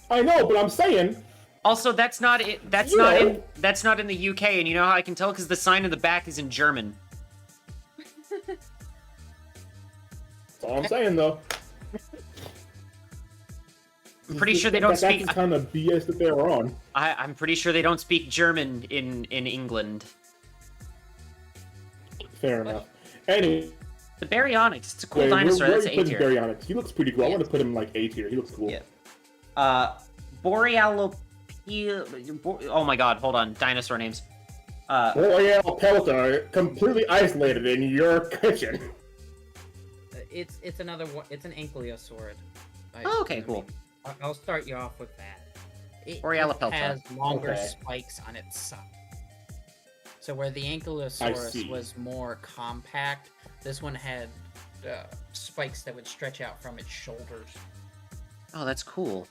I know, but I'm saying. Also, that's not it. That's You not know. in. That's not in the UK, and you know how I can tell because the sign in the back is in German. That's all I'm saying, though. I'm pretty sure they don't speak. That's the kind of BS that they're on. I'm pretty sure they don't speak German in England. Fair enough. Anyway, The baryonyx. It's a cool where dinosaur. That's are A you putting tier. Baryonyx? He looks pretty cool. I Yeah. want to put him like A tier. He looks cool. Yeah. Oh my god, hold on. Dinosaur names. Boreal Pelta, completely isolated in your kitchen. It's another one. It's an ankylosaur. Oh, okay, cool. I'll start you off with that. It Borealopelta. has longer Okay. spikes on its side. So where the I Ankylosaurus see. was more compact, this one had spikes that would stretch out from its shoulders. Oh, that's cool.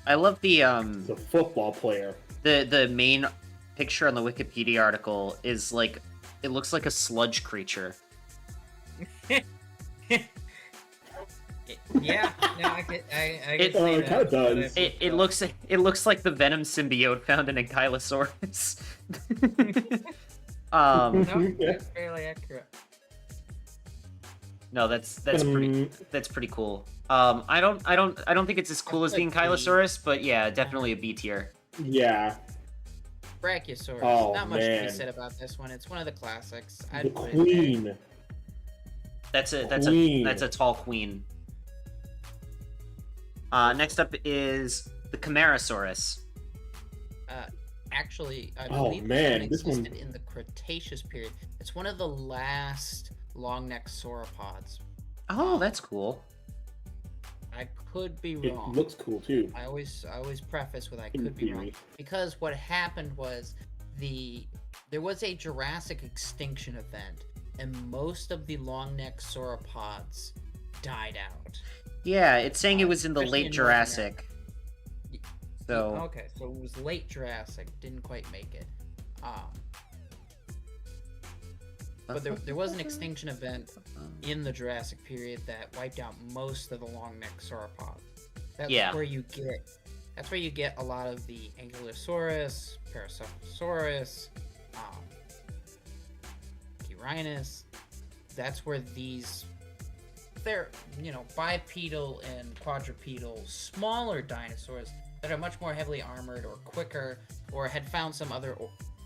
I love the He's a football player. the main picture on the Wikipedia article is like it looks like a sludge creature. Yeah, no, I can It- see it that. kinda does. It looks like the Venom symbiote found in Ankylosaurus. No, Yeah. that's fairly accurate. No, that's pretty cool. I don't think it's as cool as the That's like Ankylosaurus, but yeah, definitely a B tier. Yeah. Brachiosaurus. Oh, Not much to man. be said about this one. It's one of the classics. The I'd put it there. queen. That's a Queen. tall queen. Next up is the Camarasaurus. Actually, I Oh, believe man, this this one one- existed in the Cretaceous period. It's one of the last long-necked sauropods. Oh, that's cool. I could be It wrong. looks cool too. I always preface with I In could be wrong theory. because what happened was there was a Jurassic extinction event and most of the long-necked sauropods died out. Yeah, it's saying it was in the Especially late in North America. Jurassic. So Okay, so it was late Jurassic, didn't quite make it. But there was an extinction event in the Jurassic period that wiped out most of the long-necked sauropods. That's Yeah. where you get a lot of the Ankylosaurus, Parasaurolosaurus, Chirinus. That's where they're bipedal and quadrupedal smaller dinosaurs that are much more heavily armored or quicker or had found some other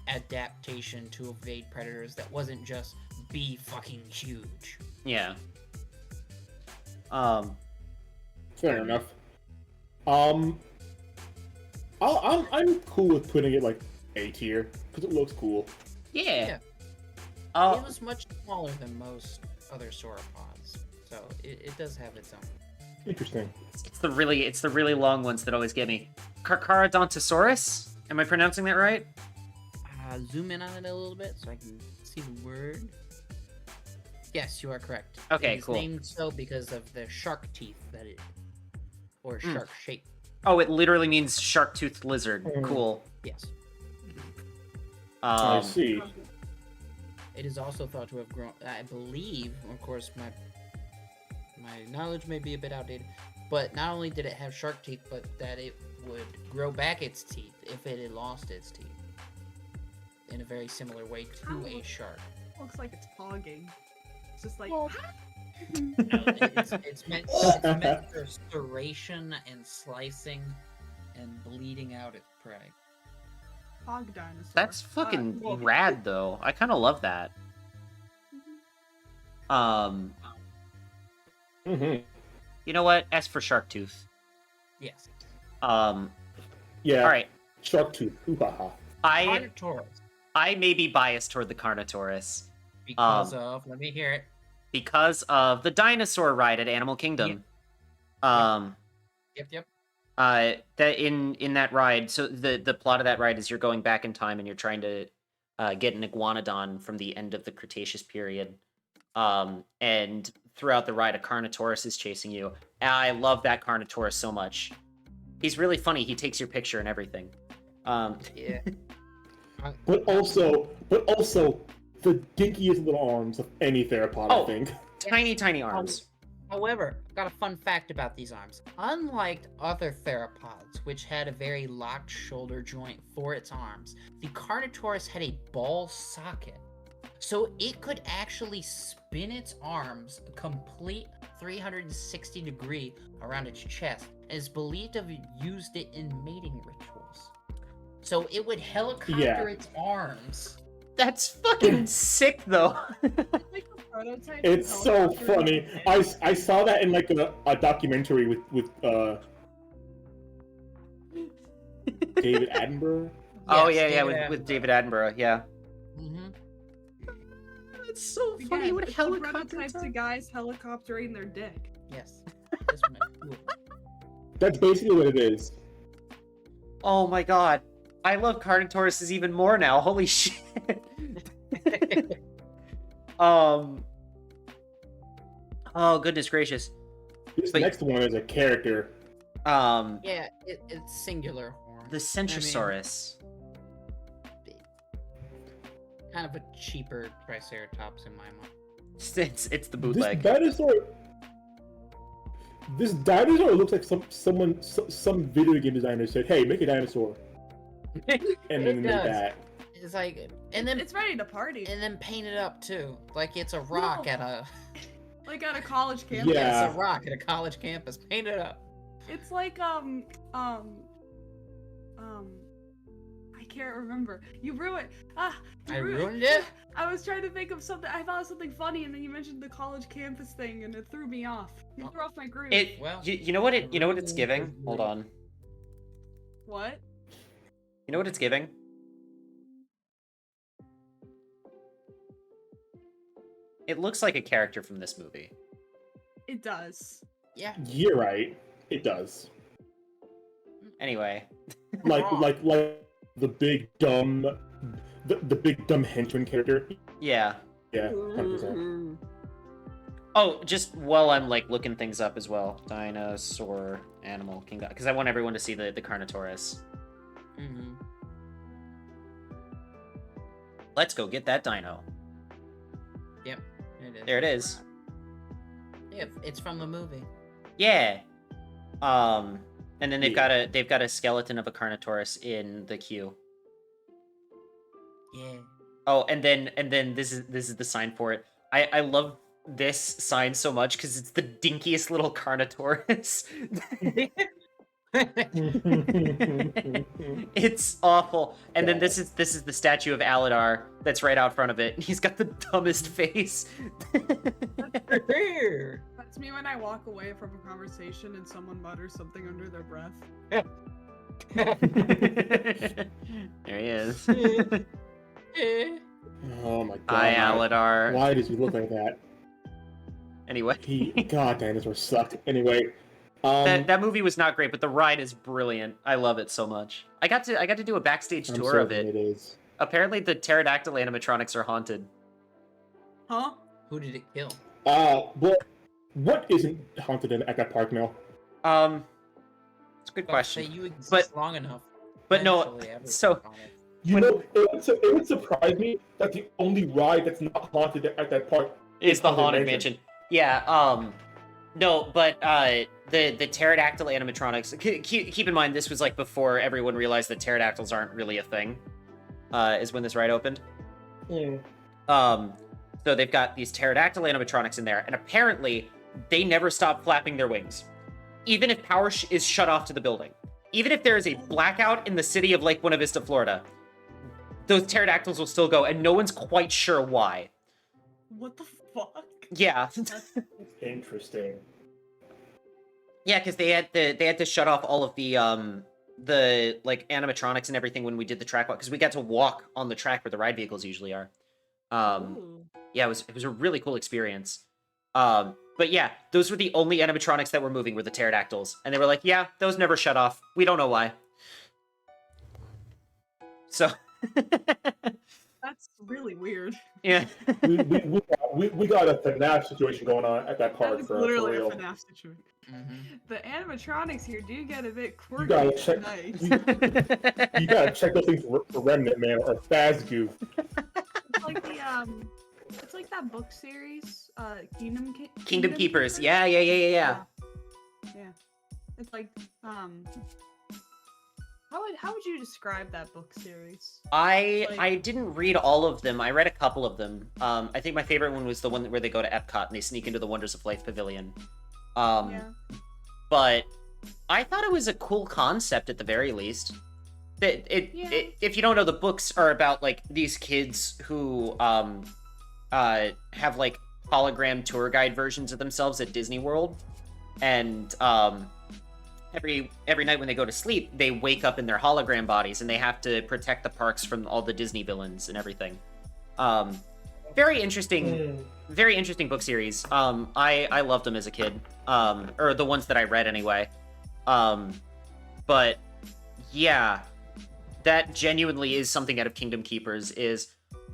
adaptation to evade predators that wasn't just be fucking huge. yeah. Fair enough. I'm cool with putting it like A tier because it looks cool. Yeah. It Uh, was much smaller than most other sauropods, so it does have its own. Interesting. it's the really long ones that always get me. Carcharodontosaurus? Am I pronouncing that right? Zoom in on it a little bit so I can see the word. Yes, you are correct. Okay, It is cool. named so because of the shark teeth or shark shape. Oh, it literally means shark-toothed lizard. Mm. Cool. Yes. I see. It is also thought to have grown. I believe, of course, my knowledge may be a bit outdated, but not only did it have shark teeth, but that it would grow back its teeth if it had lost its teeth, in a very similar way to a shark. Looks like it's hogging. It's just like No, it's meant for serration and slicing and bleeding out its prey. hog dinosaur. That's fucking well, rad, though. I kind of love that. Mm-hmm. You know what? S for shark tooth. Yes. Yeah. All right. Shark tooth. Ooh-ha-ha. Carnotaurus. I may be biased toward the Carnotaurus. Because of, let me hear it. because of the dinosaur ride at Animal Kingdom. Yep. That in that ride, so the plot of that ride is you're going back in time and you're trying to get an iguanodon from the end of the Cretaceous period. And throughout the ride, a Carnotaurus is chasing you. And I love that Carnotaurus so much. He's really funny. He takes your picture and everything. Yeah. But also the dinkiest little arms of any theropod, Oh. I think. Tiny arms. However, I've got a fun fact about these arms. Unlike other theropods, which had a very locked shoulder joint for its arms, the Carnotaurus had a ball socket. So it could actually spin its arms a complete 360 degree around its chest, and is believed to have used it in mating rituals. So it would helicopter its arms. That's fucking sick, though. Like a prototype. It's of so helicopter. funny. I saw that in like a documentary with David Attenborough. Oh Yes, yeah, David with David Attenborough, yeah. Mm-hmm. That's so Again, funny. What it's the helicopter? prototypes of guys helicoptering their dick. Yes. This one is cool. That's basically what it is. Oh my god. I love Carnotauruses even more now. Holy shit. Oh goodness gracious. This But- next one is a character. Yeah, it's singular horn. The Centrosaurus. Kind of a cheaper Triceratops in my mind. It's the bootleg. This dinosaur looks like some video game designer said, "Hey, make a dinosaur," and then It they made does. that. It's like, and then It's ready to party. paint it up too, like it's a rock No. at a Like at a college campus. Yeah. it's a rock at a college campus. Paint it up. It's like I can't remember. You ruined. You I ruined it? I was trying to think of something. I thought of something funny, and then you mentioned the college campus thing, and it threw me off. You threw off my groove. Well, You know what it's giving? Hold on. What? You know what it's giving? It looks like a character from this movie. It does. yeah. You're right. It does. Anyway. Like the big dumb, the big dumb henchman character. Yeah. Yeah, 100%. Oh, just while I'm like looking things up as well. Dinosaur Animal Kingdom. Because I want everyone to see the Carnotaurus. Mm-hmm. Let's go get that dino. Yep. It is. There it is. Yeah, it's from the movie. Yeah. And then they've Yeah. got a skeleton of a Carnotaurus in the queue. Yeah. Oh, and then this is the sign for it. I love this sign so much because it's the dinkiest little Carnotaurus. It's awful. And then this is the statue of Aladar that's right out front of it. He's got the dumbest face. That's me when I walk away from a conversation and someone mutters something under their breath. There he is. Oh my god. Hi, Aladar. Why does he look like that? Anyway, God, dinosaur sucked. Anyway, that movie was not great, but the ride is brilliant. I love it so much. I got to do a backstage I'm tour of certain it. it is. Apparently, the pterodactyl animatronics are haunted. Huh? Who did it kill? Well, what isn't haunted at that park now? It's a good Say question. you exist But- long enough. But no, eventually everyone's so on it. You know, it would surprise me that the only ride that's not haunted at that park is the Haunted haunted Mansion. mansion. Yeah. No, but the pterodactyl animatronics. Keep in mind, this was like before everyone realized that pterodactyls aren't really a thing. Is when this ride opened. So they've got these pterodactyl animatronics in there, and apparently they never stop flapping their wings, even if power is shut off to the building. Even if there is a blackout in the city of Lake Buena Vista, Florida, those pterodactyls will still go, and no one's quite sure why. What the fuck? Yeah. Interesting. Yeah, because they had to shut off all of the like animatronics and everything when we did the track walk, because we got to walk on the track where the ride vehicles usually are. Ooh. Yeah, it was a really cool experience. But yeah, those were the only animatronics that were moving were the pterodactyls, and they were like, yeah, those never shut off. We don't know why. So. That's really weird. Yeah. we got a FNAF situation going on at that That park is for literally a real. FNAF situation. Mm-hmm. The animatronics here do get a bit You quirky. gotta and check. Nice. You gotta check those things for Remnant Man or Fazgoo. It's like the it's like that book series, Kingdom Keepers. Yeah. Yeah. Yeah. It's like how would you describe that book series? I didn't read all of them. I read a couple of them. I think my favorite one was the one where they go to Epcot and they sneak into the Wonders of Life Pavilion. Yeah. But I thought it was a cool concept at the very least. If you don't know, the books are about like these kids who have like hologram tour guide versions of themselves at Disney World, and every night when they go to sleep, they wake up in their hologram bodies and they have to protect the parks from all the Disney villains and everything. Very interesting book series. I loved them as a kid, or the ones that I read anyway. But yeah, that genuinely is something out of Kingdom Keepers, is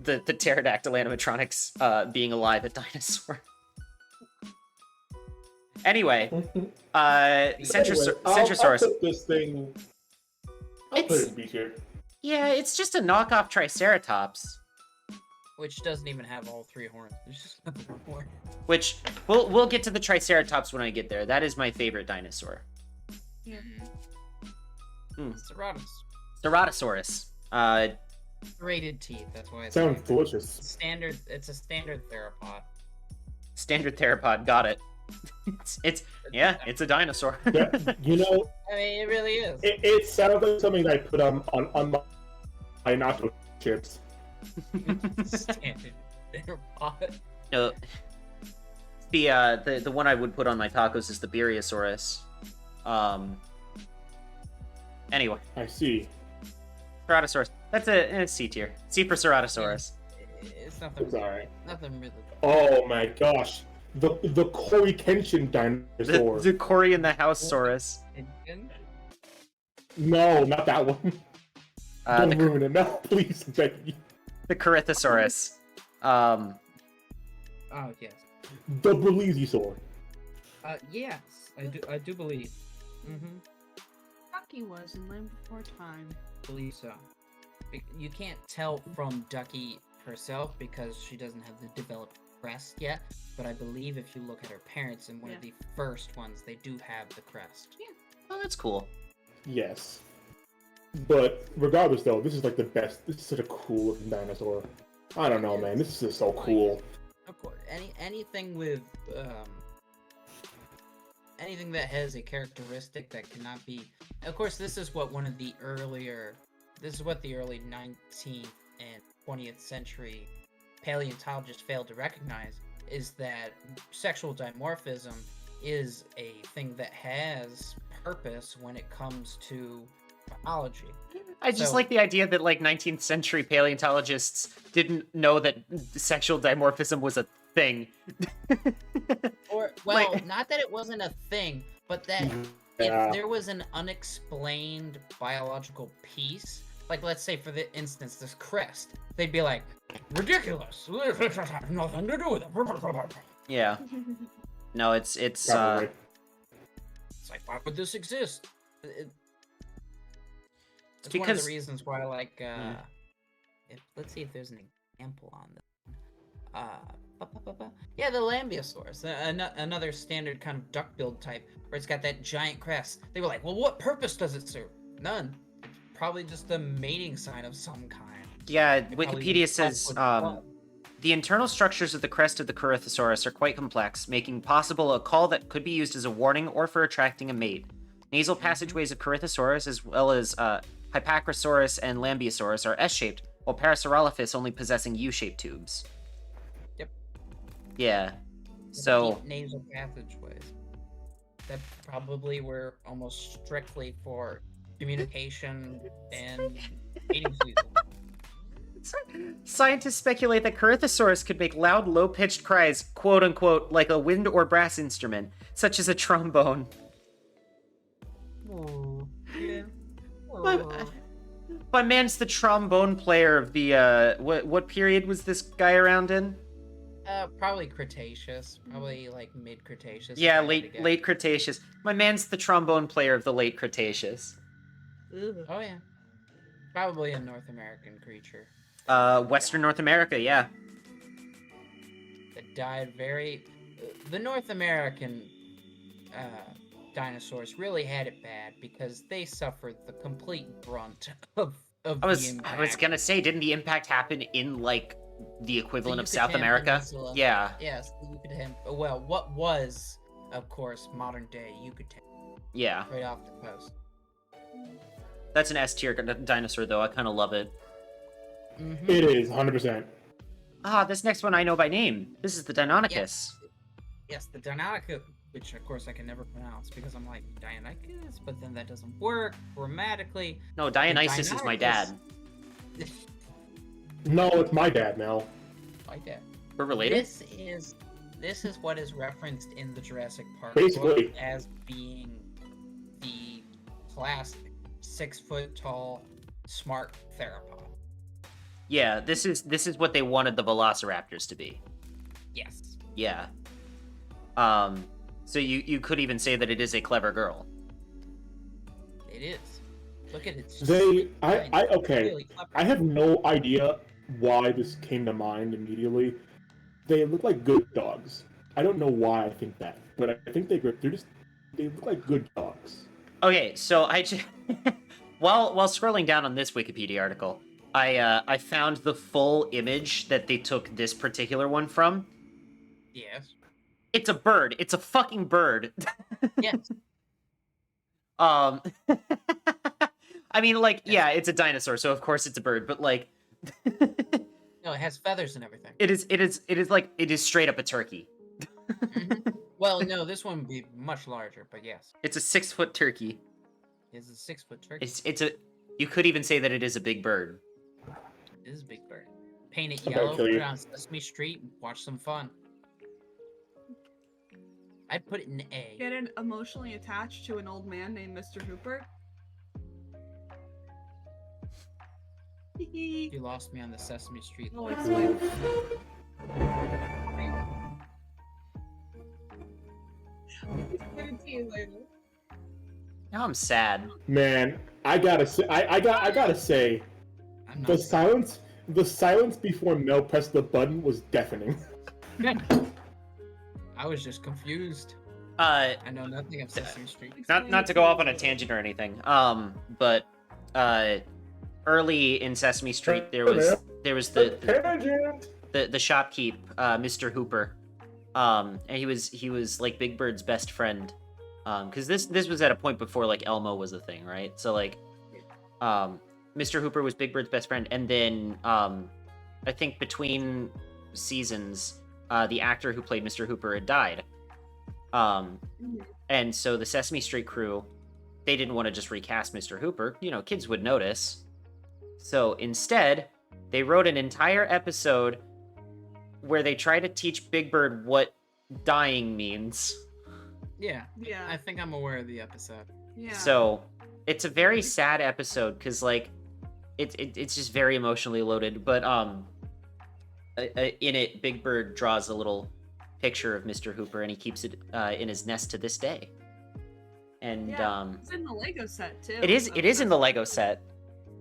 the pterodactyl animatronics being alive at Dinosaur. Anyway, Centrosaurus. I'll put this thing. I'll put it in B tier. Yeah, it's just a knockoff Triceratops. Which doesn't even have all 3 horns. There's just one horn. Which we'll get to the Triceratops when I get there. That is my favorite dinosaur. Yeah. Ceratosaurus. Serrated teeth. That's why it's Sounds delicious. standard. It's a standard theropod. Standard theropod. Got it. It's a dinosaur. Yeah, you know, I mean, it really is. it sounds like something I put on my nacho chips. Standard theropod. The one I would put on my tacos is the Brachiosaurus. Anyway, I see. Ceratosaurus. That's a C tier. C for Ceratosaurus. It's nothing. It's alright. Nothing really. Oh my gosh, the Corey Kenshin dinosaur. The Cory in the House-saurus. No, not that one. Don't ruin it. No, please, Becky. The Corythosaurus. Oh yes. The Bralesiosaur. Yes, I do believe. Mm-hmm. Ducky was in Land Before Time. Believe so. You can't tell from Ducky herself because she doesn't have the developed crest yet, but I believe if you look at her parents in one of the first ones, they do have the crest. Yeah. Oh, that's cool. Yes. But regardless, though, this is like the best. This is such a cool looking dinosaur. I don't know, man. This is just so cool. Of course, anything with anything that has a characteristic that cannot be. Of course, this is what one of the earlier. This is what the early 19th and 20th century paleontologists failed to recognize, is that sexual dimorphism is a thing that has purpose when it comes to biology. I just like the idea that like 19th century paleontologists didn't know that sexual dimorphism was a thing. Or not that it wasn't a thing, but that if there was an unexplained biological piece, like let's say for the instance this crest, they'd be like, ridiculous. Nothing to do with it. Yeah. No, it's It's like, why would this exist? It's one of the reasons why, like, let's see if there's an example on this. Yeah, the Lambeosaurus, another standard kind of duck-billed type, where it's got that giant crest. They were like, well, what purpose does it serve? None. Probably just a mating sign of some kind. Yeah, Wikipedia says the internal structures of the crest of the Corythosaurus are quite complex, making possible a call that could be used as a warning or for attracting a mate. Nasal passageways of Corythosaurus, as well as Hypacrosaurus and Lambeosaurus, are S-shaped, while Parasaurolophus only possessing U-shaped tubes. Yep. Yeah. So nasal passageways that probably were almost strictly for communication and mating season. Scientists speculate that Corythosaurus could make loud, low-pitched cries, quote-unquote, like a wind or brass instrument, such as a trombone. Yeah. My man's the trombone player of the, what period was this guy around in? Probably Cretaceous. Probably like mid-Cretaceous. Yeah, if I had to guess. late Cretaceous. My man's the trombone player of the late Cretaceous. Oh yeah. Probably a North American creature. Western North America, yeah. That died very. The North American dinosaurs really had it bad because they suffered the complete brunt of the impact. I was gonna say, didn't the impact happen in, like, the equivalent of South Yucatan America? Peninsula. Yeah. Yes, the Yucatan. Well, what was, of course, modern day Yucatan, Yeah. right off the coast. That's an S tier dinosaur, though. I kind of love it. Mm-hmm. It is 100%. Ah, this next one I know by name. This is the Deinonychus. Yes, the Deinonychus, which of course I can never pronounce because I'm like Deinonychus, but then that doesn't work grammatically. No, Dionysus is my dad. No, it's my dad now. My dad. We're related? This is what is referenced in the Jurassic Park Basically. book as being the classic 6-foot tall smart theropod. Yeah, this is what they wanted the Velociraptors to be. Yes. Yeah. So you could even say that it is a clever girl. It is. Look at it. Okay. Really clever. I have no idea why this came to mind immediately. They look like good dogs. I don't know why I think that, but I think they look like good dogs. Okay, so I just while scrolling down on this Wikipedia article, I found the full image that they took this particular one from. Yes. It's a bird. It's a fucking bird. Yes. I mean, like, yeah, it's a dinosaur, so of course it's a bird, but like, No, it has feathers and everything. it is straight up a turkey. Mhm. Well, no, this one would be much larger, but yes, It's a 6-foot turkey. it's a 6-foot turkey. You could even say that it is a big bird. It is a big bird. Paint it I'm gonna yellow, kill put you. it on Sesame Street, and watch some fun. I'd put it in A. Getting emotionally attached to an old man named Mr. Hooper. You lost me on the Sesame Street. Oh, line. it's fine. Give it to you later. Now I'm sad. Man, I gotta say, I gotta say, I'm the not silence before Mel pressed the button was deafening. I was just confused. Uh, I know nothing of Sesame Street. not to go off on a tangent or anything. But early in Sesame Street, there was the Tangent. shopkeep, Mr. Hooper, and he was like Big Bird's best friend, because this was at a point before like Elmo was a thing, right? So like, Mr. Hooper was Big Bird's best friend, and then I think between seasons, the actor who played Mr. Hooper had died. And so the Sesame Street crew, they didn't want to just recast Mr. Hooper. You know, kids would notice. So instead, they wrote an entire episode where they try to teach Big Bird what dying means. Yeah, I Yeah. think I'm aware of the episode. Yeah. So it's a very sad episode because like it's just very emotionally loaded. But in it, Big Bird draws a little picture of Mr. Hooper and he keeps it in his nest to this day. And Yeah, it's in the Lego set too. it is so in the Lego set.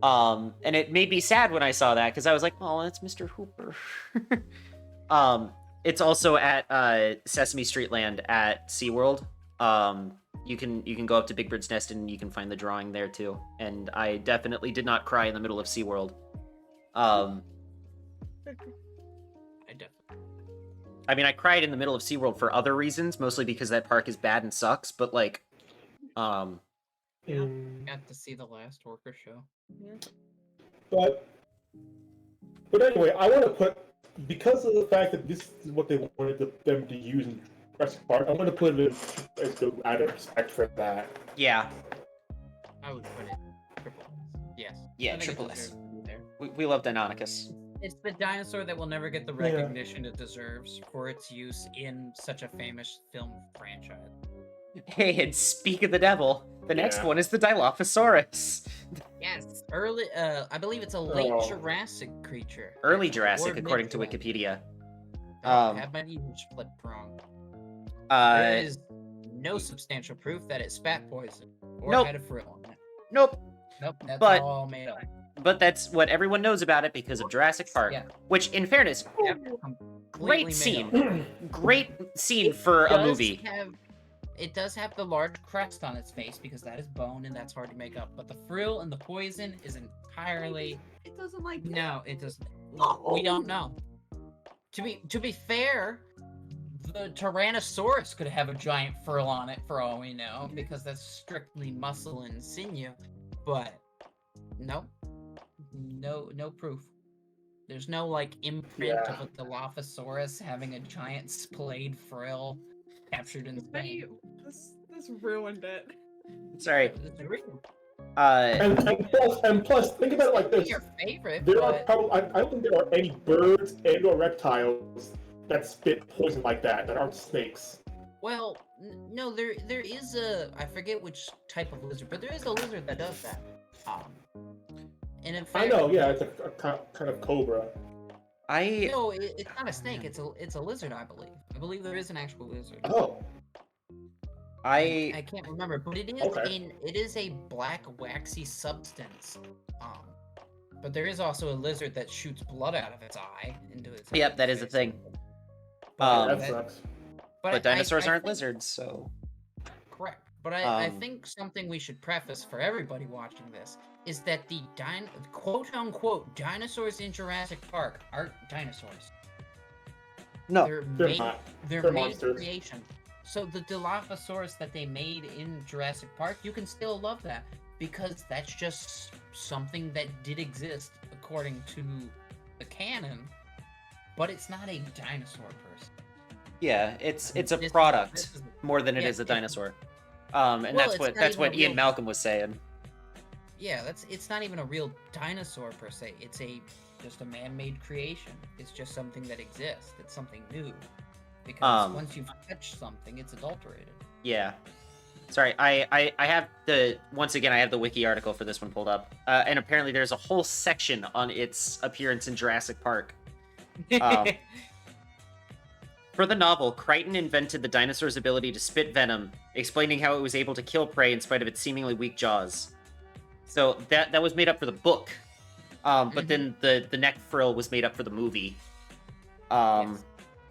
And it made me sad when I saw that because I was like, oh, that's Mr. Hooper. It's also at Sesame Street Land at SeaWorld. You can go up to Big Bird's nest and you can find the drawing there too. And I definitely did not cry in the middle of SeaWorld. I definitely. I mean, I cried in the middle of SeaWorld for other reasons, mostly because that park is bad and sucks, but like, Yeah. Got to see the last Orca show. But anyway, I want to put, because of the fact that this is what they wanted them to use in Jurassic Park, I'm going to put it as the out of respect for that. yeah, I would put it triple S. Yes. Yeah, I think it triple S. deserves to be there. We love Deinonychus. It's the dinosaur that will never get the recognition it deserves for its use in such a famous film franchise. Hey, and speak of the devil, the next Yeah. one is the Dilophosaurus. Yes, early. I believe it's a late Oh. Jurassic creature. Early actually, Jurassic, or according to mid-Jurassic. Wikipedia. Oh, have my image flipped wrong. There Uh, is no substantial proof that it spat poison or Nope. had a frill on it. nope. Nope, that's But- all made up. But that's what everyone knows about it because of Jurassic Park. Yeah. Which, in fairness, Yep, completely made scene. up. great scene for a Does movie. It does have the large crest on its face because that is bone and that's hard to make up. But the frill and the poison is entirely It doesn't like that. no. It doesn't. We don't know. To be fair, the Tyrannosaurus could have a giant frill on it for all we know because that's strictly muscle and sinew. But no proof. There's no like imprint of a Dilophosaurus having a giant splayed frill captured in Spain. This ruined it. Sorry. It's real. And plus, think about it like this. Your favorite, There are but probably I don't think there are any birds and or reptiles that spit poison like that aren't snakes. well, no, there is a I forget which type of lizard, but there is a lizard that does that. And in fact, I know, yeah, it's a kind of cobra. No, it's not a snake. It's a lizard, I believe. I believe there is an actual lizard. Oh, I can't remember, but it is Okay. it is a black waxy substance. But there is also a lizard that shoots blood out of its eye into its. Yep, that is a thing. But that that- sucks. But dinosaurs I aren't think- lizards, so. Correct. But I Um, think something we should preface for everybody watching this is that the quote-unquote dinosaurs in Jurassic Park aren't dinosaurs. No, They're They're made, not. they're They're made monsters. creation. So the Dilophosaurus that they made in Jurassic Park, you can still love that because that's just something that did exist according to the canon, but it's not a dinosaur person. Yeah, it's a This- product this is- more than it yeah, is a it's- dinosaur. And Well, that's it's what not that's even what a Ian real- Malcolm was saying. Yeah, it's not even a real dinosaur per se. It's just a man-made creation. It's just something that exists. It's something new. Because once you've touched something, it's adulterated. Yeah. Sorry, I have the once again I have the wiki article for this one pulled up, and apparently there's a whole section on its appearance in Jurassic Park. Um, For the novel, Crichton invented the dinosaur's ability to spit venom, explaining how it was able to kill prey in spite of its seemingly weak jaws. So that was made up for the book, but then the neck frill was made up for the movie. Yes.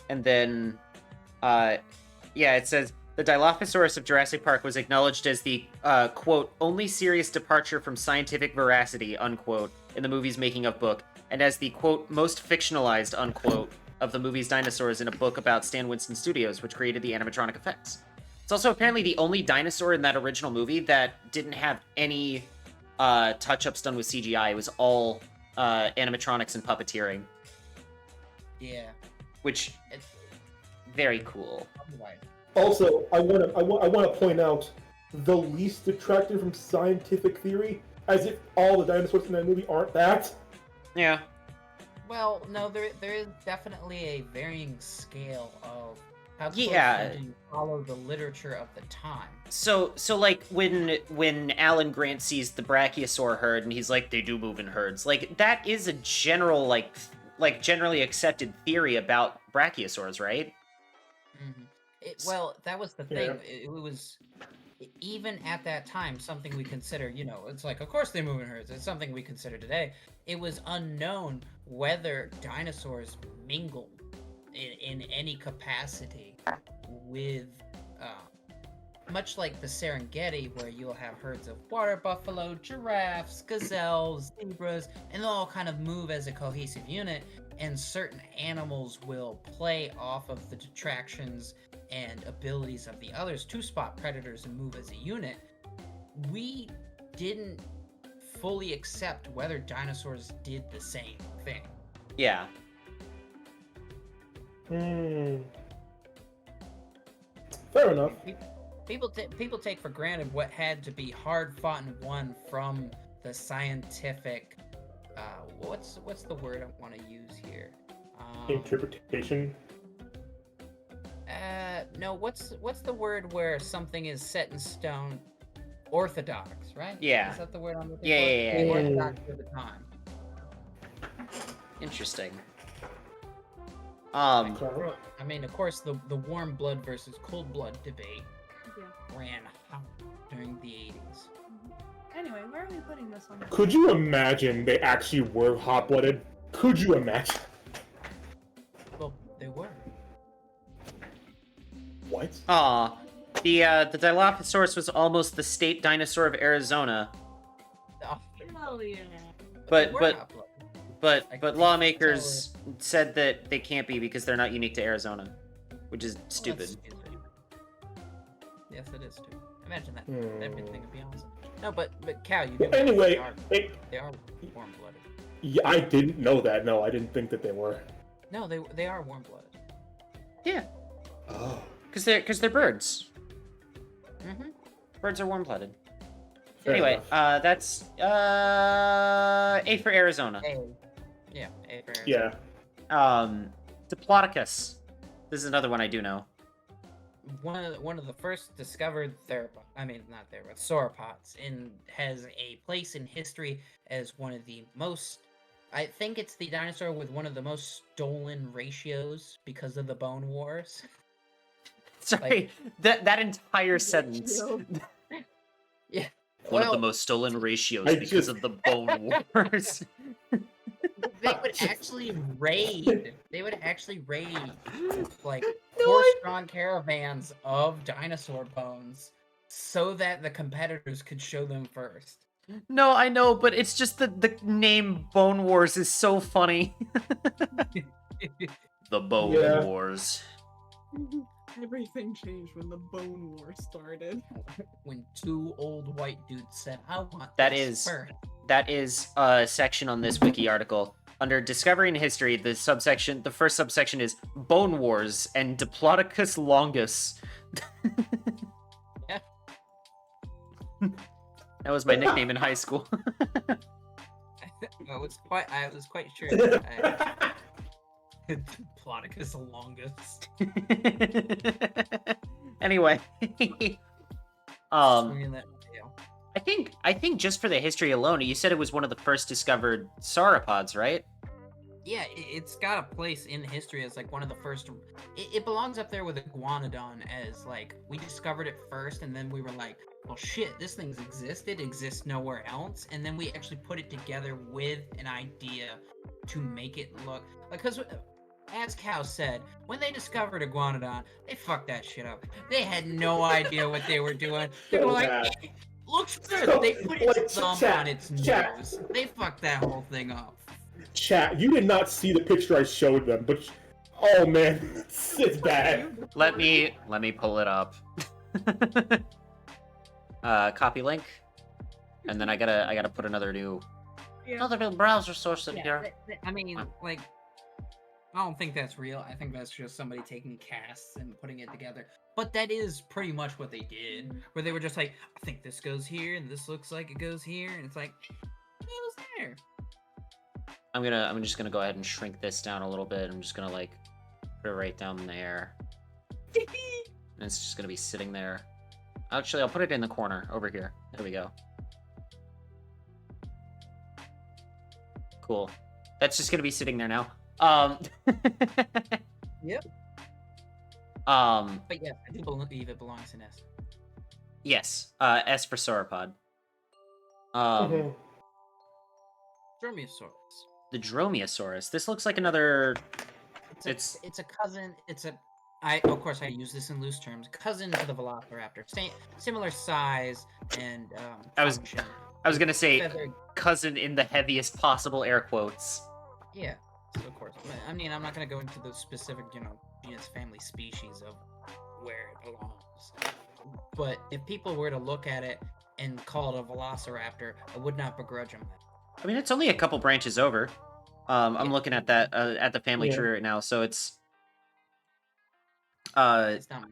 And then, it says the Dilophosaurus of Jurassic Park was acknowledged as the quote only serious departure from scientific veracity unquote in the movie's making of book, and as the quote most fictionalized unquote of the movie's dinosaurs in a book about Stan Winston Studios, which created the animatronic effects. It's also apparently the only dinosaur in that original movie that didn't have any touch-ups done with CGI. It was all animatronics and puppeteering, Yeah. which It's very cool. right. Also, I want to point out the least detracted from scientific theory, as if all the dinosaurs in that movie aren't that. Yeah. Well, no, there is definitely a varying scale of how close Yeah. you follow the literature of the time. So like when Alan Grant sees the Brachiosaur herd and he's like, they do move in herds. Like that is a general like generally accepted theory about Brachiosaurs, right? Well, that was the thing. Yeah. It was even at that time something we consider. It's like, of course they move in herds. It's something we consider today. It was unknown whether dinosaurs mingled in any capacity with, much like the Serengeti, where you'll have herds of water buffalo, giraffes, gazelles, zebras, and they'll all kind of move as a cohesive unit, and certain animals will play off of the detractions and abilities of the others to spot predators and move as a unit. We didn't fully accept whether dinosaurs did the same thing. Yeah. Fair enough. People take for granted what had to be hard fought and won from the scientific what's the word I want to use here? Interpretation. No. What's the word where something is set in stone? Orthodox, right? Yeah. Is that the word I'm looking Yeah, for? yeah, yeah, yeah. Orthodox for the time. Interesting. Okay. I mean, of course, the warm blood versus cold blood debate Yeah. ran hot during the 80s. Anyway, where are we putting this on? Could you imagine they actually were hot-blooded? Could you imagine? Well, they were. What? Aw. The Dilophosaurus was almost the state dinosaur of Arizona, Oh, Hell yeah. they but were but hot-blooded. I but think lawmakers said that they can't be because they're not unique to Arizona, which is Well, that's stupid. Yes, it is stupid. Imagine that. Hmm. Everything would be awesome. No, but Cal, you. Well, do know anyway, they are warm-blooded. yeah, I didn't know that. No, I didn't think that they were. No, they are warm-blooded. Yeah, Oh. because they're birds. Mm-hmm. Birds are warm-blooded. Fair Anyway, enough. that's A for Arizona. Yeah, A for Yeah. Diplodocus. This is another one I do know. one of the first discovered sauropods, and has a place in history as one of the most. I think it's the dinosaur with one of the most stolen ratios because of the Bone Wars. Sorry, that entire sentence. Yeah. One of the Well, most stolen ratios I because just- of the Bone Wars. they would actually raid. They would actually raid like No, horse-drawn caravans of dinosaur bones, so that the competitors could show them first. No, I know, but it's just the name Bone Wars is so funny. The Bone Yeah. Wars. Everything changed when the Bone War started. When two old white dudes said, "I want That this is- first." That is a section on this wiki article. Under Discovery and History, the first subsection is Bone Wars and Diplodocus longus. Yeah. That was my nickname in high school. I was quite sure. That Plodicus longest. Anyway, Swinging that tail. I think just for the history alone, you said it was one of the first discovered sauropods, right? Yeah, it's got a place in history as like one of the first. It belongs up there with Iguanodon as like we discovered it first, and then we were like, well, shit, this thing's exists nowhere else, and then we actually put it together with an idea to make it look like because. As Cal said, when they discovered Iguanodon, they fucked that shit up. They had no idea what they were doing. They were like, bad. looks good. So, They put like, its thumb chat, on its chat. nose. They fucked that whole thing up. Chat, you did not see the picture I showed them, but oh man, it's bad. Let me pull it up. Copy link, and then I gotta put another new browser source in here. I mean, like, I don't think that's real. I think that's just somebody taking casts and putting it together. But that is pretty much what they did, where they were just like, I think this goes here, and this looks like it goes here, and it's like, it was there. I'm just gonna go ahead and shrink this down a little bit. I'm just gonna like put it right down there, and it's just gonna be sitting there. Actually, I'll put it in the corner over here. There we go. Cool. That's just gonna be sitting there now. Yep. But yes, I do believe it belongs in S. Yes. S for sauropod. Mhm. Dromaeosaurus. The Dromaeosaurus. This looks like another. It's a cousin. Of course I use this in loose terms. Cousin to the Velociraptor. Similar size and I was function. gonna say Feathered. cousin in the heaviest possible air quotes. Yeah. So of course. I mean, I'm not gonna go into the specific, genus, family, species of where it belongs. But if people were to look at it and call it a Velociraptor, I would not begrudge them that. I mean, it's only a couple branches over. I'm Yeah. looking at that at the family Yeah. tree right now, so it's It's not.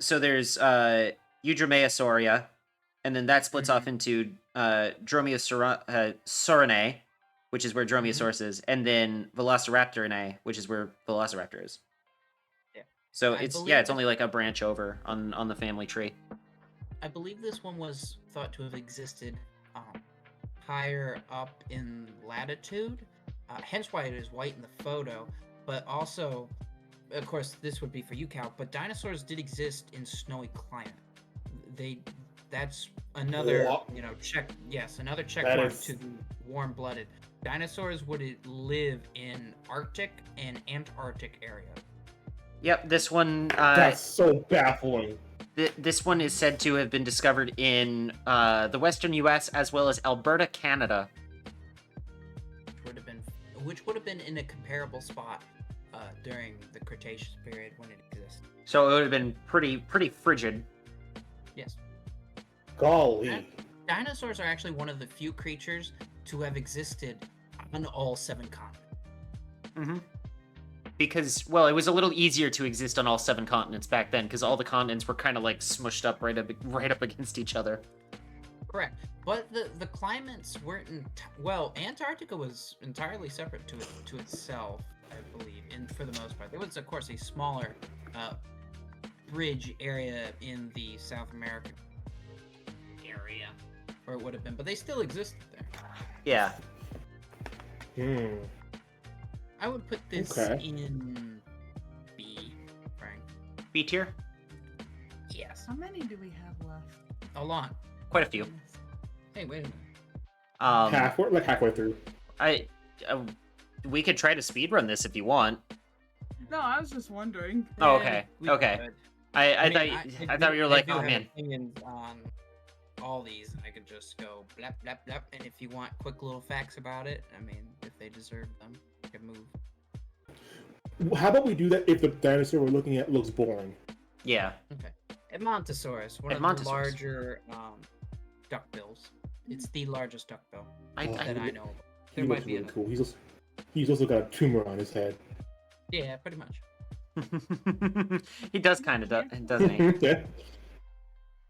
so there's Eudromaeosauria, and then that splits off into Dromaeosaurinae, which is where Dromaeosaurus is, and then Velociraptorinae, which is where Velociraptor is. Yeah. So I it's believe it's only like a branch over on the family tree. I believe this one was thought to have existed higher up in latitude, hence why it is white in the photo. But also, of course, this would be for you, Cal. But dinosaurs did exist in snowy climate. That's another What? check. Yes, another check That mark is- to the warm-blooded. Dinosaurs would live in Arctic and Antarctic area. Yep, this one. That's so baffling. This one is said to have been discovered in the western U.S. as well as Alberta, Canada. Which would have been in a comparable spot during the Cretaceous period when it existed. So it would have been pretty frigid. Yes. Golly. Dinosaurs are actually one of the few creatures to have existed on all 7 continents. Mm-hmm. Because, well, it was a little easier to exist on all 7 continents back then, because all the continents were kind of like smushed up right up against each other. Correct. But the climates weren't... Antarctica was entirely separate to itself, I believe, and for the most part. There was, of course, a smaller bridge area in the South American area, or it would have been, but they still existed there. Yeah. I would put this in B, Frank. B tier? Yes. How many do we have left? A lot. Quite a few. Hey, wait a minute. Halfway through. We could try to speedrun this if you want. No, I was just wondering. Oh, okay. We Okay. could. I thought you were like, I do oh have man. opinions on all these. I could just go blap blap blap, and if you want quick little facts about it, I mean, if they deserve them, I could move. How about we do that if the dinosaur we're looking at looks boring? Yeah. Okay. Edmontosaurus, one of the Edmontosaurus. larger duckbills. It's the largest duckbill that I know of. He There looks might be really another. cool. He's also got a tumor on his head. Yeah, pretty much. He does kind of, doesn't he? Yeah.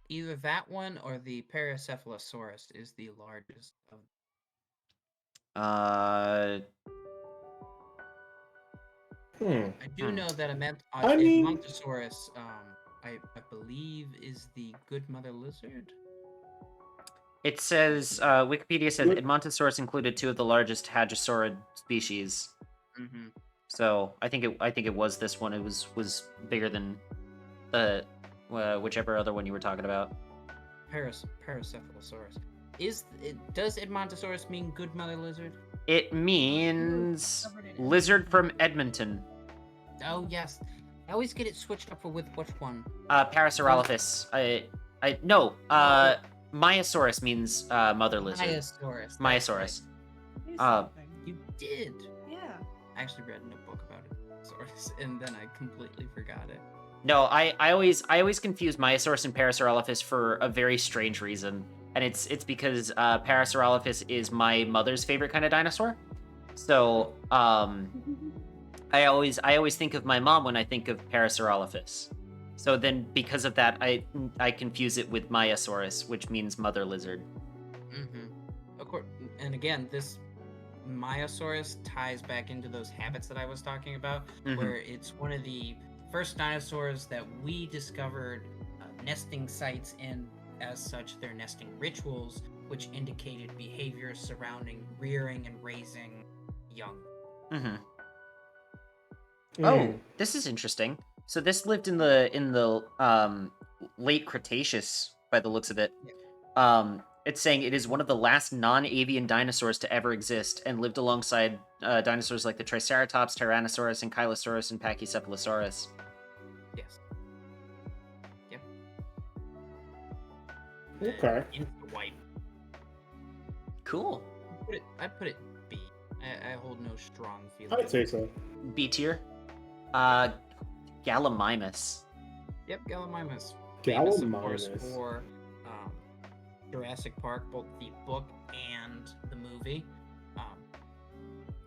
Either that one or the Paracephalosaurus is the largest of. I do know that Edmontosaurus, I believe, is the good mother lizard. It says Wikipedia says Edmontosaurus included 2 of the largest hadrosaurid species. Mm-hmm. So I think it was this one. It was bigger than whichever other one you were talking about. Paracephalosaurus. Does Edmontosaurus mean good mother lizard? It means lizard from Edmonton. Oh yes, I always get it switched up with which one? Parasaurolophus. Myosaurus means mother lizard. Myosaurus. Myosaurus. You did. Yeah. I actually read a book about it, and then I completely forgot it. No, I always confuse Myosaurus and Parasaurolophus for a very strange reason, and it's because Parasaurolophus is my mother's favorite kind of dinosaur. So I always think of my mom when I think of Parasaurolophus. So then, because of that, I confuse it with Myosaurus, which means mother lizard. Mm-hmm. Of course, and again, this Myosaurus ties back into those habits that I was talking about, where it's one of the first dinosaurs that we discovered nesting sites, and as such, their nesting rituals, which indicated behaviors surrounding rearing and raising young. Oh, this is interesting. So this lived in the late Cretaceous, by the looks of it. It's saying it is one of the last non-avian dinosaurs to ever exist, and lived alongside dinosaurs like the Triceratops, Tyrannosaurus, and Ankylosaurus, and Pachycephalosaurus. Yes. Yep. Okay. Into the white. Cool. I'd put it B. I hold no strong feelings. I'd say so. B tier. Gallimimus. Yep, Gallimimus. Famous, of course, Gallimimus. for Jurassic Park, both the book and the movie.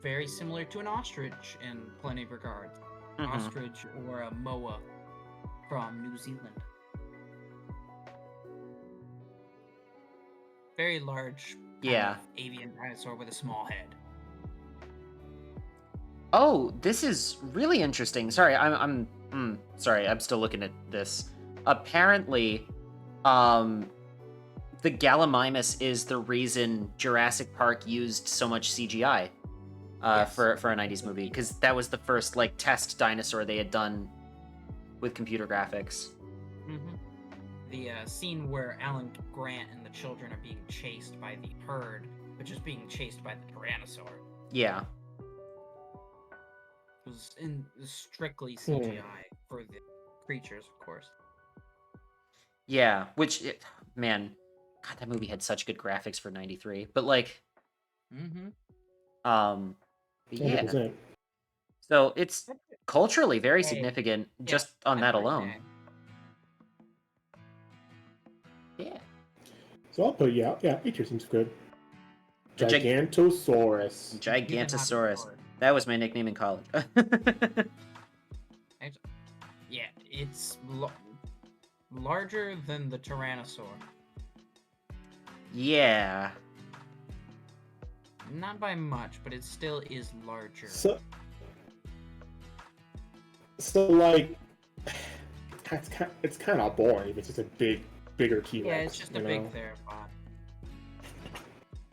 Very similar to an ostrich in plenty of regards. Ostrich or a moa from New Zealand. Very large kind of avian dinosaur with a small head. Oh, this is really interesting. Sorry, sorry, I'm still looking at this. Apparently, the Gallimimus is the reason Jurassic Park used so much CGI Yes. for a 90s movie, because that was the first like test dinosaur they had done with computer graphics. Mm-hmm. The scene where Alan Grant and the children are being chased by the herd, but just being chased by the Tyrannosaur, Yeah. was strictly CGI for the creatures, of course. Yeah, man, God, that movie had such good graphics for 93. But like, Mm-hmm. yeah. 100%. So it's culturally very Hey, significant yeah, just on that I'd alone. say. Yeah. So I'll put yeah, A-tier seems good. The Gigantosaurus. Gigantosaurus. That was my nickname in college. Yeah, it's larger than the Tyrannosaur. Yeah. Not by much, but it still is larger. So like, it's kind of boring if it's just a bigger T-Rex. Yeah, it's just a you big know? theropod.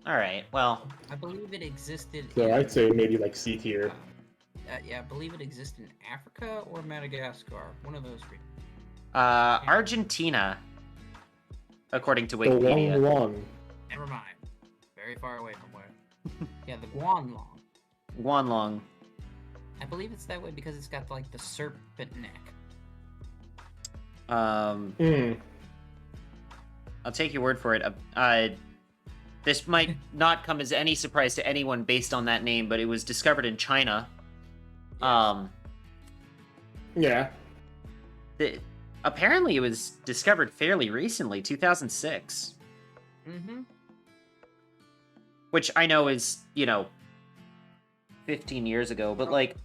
All right. Well, I believe it existed. So in, I'd say maybe like C tier. yeah, I believe it existed in Africa or Madagascar. One of those three. Argentina, according to The Wikipedia. Long. Never mind. Very far away from where. Yeah, the Guanlong. Guanlong. I believe it's that way because it's got like the serpent neck. Hmm. I'll take your word for it. This might not come as any surprise to anyone based on that name, but it was discovered in China. Yeah. Apparently, it was discovered fairly recently, 2006. Mm-hmm. Which I know is, 15 years ago, but like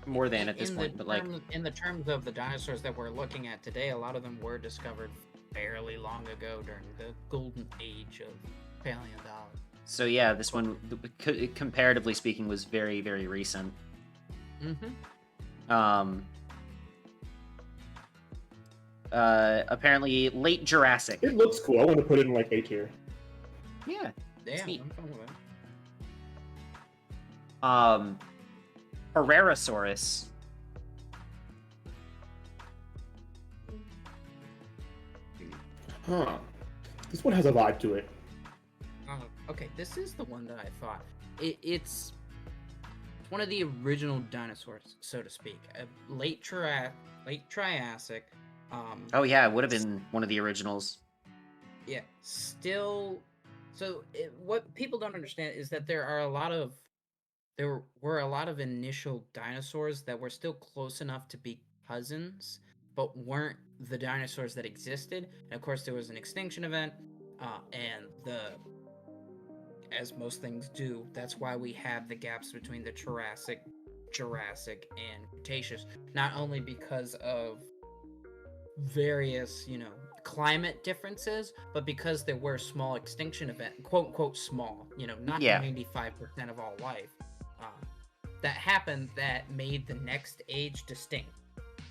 more than at this point. But like, in the terms of the dinosaurs that we're looking at today, a lot of them were discovered fairly long ago during the golden age of paleontology. so yeah, this one, comparatively speaking, was very, very recent. Mm-hmm. Apparently late Jurassic. It looks cool. I want to put it in like A tier. Yeah. Yeah, neat. I'm fine with that. Herrerasaurus. Huh. This one has a vibe to it. Okay, this is the one that I thought. It's one of the original dinosaurs, so to speak. Late Triassic. Oh yeah, it would have been one of the originals. Yeah, still. So what people don't understand is that there were a lot of initial dinosaurs that were still close enough to be cousins, but weren't the dinosaurs that existed. And of course, there was an extinction event, and as most things do, that's why we have the gaps between the Jurassic, and Cretaceous. Not only because of various, climate differences, but because there were small extinction event, quote unquote small, not Yeah. 95% of all life, that happened that made the next age distinct.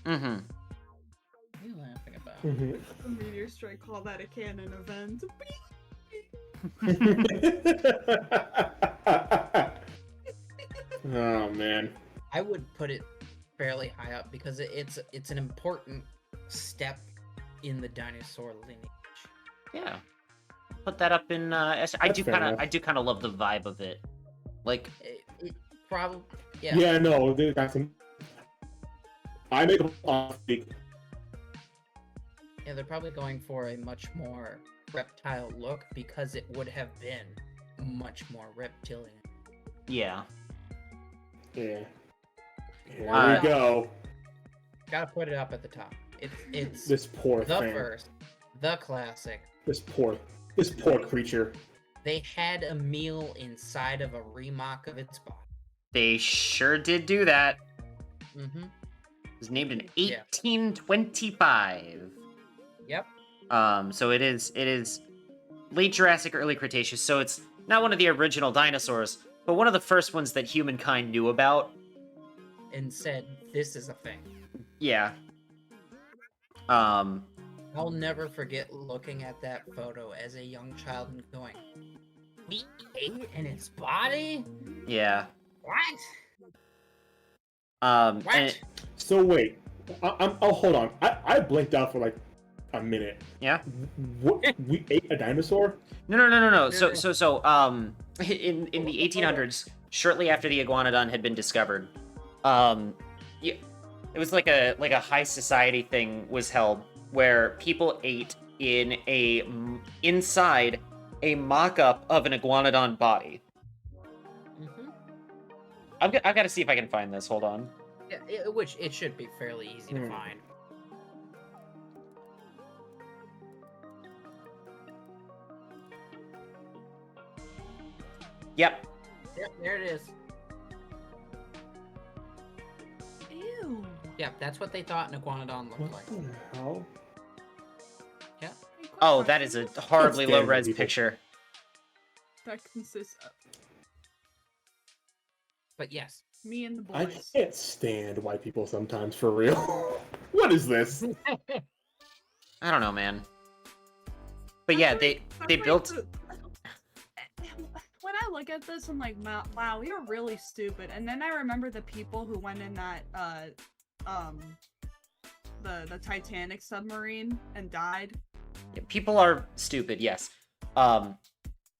Mm-hmm. What are you laughing about? Mhm. A meteor strike, call that a canon event. Oh man. I would put it fairly high up because it's an important step in the dinosaur lineage. Yeah. Put that up in. I do fair kind of. enough. I do kind of love the vibe of it. Like, It probably, yeah. Yeah, no, they got some. I make a speak. Yeah, they're probably going for a much more reptile look because it would have been much more reptilian. yeah. Yeah. Here Uh, we go. Gotta put it up at the top. It's This poor the thing. first, the classic. This poor creature. They had a meal inside of a remake of its body. They sure did do that. Mm-hmm. It was named in Yeah. 1825. Yep. So it is late Jurassic, early Cretaceous. So it's not one of the original dinosaurs, but one of the first ones that humankind knew about. And said, "This is a thing." Yeah. I'll never forget looking at that photo as a young child and going, "We ate in its body? Yeah. What? What? What?" So wait, oh hold on. I blinked out for like a minute. Yeah. What? We ate a dinosaur? No. So in the 1800s, shortly after the iguanodon had been discovered, yeah, it was like a high society thing was held where people ate inside a mock-up of an iguanodon body. Mm-hmm. I've got to see if I can find this. Hold on. Yeah, which it should be fairly easy to find. Yep. Yep, there it is. Ew. Yep, that's what they thought an iguanodon looked like. What the hell? Yeah. Oh, that is a horribly Can't stand low-res people. picture. That consists of But yes. me and the I boys. can't stand white people sometimes, for real. What is this? I don't know, man. But yeah, they built. When I look at this, I'm like, wow, we are really stupid. And then I remember the people who went in that the Titanic submarine and died. People are stupid. Yes.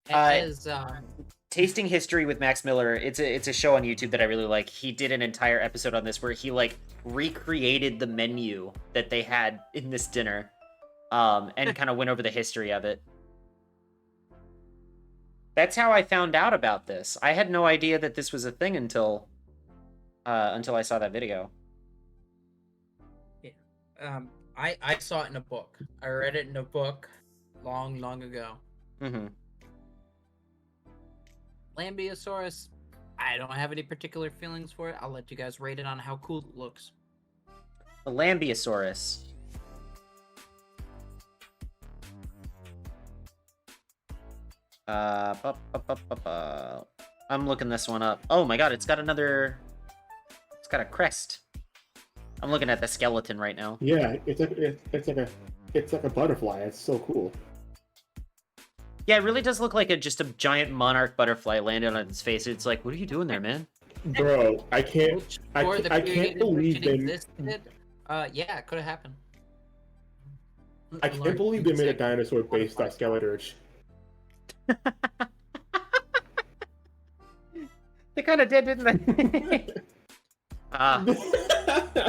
As Tasting History with Max Miller. It's a show on YouTube that I really like. He did an entire episode on this where he like recreated the menu that they had in this dinner, and kind of went over the history of it. That's how I found out about this. I had no idea that this was a thing until I saw that video. I saw it in a book. I read it in a book long ago. Mm-hmm. Lambeosaurus, I don't have any particular feelings for it. I'll let you guys rate it on how cool it looks. The Lambeosaurus. I'm looking this one up. Oh my god, it's got a crest. I'm looking at the skeleton right now. Yeah, it's like a butterfly. It's so cool. Yeah, it really does look like just a giant monarch butterfly landed on its face. It's like, what are you doing there, man? Bro, I can't. I can't believe they. Yeah, it could have happened. I can't believe they made a dinosaur based on Skeletorch. They kind of did, didn't they?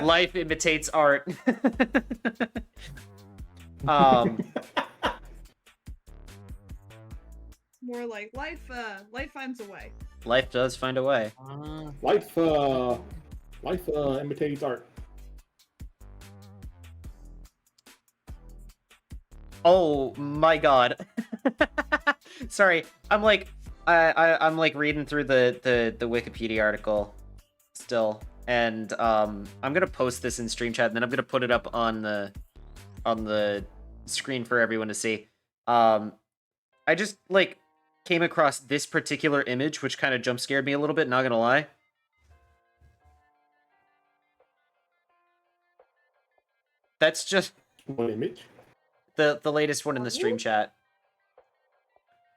Life imitates art. More like life finds a way. Life does find a way. Life imitates art. Oh my god. Sorry, I'm like I'm like reading through the Wikipedia article still, and I'm gonna post this in stream chat, and then I'm gonna put it up on the screen for everyone to see. I just like came across this particular image, which kind of jump scared me a little bit, not gonna lie. That's just What image? the latest one in the stream chat.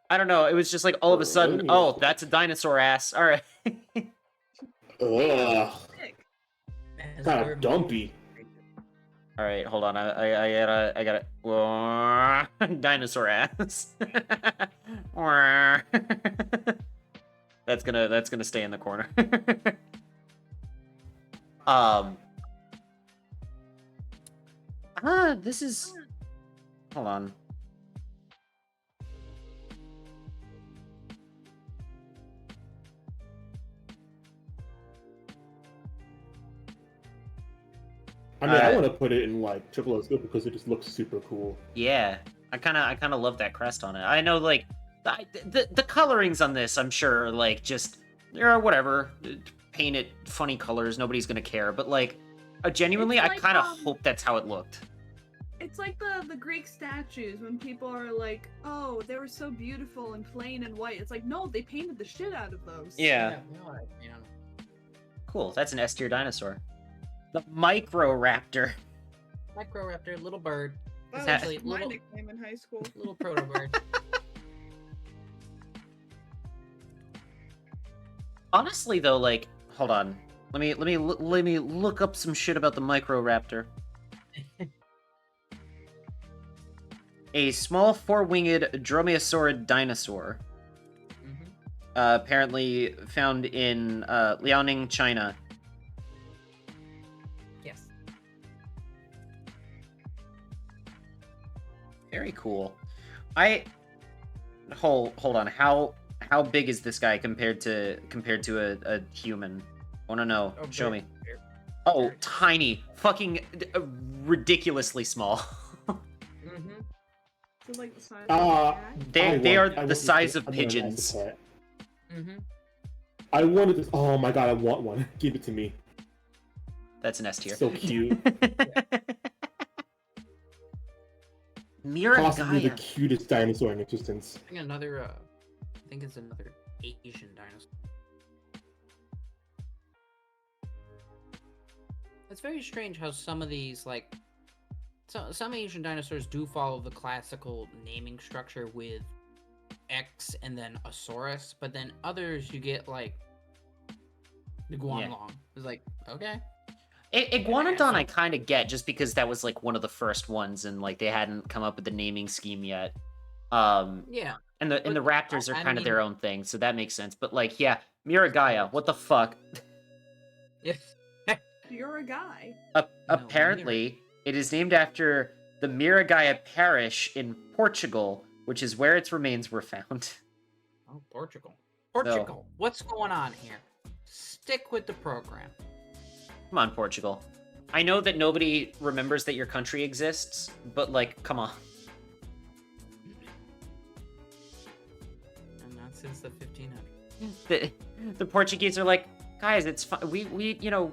I don't know, it was just like all of a sudden, oh, that's a dinosaur ass. All right. Ugh, Sick. kind of dumpy. All right, hold on. I gotta. Whoa, dinosaur ass. That's gonna stay in the corner. This is. Hold on. I mean, I want to put it in like triple scope because it just looks super cool. Yeah, I kind of love that crest on it. I know, like, the colorings on this, I'm sure, like, just whatever, paint it funny colors. Nobody's gonna care. But like, genuinely, It's I like, kind of hope that's how it looked. It's like the Greek statues when people are like, oh, they were so beautiful and plain and white. It's like, no, they painted the shit out of those. Yeah. Yeah. Cool. That's an S tier dinosaur. The Microraptor. Microraptor, little bird. That was Essentially, my little nickname in high school. little proto bird. Honestly, though, like, hold on. Let me look up some shit about the Microraptor. A small four-winged dromaeosaurid dinosaur. Mhm. Apparently found in Liaoning, China. Yes. Very cool. Hold on. How big is this guy compared to a human? I want to know. Oh, Show very- me. very- Oh, very- tiny. Fucking ridiculously small. Mhm. So, like the size Uh, of a cat. They I are want- I the want size this- of I want a pigeons. massive pet. Mhm. I wanted this. Oh my god, I want one. Give it to me. That's an S tier. So cute. Possibly the Miragaya. cutest dinosaur in existence. I think another. I think it's another Asian dinosaur. It's very strange how some of these, like, some Asian dinosaurs do follow the classical naming structure with X and then a saurus, but then others you get like the Guanlong. It's like, okay. Iguanodon I kind of get just because that was like one of the first ones and like they hadn't come up with the naming scheme yet. Yeah. And the But, raptors are I kind of mean- their own thing, so that makes sense. But like, yeah, Miragaya, what the fuck? Yeah. You're a guy. Apparently, it is named after the Miragaya parish in Portugal, which is where its remains were found. Oh, Portugal. Portugal. What's going on here? Stick with the program. Come on, Portugal. I know that nobody remembers that your country exists, but like, come on. And not since the 1500s. The Portuguese are like, guys, it's fine. We, you know,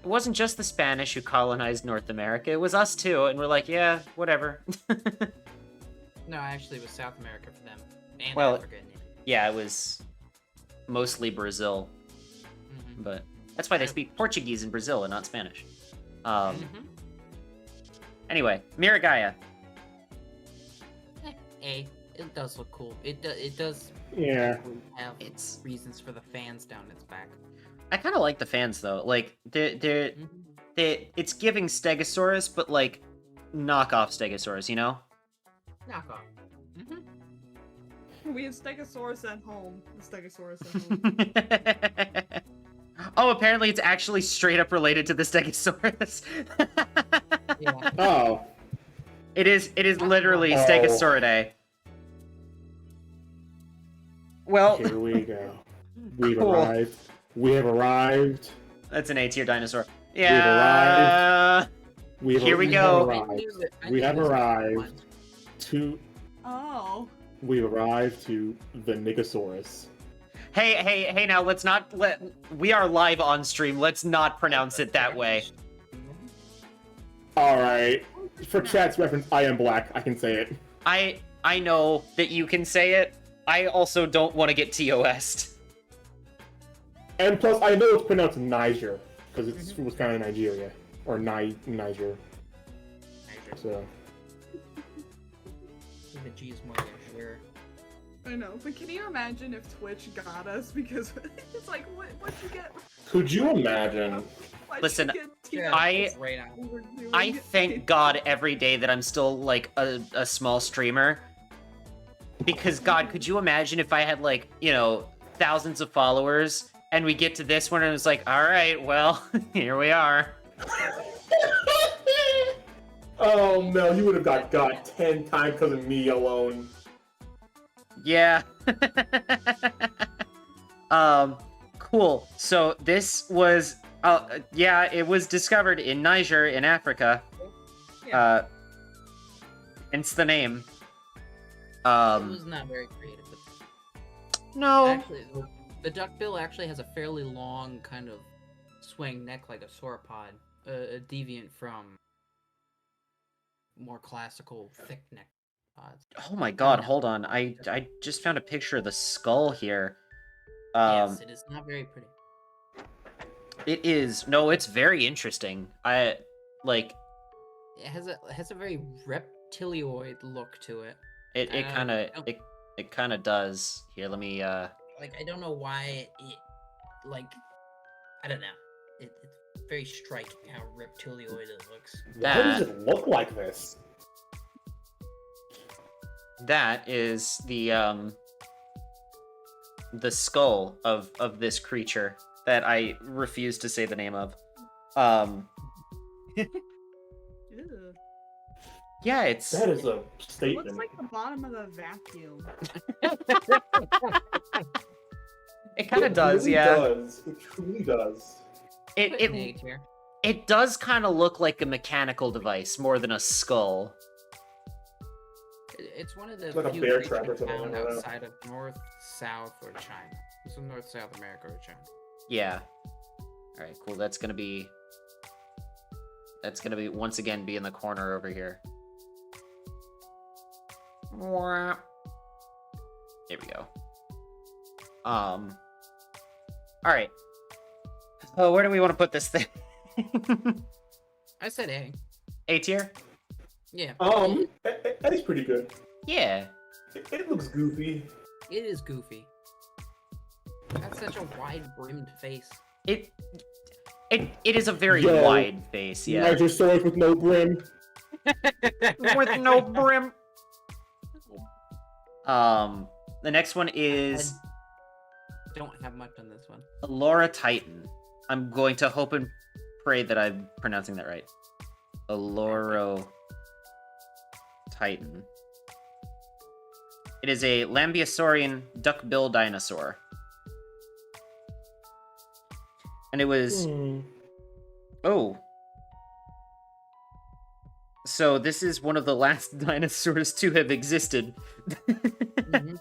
it wasn't just the Spanish who colonized North America. It was us too. And we're like, yeah, whatever. No, actually, it was South America for them. And Well, Africa. Yeah, it was mostly Brazil, but that's why they speak Portuguese in Brazil and not Spanish. Anyway, Miragaya. It does look cool. It does Yeah. have It's. reasons for the fans down its back. I kind of like the fans though. Like they're it's giving Stegosaurus, but like knockoff Stegosaurus, you know? Knock off. We have Stegosaurus at home. The Stegosaurus at home. Oh, apparently it's actually straight up related to the Stegosaurus. Yeah. Oh. It is literally Oh. Stegosauridae. Well, Here we go. We've Cool. arrived. We have arrived. that's an A tier dinosaur. arrived. Yeah. Here we have go. Arrived. I We knew have this was arrived one. to. Oh. We've arrived to the Nigosaurus. Hey, now let's not we are live on stream. Let's not pronounce it that way. All right. For chat's reference, I am black. I can say it. I know that you can say it. I also don't want to get TOS'd. And plus, I know it's pronounced Niger because it was kind of Nigeria or Niger. So. The G is more than sure. I know, but can you imagine if Twitch got us? Because it's like, what'd you get? Could you imagine? Why'd Listen, you get Yeah, I- it's right on. what we're doing? I thank God every day that I'm still like a small streamer. Because God, could you imagine if I had like, you know, thousands of followers and we get to this one and it's like, all right, well, here we are. Oh no, you would have got 10 times because of me alone. Yeah. Cool. So this was, yeah, it was discovered in Niger in Africa. Yeah. Hence the name. It was not very creative. But No. actually, the duckbill actually has a fairly long kind of swing neck like a sauropod, a deviant from more classical thick neck pods. Oh my god, hold on. I just found a picture of the skull here. Yes, it is not very pretty. It is. No, it's very interesting. I like It has a very reptilioid look to it. it I kind of don't- it kind of does. Here, let me Like, I don't know why it, like, I don't know. It's very striking how reptilioid it looks. Why does it look like this? that is the skull of this creature that I refuse to say the name of. Ew. Yeah, it's That is a It statement. looks like the bottom of a vacuum. it kind of It does, really yeah. Does. It truly does. It Put it an A tier. it does kind of look like a mechanical device more than a skull. It's one of the It's like a few bear creatures trap or something, found I don't know. outside of North, South, or China. This is North, South America or China. Yeah. All right, cool. That's gonna be once again be in the corner over here. Mwah. There we go. All right. Oh, where do we want to put this thing? I said A. A tier? Yeah. That is pretty good. Yeah. It looks goofy. It is goofy. That's such a wide-brimmed face. It is a very Yo. wide face, yeah. Niger sword with no brim. With no brim. The next one is Don't have much on this one. Laura Titan. I'm going to hope and pray that I'm pronouncing that right. Aloro Titan. It is a Lambeosaurian duck-bill dinosaur. And it was... Oh. So this is one of the last dinosaurs to have existed. Mhm.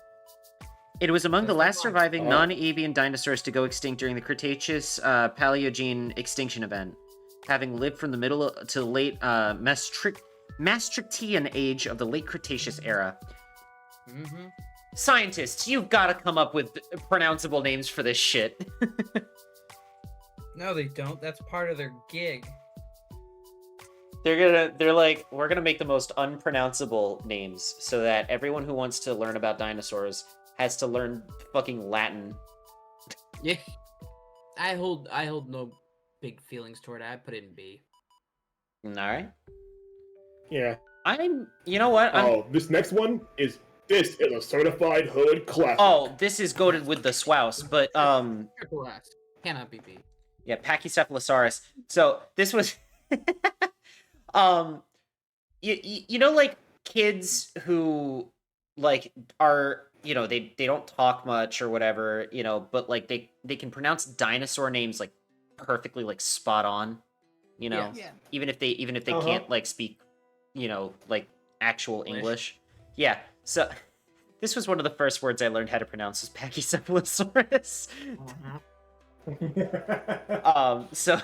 It was among the That's last not surviving Oh. non-avian dinosaurs to go extinct during the Cretaceous Paleogene extinction event, having lived from the middle to late Maastrichtian age of the late Cretaceous era. Mhm. Scientists, you've got to come up with pronounceable names for this shit. No, they don't. That's part of their gig. They're like, we're gonna make the most unpronounceable names so that everyone who wants to learn about dinosaurs has to learn fucking Latin. Yeah. I hold no big feelings toward it. I put it in B. Alright. Yeah. You know what? This next one is a certified hood classic. Oh, this is goated with the swouse, but, Triple S. Cannot be B. yeah, Pachycephalosaurus. So, this was, you know, like, kids who, like, are, you know, they don't talk much or whatever, you know, but, like, they can pronounce dinosaur names, like, perfectly, like, spot on, you know? Yeah. Even if they Uh-huh. can't, like, speak, you know, like, actual English. English. Yeah, so, this was one of the first words I learned how to pronounce was Pachycephalosaurus. So,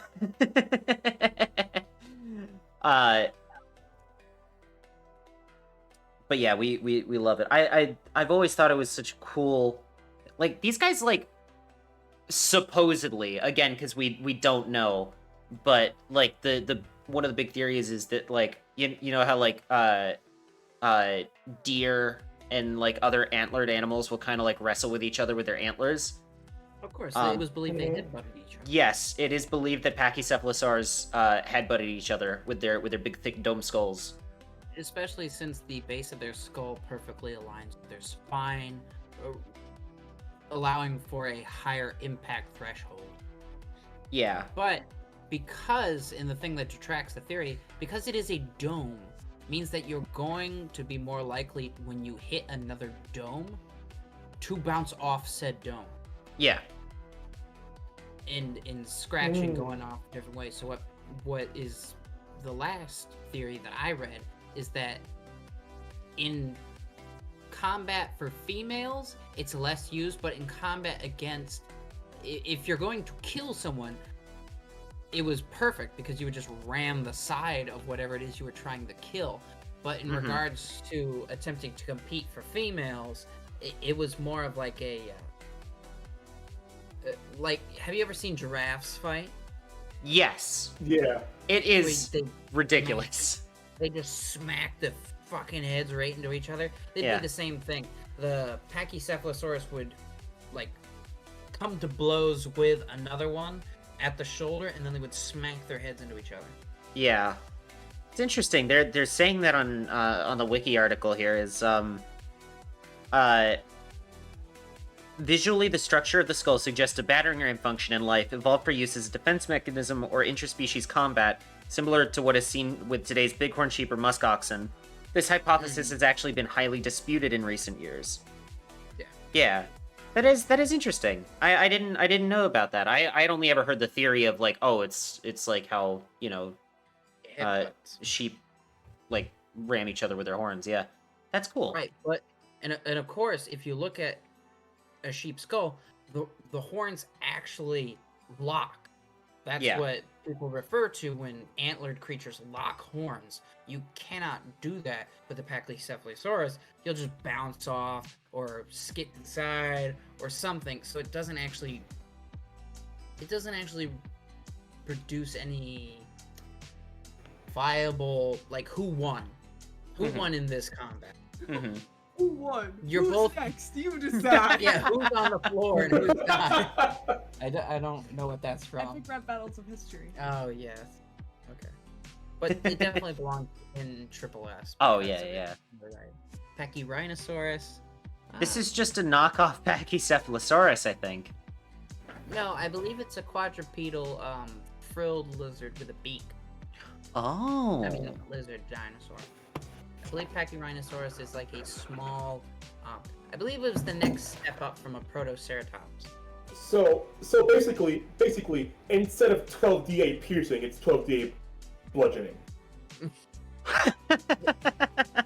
but yeah, we love it. I've always thought it was such cool, like, these guys, like, supposedly, again, because we don't know, but, like, the one of the big theories is that, like, you know how, like, deer and, like, other antlered animals will kind of, like, wrestle with each other with their antlers. Of course, Um, it was believed they had butted each other. Yes, it is believed that Pachycephalosaurs headbutted each other with their big thick dome skulls. Especially since the base of their skull perfectly aligns with their spine, allowing for a higher impact threshold. Yeah. But because, and the thing that detracts the theory, because it is a dome, means that you're going to be more likely when you hit another dome to bounce off said dome. Yeah. And in scratching going off different ways. So what is the last theory that I read is that in combat for females, it's less used, but in combat against, if you're going to kill someone, it was perfect because you would just ram the side of whatever it is you were trying to kill. But in regards to attempting to compete for females, it was more of like a like, have you ever seen giraffes fight? Yes. Yeah. It is They ridiculous. They just smack the fucking heads right into each other. They'd Yeah. do the same thing. The Pachycephalosaurus would, like, come to blows with another one at the shoulder, and then they would smack their heads into each other. Yeah. It's interesting. They're saying that on the wiki article here is visually the structure of the skull suggests a battering ram function in life, evolved for use as a defense mechanism or interspecies combat, similar to what is seen with today's bighorn sheep or musk oxen. This hypothesis has actually been highly disputed in recent years. Yeah. Yeah. That is interesting. I didn't know about that. I'd only ever heard the theory of like, oh, it's like how, you know, Headbutts. sheep like ram each other with their horns. Yeah. That's cool. Right, but and of course, if you look at a sheep skull, the horns actually lock. That's Yeah. what people refer to when antlered creatures lock horns. You cannot do that with the Pachycephalosaurus. You'll just bounce off or skid inside or something. So it doesn't actually produce any viable, like, who won? Who Mhm. won in this combat? Hmm. Who won? You're Who's both- next. You decide. Yeah, who's on the floor and who's not? I don't know what that's from. Epic rap battles of history. Oh, yes. Okay. But it definitely belongs in Triple S. Oh, because yeah, of- yeah. Right. Pachyrhinosaurus. This is just a knockoff Pachycephalosaurus, I think. No, I believe it's a quadrupedal, frilled lizard with a beak. Oh. I mean, a lizard dinosaur. I believe Pachyrhinosaurus is like a small, I believe it was the next step up from a Protoceratops. So basically, instead of 12d8 piercing, it's 12d8 bludgeoning.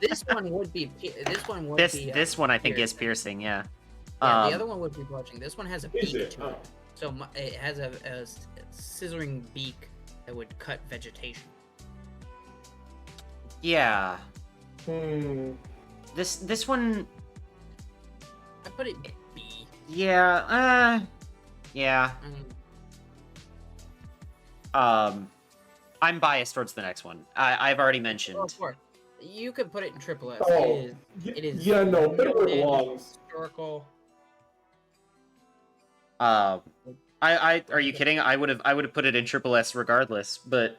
This one would be. This one would This be. this one I think is piercing. piercing. Yeah. Yeah, the other one would be bludgeoning. This one has a Is beak it? to Oh. it, so it has a scissoring beak that would cut vegetation. Yeah. This This one. I put it B. Yeah. Yeah. I mean, I'm biased towards the next one. I've already mentioned. well, of course, you could put it in Triple S. Oh, It is yeah, no, but it noted belongs. historical. I are you kidding? I would have put it in Triple S regardless, but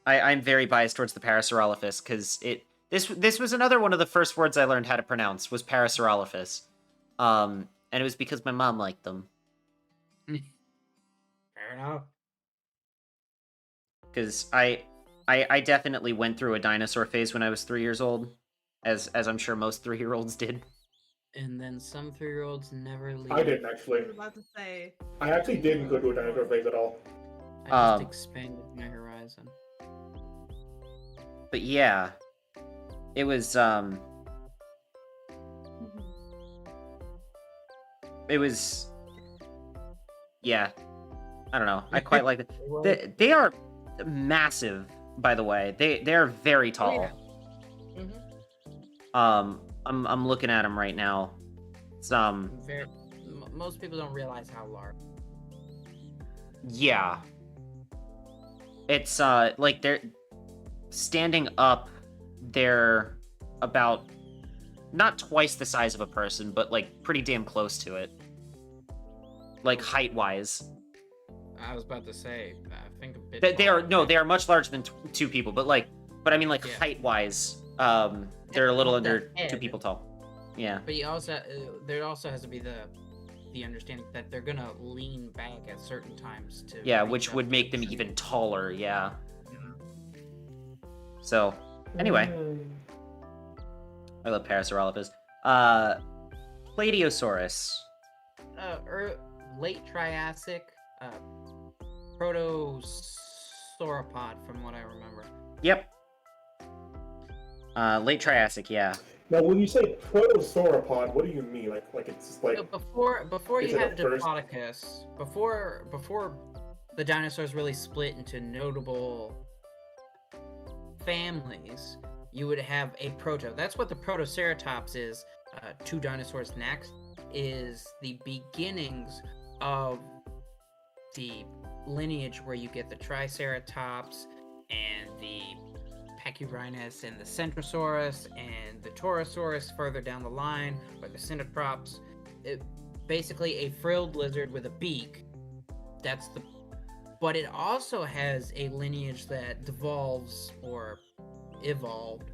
I'm very biased towards the Parasaurolophus because this was another one of the first words I learned how to pronounce was Parasaurolophus. And it was because my mom liked them. Fair enough. Because I definitely went through a dinosaur phase when I was 3 years old, as I'm sure most 3-year-olds did. And then some 3-year-olds never leave. I didn't I actually. was about to say. I actually didn't go to a dinosaur phase at all. I just expanded my horizon. But yeah, it was yeah. I don't know. I quite like it. They are massive, by the way. They are very tall. Oh, yeah. I'm looking at them right now. It's Most people don't realize how large. yeah. It's like they're standing up. They're about not twice the size of a person, but like pretty damn close to it. Like height wise. I was about to say, I think a bit. They are taller. they are much larger than two people, but I mean like Yeah. height wise, they're a little With the under head. 2 people tall. Yeah. But you also, there also has to be the understanding that they're gonna lean back at certain times to. Yeah, reach which up would to make them each even taller, yeah. other. So, anyway, I love Parasaurolophus. Platyosaurus. Late Triassic, Protosauropod, from what I remember. Yep. Late Triassic, yeah. Now, when you say protosauropod, what do you mean? Like it's just like So before Is you it have at first? Diplodocus, before the dinosaurs really split into notable families, you would have a proto. That's what the Protoceratops is. Two dinosaurs next is the beginnings of the lineage where you get the Triceratops and the Pachyrhinus and the Centrosaurus and the Torosaurus further down the line, or the Cyntotrops. Basically a frilled lizard with a beak. But it also has a lineage that devolves or evolved,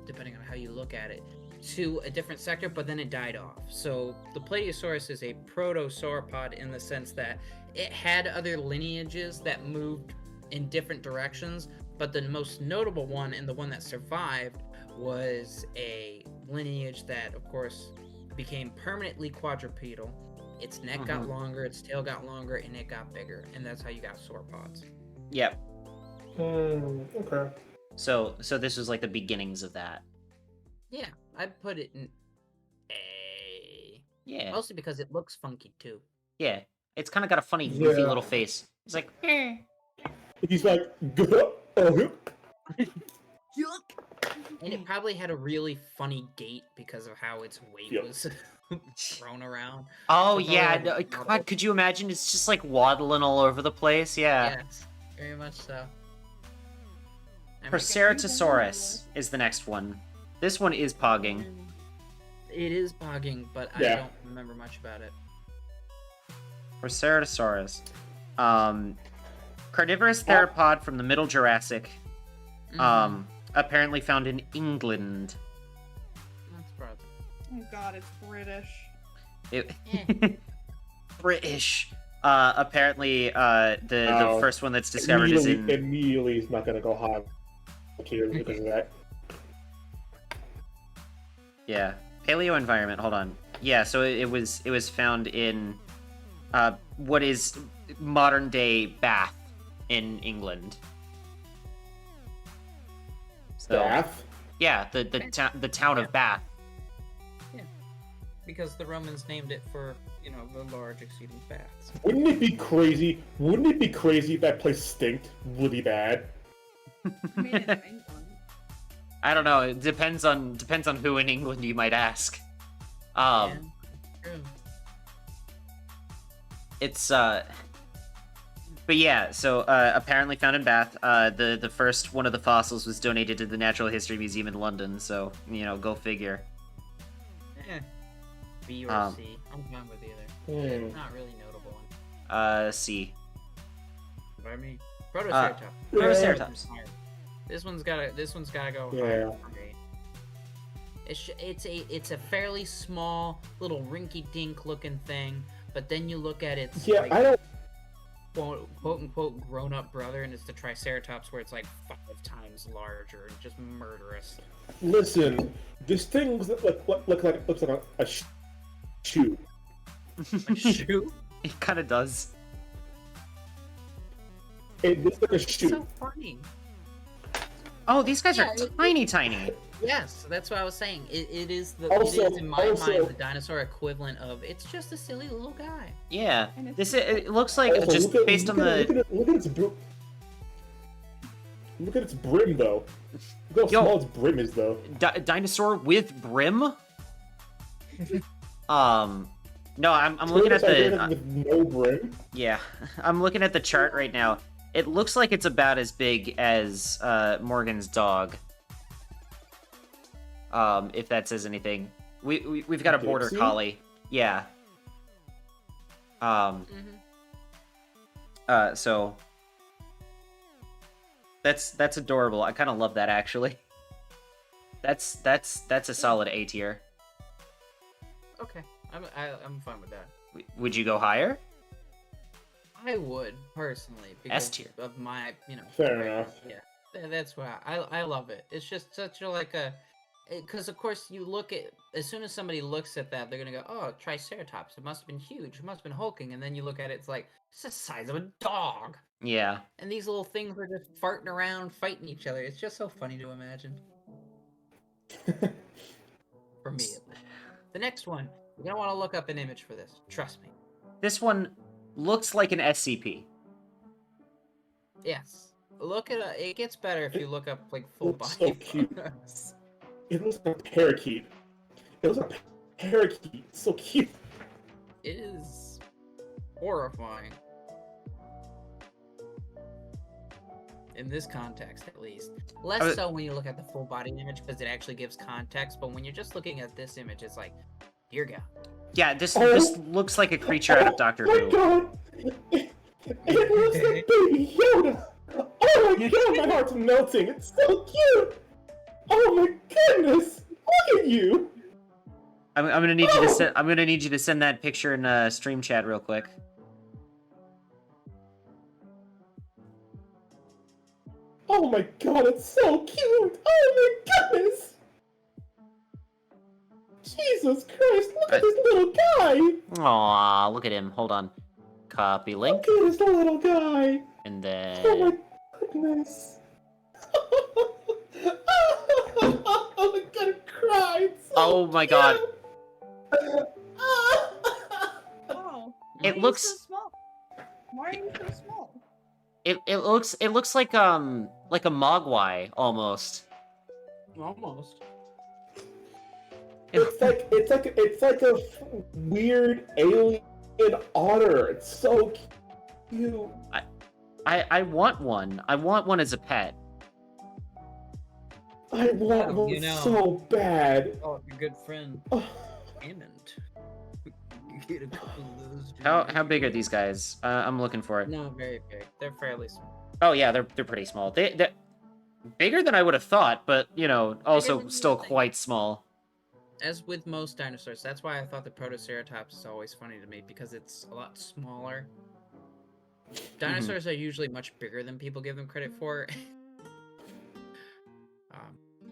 depending on how you look at it, to a different sector, but then it died off. So the Plateosaurus is a protosauropod in the sense that it had other lineages that moved in different directions, but the most notable one, and the one that survived, was a lineage that, of course, became permanently quadrupedal. Its neck got longer, its tail got longer, and it got bigger, and that's how you got sauropods. Yep. Okay. So this was like the beginnings of that. Yeah, I'd put it in A. Yeah. Mostly because it looks funky too. Yeah. It's kind of got a funny, goofy Yeah. little face. It's like, He's like, And it probably had a really funny gait because of how its weight Yep. was thrown around. oh It's yeah, probably like God, could you imagine? It's just like waddling all over the place. Yeah. Yes, very much so. I mean, Proceratosaurus is the next one. This one is pogging. it is bogging, but I Yeah. don't remember much about it. Proceratosaurus. Carnivorous theropod from the Middle Jurassic. Mhm. Apparently found in England. That's probably. Oh god, it's British. It- Eh. British. Apparently, the Oh. first one that's discovered is in. Immediately, he's not gonna go high here because of that. Yeah, paleo environment. Hold on. Yeah, so it was found in what is modern day Bath in England. So Bath. yeah, the town of Bath. Because the Romans named it for, the large exceeding baths. Wouldn't it be crazy? Wouldn't it be crazy if that place stinked really bad? I mean, it's England. I don't know. It depends on who in England you might ask. True. It's but yeah, so apparently found in Bath. The first one of the fossils was donated to the Natural History Museum in London, so go figure. B or C. I'm fine with either. Not really notable one. C. By me. Protoceratops. Protoceratops. This one's gotta go Yeah. higher for me. It's a fairly small, little rinky-dink looking thing, but then you look at its Yeah, I don't. quote unquote grown up brother, and it's the Triceratops, where it's like 5 times larger and just murderous. Listen, this thing looks like a shoe. A shoe? It kind of does. It looks like a It's shoe. so funny. Oh, these guys Yeah, are tiny, tiny. Yes, that's what I was saying. It is Also- in my also- mind the dinosaur equivalent of it's just a silly little guy. Yeah, And it's- this it looks like Also, just based on the. Look at its brim though. Look how Yo. small its brim is though. Dinosaur with brim. No, I'm looking at the. with no brim. Yeah, I'm looking at the chart right now. It looks like it's about as big as Morgan's dog. If that says anything, we've got a border Dixie? collie. Yeah. So that's adorable. I kind of love that actually. That's a solid A tier. Okay, I'm fine with that. Would you go higher? I would personally S because tier. of my Fair enough. Yeah, that's why I love it. It's just such a because of course you look at as soon as somebody looks at that they're gonna go, oh, Triceratops, it must have been huge, it must have been hulking, and then you look at it, it's like it's the size of a dog, Yeah. and these little things are just farting around fighting each other. It's just so funny to imagine. For me, the next one you're gonna want to look up an image for this. Trust me. This one looks like an SCP. Yes. Look at it gets better if you look up like full Looks body so cute. photos. It looks like a parakeet. It looks like a parakeet. It's so cute. It is horrifying. In this context, at least. Less so when you look at the full body image because it actually gives context, but when you're just looking at this image, it's like, dear God. Yeah, this looks like a creature out of Doctor Oh my Who. god! It looks like Baby Yoda! Oh my god, my heart's melting! It's so cute! Oh my goodness! Look at you! I'm gonna need you to send. I'm gonna need you to send that picture in stream chat real quick. Oh my god, it's so cute! Oh my goodness! Jesus Christ, look at this little guy! Aw, look at him. Hold on. Copy link, Look at this little guy! and Oh my then goodness! I'm gonna cry! It's so oh my god, cute. Oh, It why are you looks- so small? Why are you so small? it looks like a mogwai almost. Almost. It's like a weird alien otter. It's so cute. I want one. I want one as a pet. I want Oh, one you know. so bad. Oh, your good friend, Oh, Hammond. Get a couple of those. How big are these guys? I'm looking for it. No, very big. They're fairly small. Oh yeah, they're pretty small. They're bigger than I would have thought, but you know, also than you still would think. quite small. As with most dinosaurs, that's why I thought the Protoceratops is always funny to me, because it's a lot smaller. Dinosaurs are usually much bigger than people give them credit for.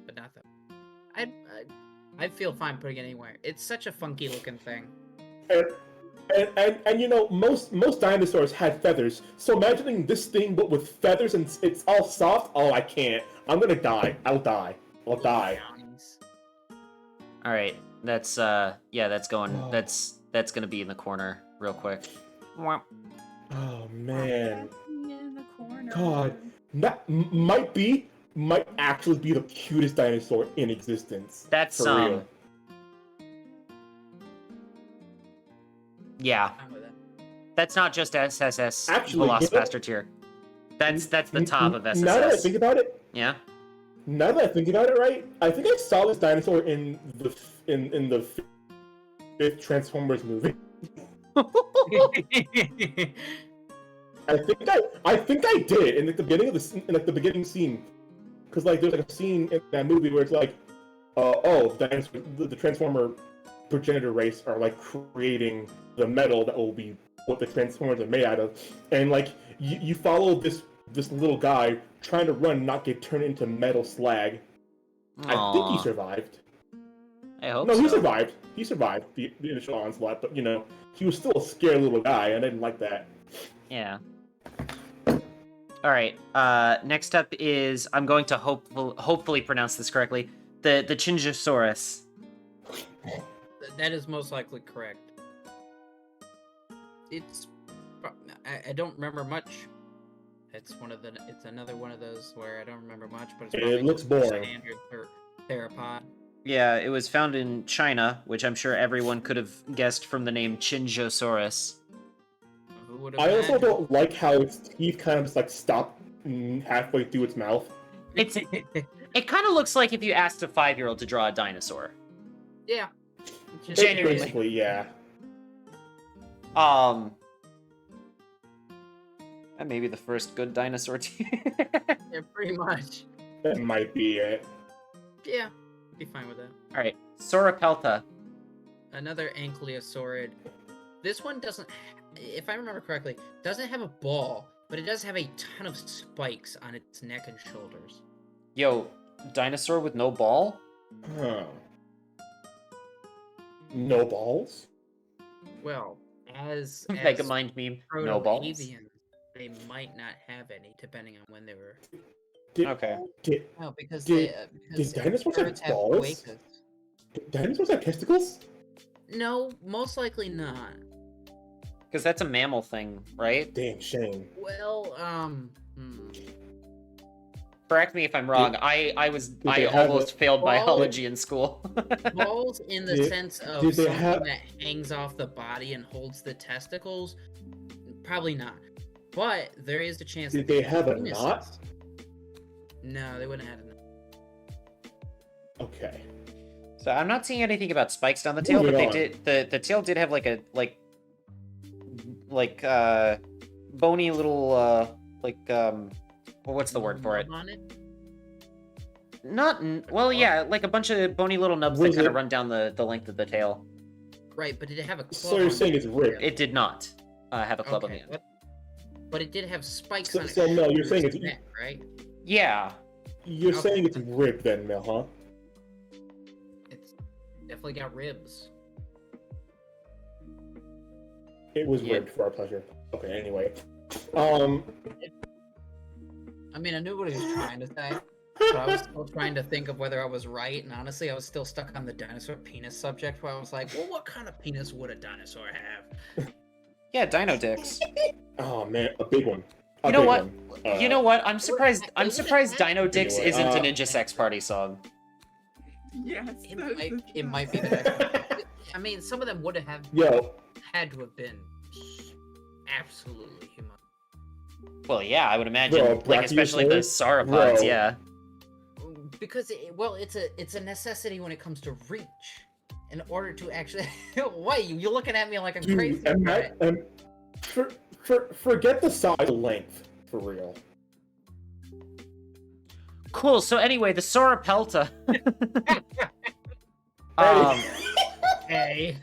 But not that. I feel fine putting it anywhere. It's such a funky looking thing. and you know, most dinosaurs had feathers. So imagining this thing but with feathers and it's all soft. Oh, I can't. I'm gonna die. I'll die. I'll die. Brownies. All right, that's yeah, that's going. Oh. That's gonna be in the corner real quick. Womp. Oh man. In the corner. God. That might actually be the cutest dinosaur in existence. That's For real. Yeah, Fine with it. that's not just SSS Actually, you know- Velocipaster tier. That's the top of SSS. Now that I think about it, Yeah. now that I think about it, right? I think I saw this dinosaur in the fifth Transformers movie. I think I did in like the beginning of the beginning scene, because like there's like a scene in that movie where it's like, the Transformer progenitor race are like creating the metal that will be what the Transformers are made out of, and like you follow this little guy trying to run, not get turned into metal slag. I think he Aw, survived. I hope No, so. he survived. He survived the initial onslaught, but you know, he was still a scary little guy. I didn't like that. Yeah. All right. Next up is I'm going to hopefully pronounce this correctly. The Chingosaurus. That is most likely correct. It's. I don't remember much. It's another one of those where I don't remember much, but it's It probably looks just a boring. standard theropod. Yeah, it was found in China, which I'm sure everyone could have guessed from the name Chingosaurus. Who would have I also imagined? don't like how its teeth kind of just like stop halfway through its mouth. It kind of looks like if you asked a 5-year-old to draw a dinosaur. Yeah. It's just- Genuinely. Basically, yeah. That may be the first good dinosaur team. Yeah, pretty much. That might be it. Yeah, be fine with that. All right, Sauropelta. Another ankylosaurid. This one doesn't, if I remember correctly, doesn't have a ball, but it does have a ton of spikes on its neck and shoulders. Yo, dinosaur with no ball? Huh. No balls? Well, as Megamind meme. No balls. Proto-avians, they might not have any, depending on when they were. Did, Okay. did, No, because Did- because did dinosaurs have birds have balls? cloacas. did dinosaurs have testicles? No, most likely not. Because that's a mammal thing, right? Damn shame. Well, Correct me if I'm wrong. I they have almost failed biology in school. Balls in the Did- sense of did they something have- that hangs off the body and holds the testicles? Probably not. But there is a chance. Did that they have a penises. knot? No, they wouldn't have had a knot. Okay. So I'm not seeing anything about spikes down the tail, but Moving they on. did the tail did have like a bony little well, what's the word for it? On it? Well, yeah, like a bunch of bony little nubs that Was kind of it- run down the length of the tail. Right, but did it have a club? So you're on saying the it's ripped? It did not have a club on the Okay, end. but it did have spikes So- on it. so, Mel, you're saying it's- neck, right? Yeah. You're Okay. saying it's ribbed then, Mel, huh? It's definitely got ribs. It was Yeah. ribbed for our pleasure. Okay, anyway. I mean, I knew what he was trying to say, but I was still trying to think of whether I was right. And honestly, I was still stuck on the dinosaur penis subject, where I was like, well, what kind of penis would a dinosaur have? Yeah, dino dicks. Oh man, a big one. A You know big what? one. You know what? I'm surprised Dino Dicks Anyway, isn't a Ninja Sex Party song. Yes. It might be the next one. I mean, some of them would have Yo, had to have been absolutely humongous. Well, yeah, I would imagine, Bro, like especially the Brachiosaurus? sauropods, Bro. yeah. Because it's a necessity when it comes to reach. In order to actually, why you looking at me like I'm crazy? dude, right? forget the size and length, for real. Cool. So anyway, the Sauropelta. um, Hey.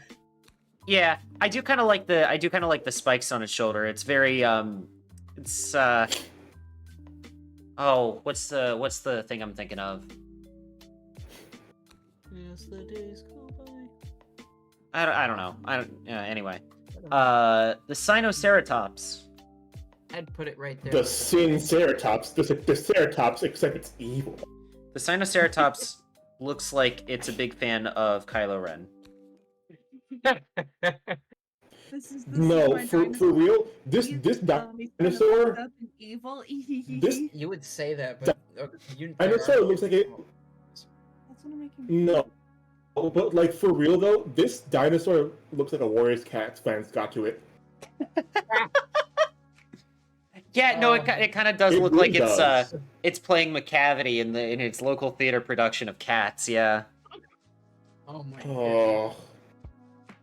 yeah, I do kind of like the spikes on its shoulder. It's very it's oh, what's the thing I'm thinking of? Yes, the days go by. I don't know. Anyway, the Sinoceratops. I'd put it right there. The Sinceratops, the Ceratops, except it's evil. The Sinoceratops looks like it's a big fan of Kylo Ren. This is No, my for dinosaur. real, this He's, dinosaur, he's kind of fucked up and evil. this You would say that, but you. dinosaur looks like it. That's what I'm making. No, but like for real though, this dinosaur looks like a Warriors Cats fans got to it. Yeah, no, it kind of does It look really like does. it's playing McCavity in its local theater production of Cats. Yeah. Oh my god. Oh,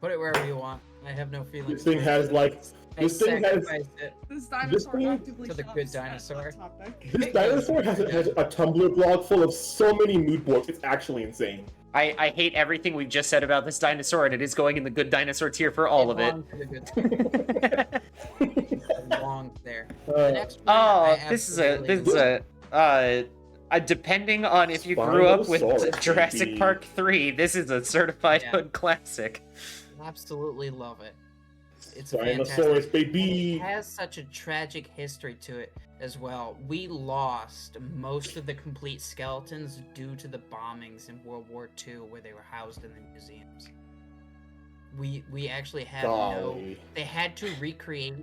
Put it wherever you want. I have no feelings. this thing has like I this thing has sacrificed it. This dinosaur thing- actively To the shops good at dinosaur. Hot Topic. this dinosaur has a Tumblr blog full of so many mood boards. It's actually insane. I hate everything we've just said about this dinosaur, and it is going in the good dinosaur tier for all of it. belongs to the good- it belongs there. The next one, Oh, I this is absolutely depending on if you grew up with Spinosaurus, Jurassic baby. Park 3, this is a certified Yeah. hood classic. absolutely love it. It's a Spinosaurus, fantastic. baby. It has such a tragic history to it as well. We lost most of the complete skeletons due to the bombings in World War II, where they were housed in the museums. We actually have Golly. They had to recreate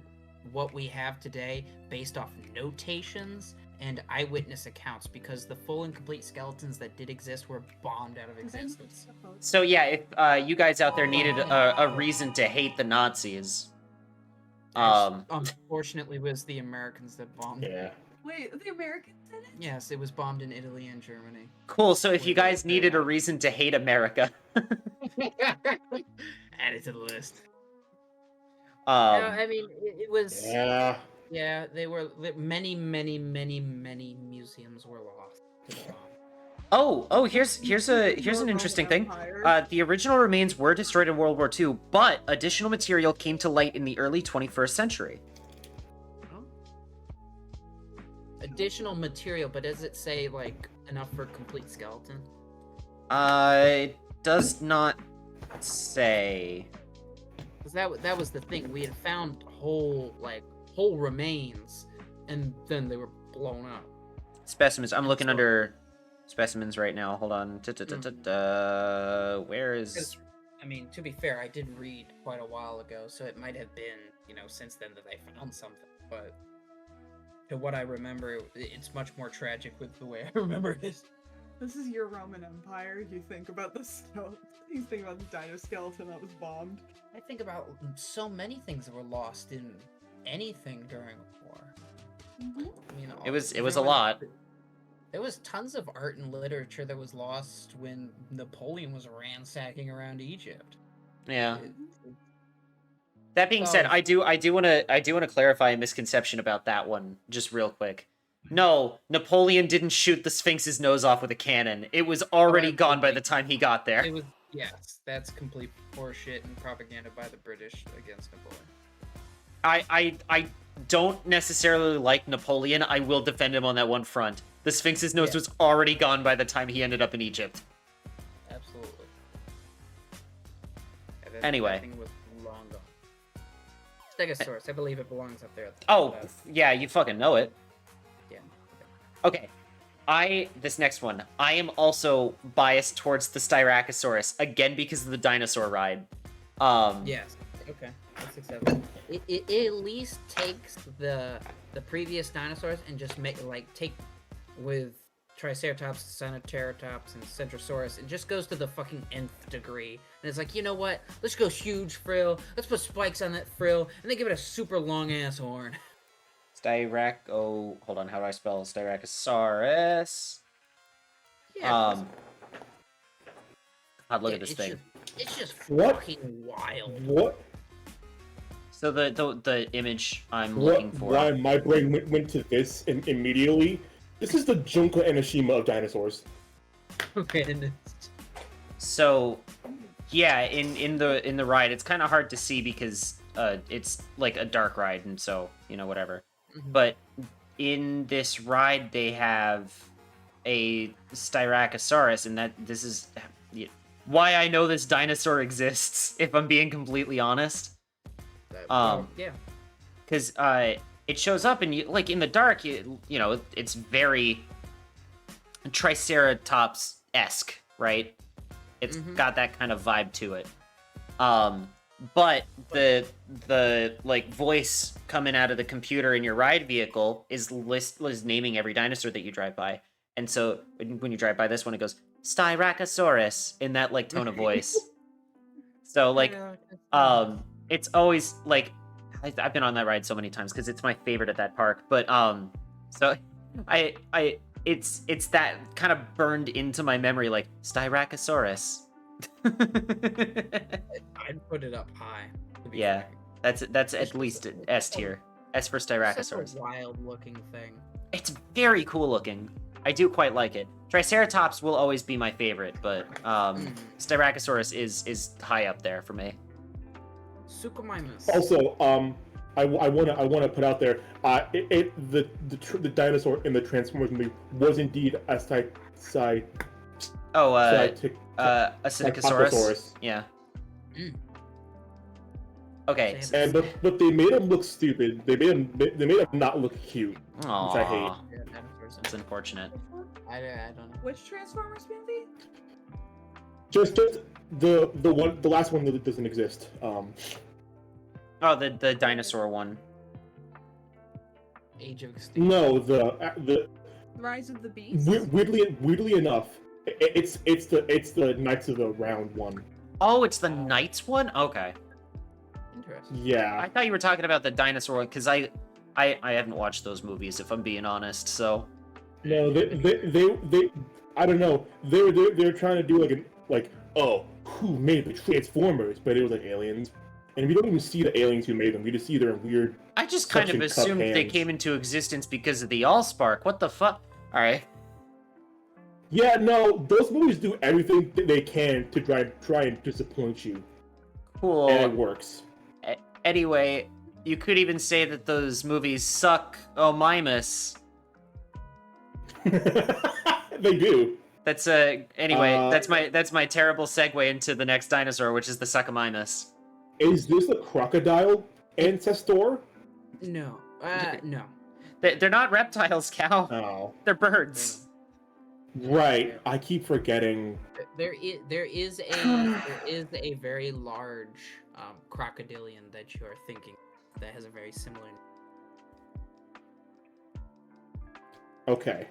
what we have today based off notations and eyewitness accounts, because the full and complete skeletons that did exist were bombed out of existence. So yeah, if you guys out there needed a reason to hate the Nazis, Unfortunately, it was the Americans that bombed. Yeah. Wait, the Americans did it? Yes, it was bombed in Italy and Germany. cool. So if you guys needed a reason to hate America, Add it to the list. um, I mean, it was. Yeah. Yeah, they were many museums were lost to the bomb. oh, here's an interesting thing. The original remains were destroyed in World War II, but additional material came to light in the early 21st century. Additional material, but does it say like enough for a complete skeleton? It does not say. Because that was the thing. We had found whole remains, and then they were blown up. Specimens. I'm looking under specimens right now. Hold on. Where is? 'Cause, I mean, to be fair, I did read quite a while ago, so it might have been, since then that I found something. But to what I remember, it's much more tragic with the way I remember it. This is your Roman Empire. You think about the you think about the dino skeleton that was bombed. I think about so many things that were lost in anything during war. You know, It was a lot. There was tons of art and literature that was lost when Napoleon was ransacking around Egypt. Yeah. It- That being said, Oh. I do want to clarify a misconception about that one just real quick. No, Napoleon didn't shoot the Sphinx's nose off with a cannon. It was already gone by the time he got there. It was yes, that's complete horseshit and propaganda by the British against Napoleon. I don't necessarily like Napoleon. I will defend him on that one front. The Sphinx's nose Yeah. was already gone by the time he ended up in Egypt. Absolutely. Yeah, Anyway. that thing was long gone. Stegosaurus, I believe it belongs up there. At the Oh, top. yeah, you fucking know it. Yeah. Okay. This next one, I am also biased towards the Styracosaurus, again because of the dinosaur ride. Yes. Okay. That's acceptable. It at least takes the previous dinosaurs and just take with Triceratops, Sinoceratops, and Centrosaurus, and just goes to the fucking nth degree. And it's like, you know what? Let's go huge frill. Let's put spikes on that frill, and then give it a super long ass horn. Hold on, how do I spell Styracosaurus? Yeah. God, look at this thing. It's just What? fucking wild. What? So the image I'm looking for. Why my brain went to this immediately? This is the Junko Enoshima of dinosaurs. Okay. So, yeah, in the ride, it's kind of hard to see because it's like a dark ride, and so whatever. Mhm. But in this ride, they have a Styracosaurus, and this is why I know this dinosaur exists. If I'm being completely honest, Yeah. because it shows up and like in the dark, it's very Triceratops-esque, right? It's Mhm. got that kind of vibe to it. But the like voice coming out of the computer in your ride vehicle is naming every dinosaur that you drive by. And so when you drive by this one, it goes Styracosaurus in that like tone of voice. So like it's always like I've been on that ride so many times because it's my favorite at that park. But so it's that kind of burned into my memory like Styracosaurus. I'd put it up high. To be Yeah, fair. that's at least an S tier. S for It's such a Styracosaurus. wild looking thing. It's very cool looking. I do quite like it. Triceratops will always be my favorite, but Styracosaurus is high up there for me. Suchomimus. Also, I wanna put out there, the dinosaur in the Transformers movie was indeed a Acidicosaurus. Yeah. Mm. Okay. Damn. but they made him look stupid. They made him not look cute, which I hate. Aww, Yeah, dinosaurs. that's unfortunate. I don't know. Which Transformers movie? Just the last one that doesn't exist. Oh, the dinosaur one. Age of Extinction. No, the Rise of the Beast. weirdly enough, it's the Knights of the Round one. Oh, it's the Knights one. Okay. Interesting. Yeah. I thought you were talking about the dinosaur one because I haven't watched those movies if I'm being honest. So No, they I don't know. They're trying to do oh, who made the Transformers? But it was like aliens, and we don't even see the aliens who made them. We just see their weird. I just kind of suction cup assumed they hands. came into existence because of the Allspark. What the fuck? All right. Yeah, no, those movies do everything they can to try and disappoint you, Cool. and it works. Anyway, you could even say that those movies suck. Oh, Mimus. They do. That's anyway. That's my terrible segue into the next dinosaur, which is the Suchomimus. Is this a crocodile ancestor? No. No. They're not reptiles, Cal. Oh, They're birds. right. I keep forgetting. There is a very large crocodilian that you are thinking that has a very similar. Okay.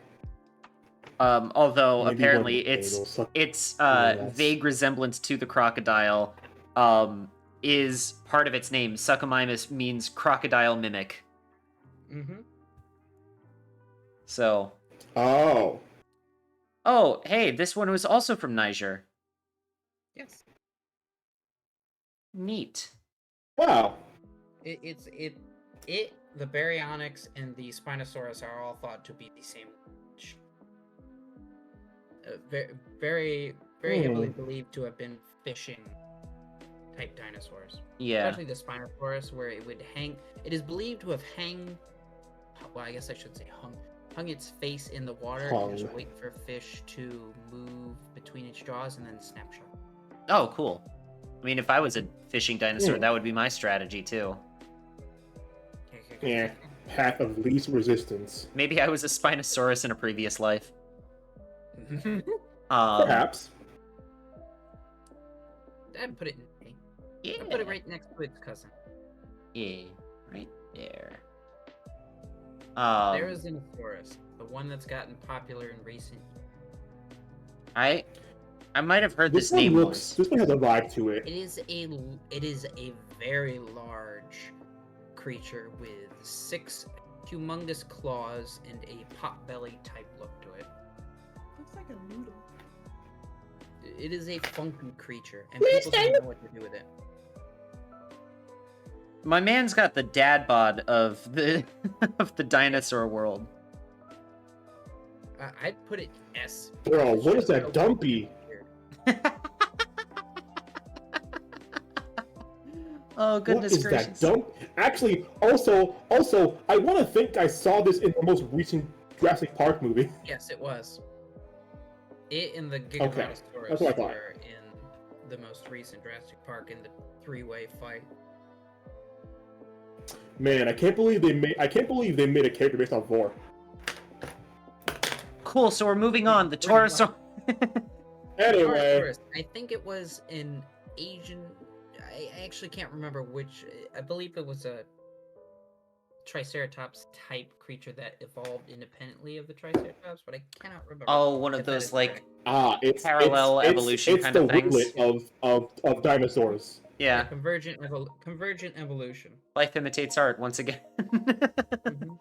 Although Maybe apparently one day they'll suck- its that's- vague resemblance to the crocodile is part of its name. Suchomimus means crocodile mimic. Mm-hmm. So, Oh. oh, hey, this one was also from Niger. Yes. Neat. Wow. The Baryonyx and the Spinosaurus are all thought to be the same. Very heavily believed to have been fishing type dinosaurs. Yeah. Especially the Spinosaurus, where it would hang. It is believed to have well, I guess I should say hung its face in the water and just wait for fish to move between its jaws and then snapshot. Oh, cool. I mean, if I was a fishing dinosaur, that would be my strategy too. Yeah. Path of least resistance. Maybe I was a Spinosaurus in a previous life. Perhaps. I'd put it in A. Yeah. I'd put it right next to its cousin. Yeah, right there. Therizinosaurus, the one that's gotten popular in recent. I might have heard this one name looks. This one has a vibe to it. It is a very large creature with 6 humongous claws and a pot-belly type look to it. Looks like a noodle. It is a funky creature, and people don't know what to do with it. My man's got the dad bod of the of the dinosaur world. I'd put it S. Bro, It's what just is that so dumpy? weird. Oh What goodness is gracious! that dump? Actually, also, I want to think I saw this in the most recent Jurassic Park movie. Yes, it was. It and the Okay, Giganotosaurus that's what I thought. were in the most recent Jurassic Park in the 3-way fight. Man, I can't believe they made a character based on Vor. Cool. So we're moving on. The Torosaurus. Anyway, Torosaurus, I think it was an Asian. I actually can't remember which. I believe it was a Triceratops type creature that evolved independently of the Triceratops, but I cannot remember. Oh, one of if that those is like correct. it's Parallel evolution it's kind the of things. rootlet of dinosaurs. Yeah, Convergent evolution. life imitates art once again. Mhm.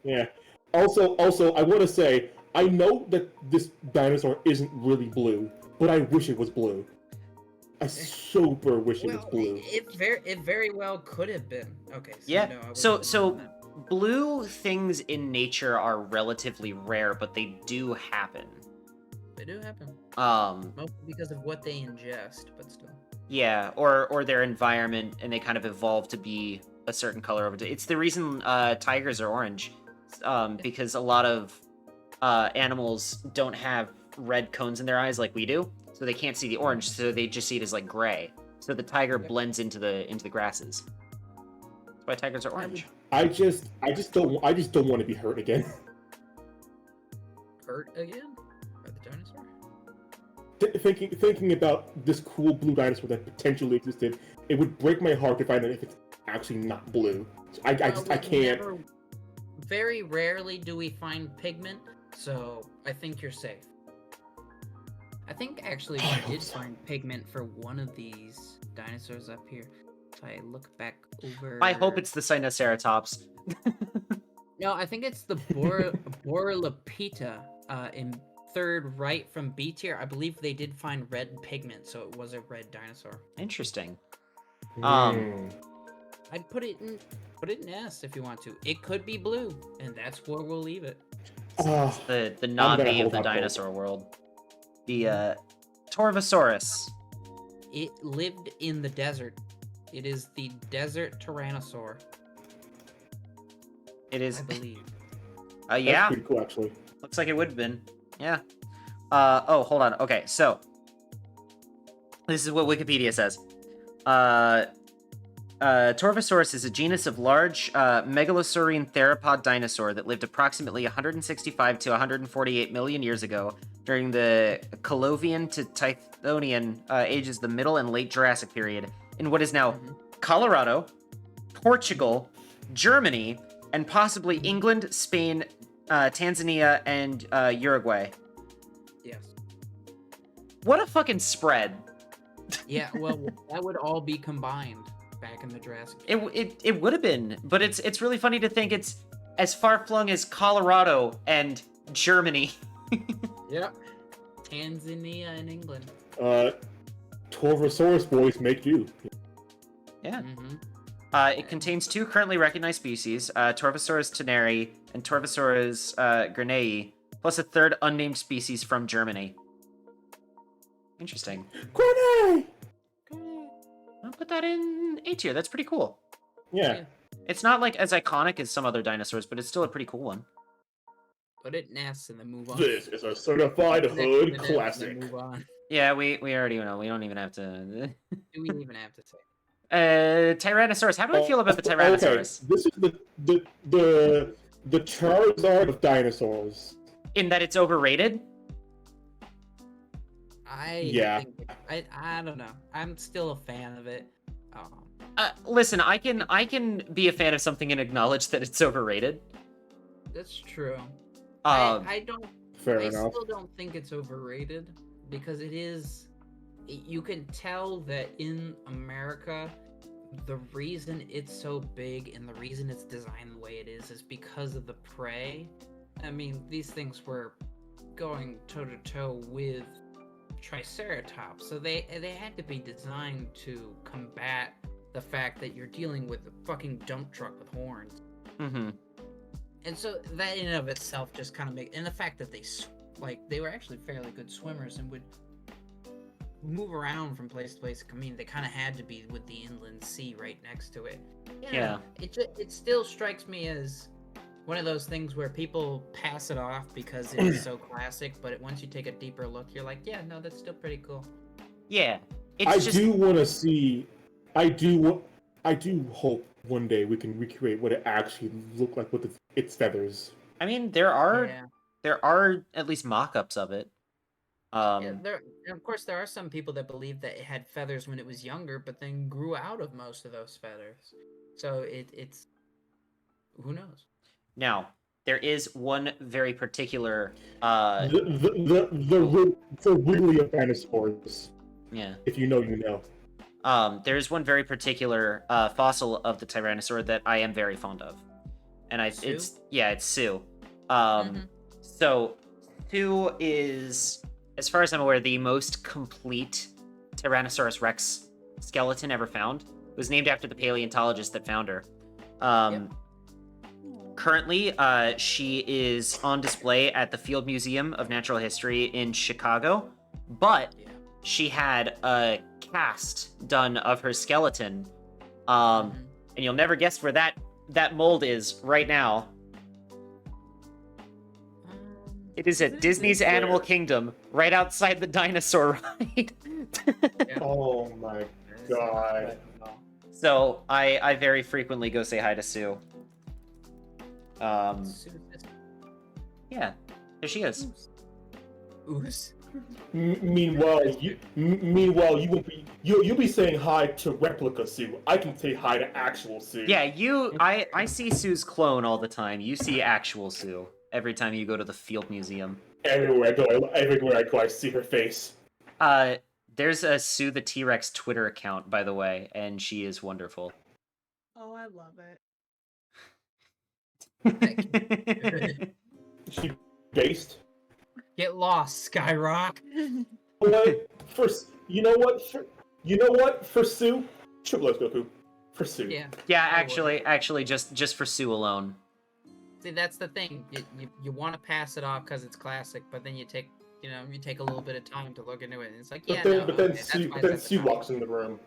Yeah. Also, I want to say I know that this dinosaur isn't really blue, but I wish it was blue. I super wish it was Well, blue. it very well could have been. Okay. So Yeah. No, I So wasn't on that. blue things in nature are relatively rare, but they do happen. They do happen. Mostly because of what they ingest, but still. Yeah, or their environment, and they kind of evolve to be a certain color over time. It's the reason tigers are orange, because a lot of animals don't have red cones in their eyes like we do, so they can't see the orange, so they just see it as like gray. So the tiger blends into the grasses. That's why tigers are orange. I just don't want to be hurt again. Hurt again? By the dinosaur? Thinking about this cool blue dinosaur that potentially existed, it would break my heart to find out if it's actually not blue. I can't. Very rarely do we find pigment, so I think you're safe. I think actually we did find pigment for one of these dinosaurs up here. If I look back over... I hope it's the Sinoceratops. No, I think it's the Borolapita in third right from B tier. I believe they did find red pigment, so it was a red dinosaur. Interesting. I'd put it in S if you want to. It could be blue, and that's where we'll leave it. The gonna Navi hold of the out hope. dinosaur world. The Torvosaurus. It lived in the desert. It is the desert tyrannosaur, It is. I believe. That's Yeah. pretty cool, actually. Looks like it would have been. Yeah. Oh, hold on. Okay, so this is what Wikipedia says. Torvosaurus is a genus of large megalosaurian theropod dinosaur that lived approximately 165 to 148 million years ago during the Colovian to Tithonian ages, the Middle and Late Jurassic period, in what is now Colorado, Portugal, Germany, and possibly England, Spain, Tanzania, and Uruguay. Yes. What a fucking spread. Yeah, well, that would all be combined back in the Jurassic. It would have been, but it's really funny to think it's as far flung as Colorado and Germany. Yep. Tanzania and England. Torvosaurus boys make do. Yeah. Mm-hmm. It contains 2 currently recognized species, Torvosaurus teneri and Torvosaurus grenei, plus a 3rd unnamed species from Germany. Interesting. Grenade! I'll put that in A tier. That's pretty cool. Yeah. It's not like as iconic as some other dinosaurs, but it's still a pretty cool one. Put it in S and then move on. This is a certified Next hood to it and then classic. Move on. Yeah, we already know. We don't even have to. Do we even have to say? Tyrannosaurus. How do I feel about the Tyrannosaurus? Okay, this is the Charizard of dinosaurs. In that it's overrated? Yeah. I don't know. I'm still a fan of it. Listen, I can be a fan of something and acknowledge that it's overrated. That's true. Um, I don't. Fair I enough. still don't think it's overrated because it is. You can tell that in America, the reason it's so big and the reason it's designed the way it is because of the prey. I mean, these things were going toe to toe with Triceratops, so they had to be designed to combat the fact that you're dealing with a fucking dump truck with horns. Mm-hmm. And so that in and of itself just kind of and the fact that they were actually fairly good swimmers and would move around from place to place. I mean, they kind of had to be with the inland sea right next to it. Yeah. It still strikes me as one of those things where people pass it off because it's so classic, but once you take a deeper look, you're like, yeah, no, that's still pretty cool. Yeah. I do want to see. I do hope one day we can recreate what it actually looked like with its feathers. I mean, there are at least mock-ups of it. Of course, there are some people that believe that it had feathers when it was younger, but then grew out of most of those feathers. So it's who knows. Now, there is one very particular. The Wrigley of dinosaurs. Yeah. If you know, you know. There's one very particular fossil of the Tyrannosaur that I am very fond of, and it's Sue. So Sue is, as far as I'm aware, the most complete Tyrannosaurus Rex skeleton ever found. It was named after the paleontologist that found her. Currently, she is on display at the Field Museum of Natural History in Chicago, but she had a cast done of her skeleton, and you'll never guess where that mold is right now. It is at Disney's Animal Kingdom, right outside the dinosaur ride. Oh my god. So I very frequently go say hi to Sue. Yeah, there she is. Ooze. Meanwhile, you won't be. You'll be saying hi to replica Sue. I can say hi to actual Sue. Yeah, I see Sue's clone all the time. You see actual Sue every time you go to the Field Museum. Everywhere I go, I see her face. There's a Sue the T-Rex Twitter account, by the way, and she is wonderful. Oh, I love it. She based. Get lost, Skyrock. You know what? For Sue, triple X Goku. For Sue. Yeah, actually, just for Sue alone. See, that's the thing. You want to pass it off because it's classic, but then you take a little bit of time to look into it, and it's like, But then Sue walks in the room.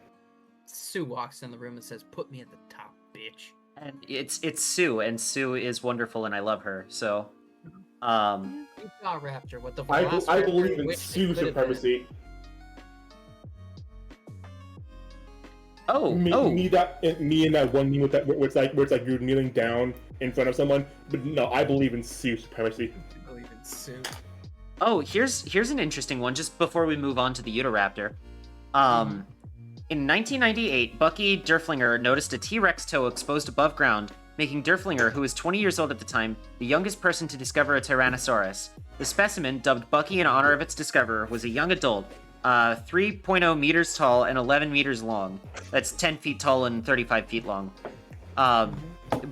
Sue walks in the room and says, "Put me at the top, bitch." And it's Sue, and Sue is wonderful, and I love her. So, Raptor, what the I believe in Sue supremacy. Me and that one meme where it's like you're kneeling down in front of someone, but no, I believe in Sue supremacy. I believe in Sue. Oh, here's an interesting one. Just before we move on to the Utahraptor, in 1998, Bucky Derflinger noticed a T-Rex toe exposed above ground making Derflinger, who was 20 years old at the time, the youngest person to discover a Tyrannosaurus. The specimen, dubbed Bucky in honor of its discoverer, was a young adult, 3.0 meters tall and 11 meters long. That's 10 feet tall and 35 feet long.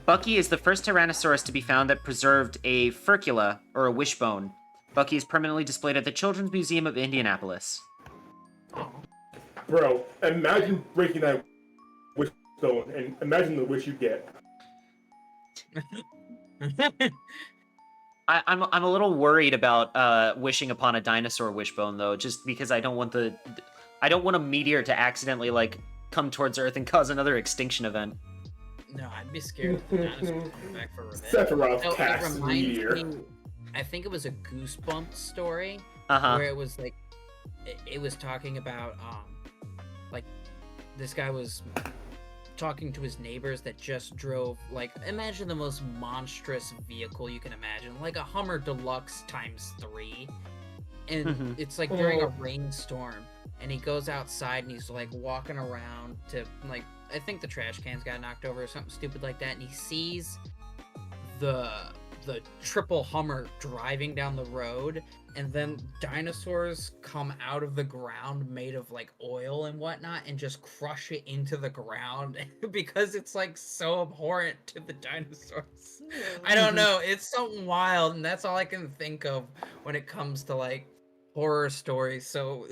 Bucky is the first Tyrannosaurus to be found that preserved a furcula, or a wishbone. Bucky is permanently displayed at the Children's Museum of Indianapolis. Bro, imagine breaking that wishbone, and imagine the wish you get. I'm a little worried about wishing upon a dinosaur wishbone though, just because I don't want a meteor to accidentally like come towards Earth and cause another extinction event. No, I'd be scared of the dinosaurs coming back for revenge. Sephiroth No, it casts reminds meteor. me. I think it was a Goosebumps story Uh-huh. where it was like, it was talking about like this guy was talking to his neighbors that just drove, like, imagine the most monstrous vehicle you can imagine, like a Hummer Deluxe ×3, and Mhm. it's like during a rainstorm, and he goes outside and he's like walking around to, like, I think the trash cans got knocked over or something stupid like that, and he sees the triple Hummer driving down the road, and then dinosaurs come out of the ground made of like oil and whatnot and just crush it into the ground because it's like so abhorrent to the dinosaurs. I don't know, it's something wild, and that's all I can think of when it comes to like horror stories. So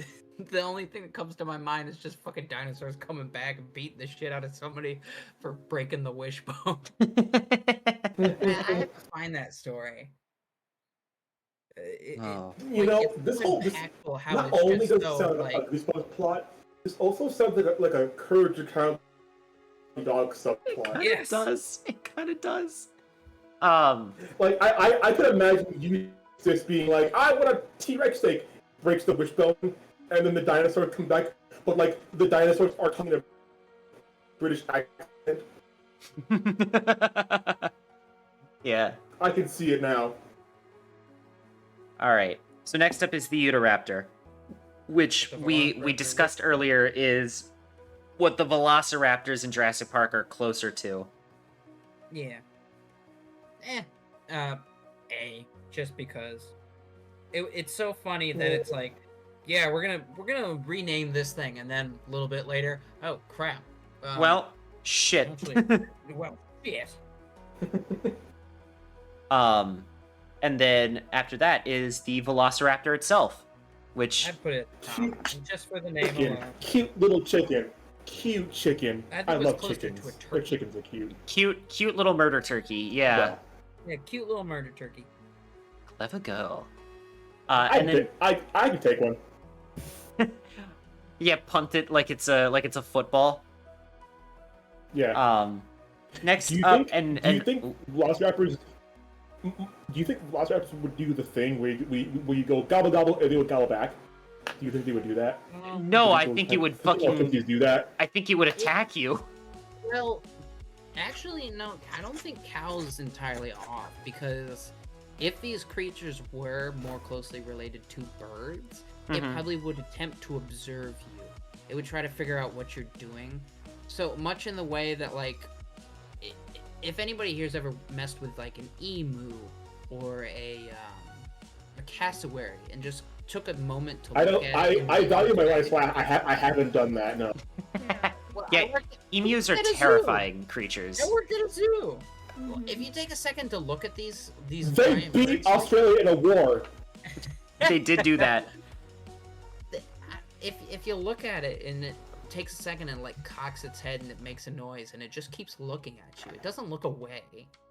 the only thing that comes to my mind is just fucking dinosaurs coming back and beating the shit out of somebody for breaking the wishbone. I have to find that story. You know, it's this so whole impactful how not it's only just does it so, sound like a Goosebumps plot, this also sounds like a Courage the Cowardly Dog subplot. Yes. It does. It kind of does. Like I could imagine you just being like, I want a T-Rex steak, breaks the wishbone, and then the dinosaurs come back, but like the dinosaurs are talking in a British accent. Yeah. I can see it now. All right. So next up is the Utahraptor, which The we Velociraptor. discussed earlier is what the Velociraptors in Jurassic Park are closer to. Yeah. A, just because it's so funny that it's like, yeah, we're gonna rename this thing, and then a little bit later, oh crap. Well, shit. actually, well, yes. And then after that is the Velociraptor itself, which I'd put it just for the name Chicken. alone. Cute little chicken. Cute chicken. I think I it was love closer chickens. to a Their turkey. chickens are cute. cute little murder turkey. Yeah. Yeah, cute little murder turkey. Clever girl. I And then can take one. yeah, punt it like it's a football. Yeah. Next Do you up, think? and do you think Velociraptors? Do you think Velociraptors would do the thing where you go gobble gobble and they would gobble back? Do you think they would do that? no, I think he would All fucking. cookies do that. I think he would attack you. Well, actually, no, I don't think cows entirely off, because if these creatures were more closely related to birds, it Mhm. probably would attempt to observe you. It would try to figure out what you're doing. So much in the way that, like, if anybody here's ever messed with like an emu or a cassowary and just took a moment to I look don't. at it. I value my life, so I haven't done that. No. Well, Yeah, I worked Emus are at a zoo. terrifying creatures. I worked at a zoo. Well, if you take a second to look at these They giant beat birds, Australia in a war. They did do that. if you look at it and it takes a second and like cocks its head and it makes a noise and it just keeps looking at you, it doesn't look away.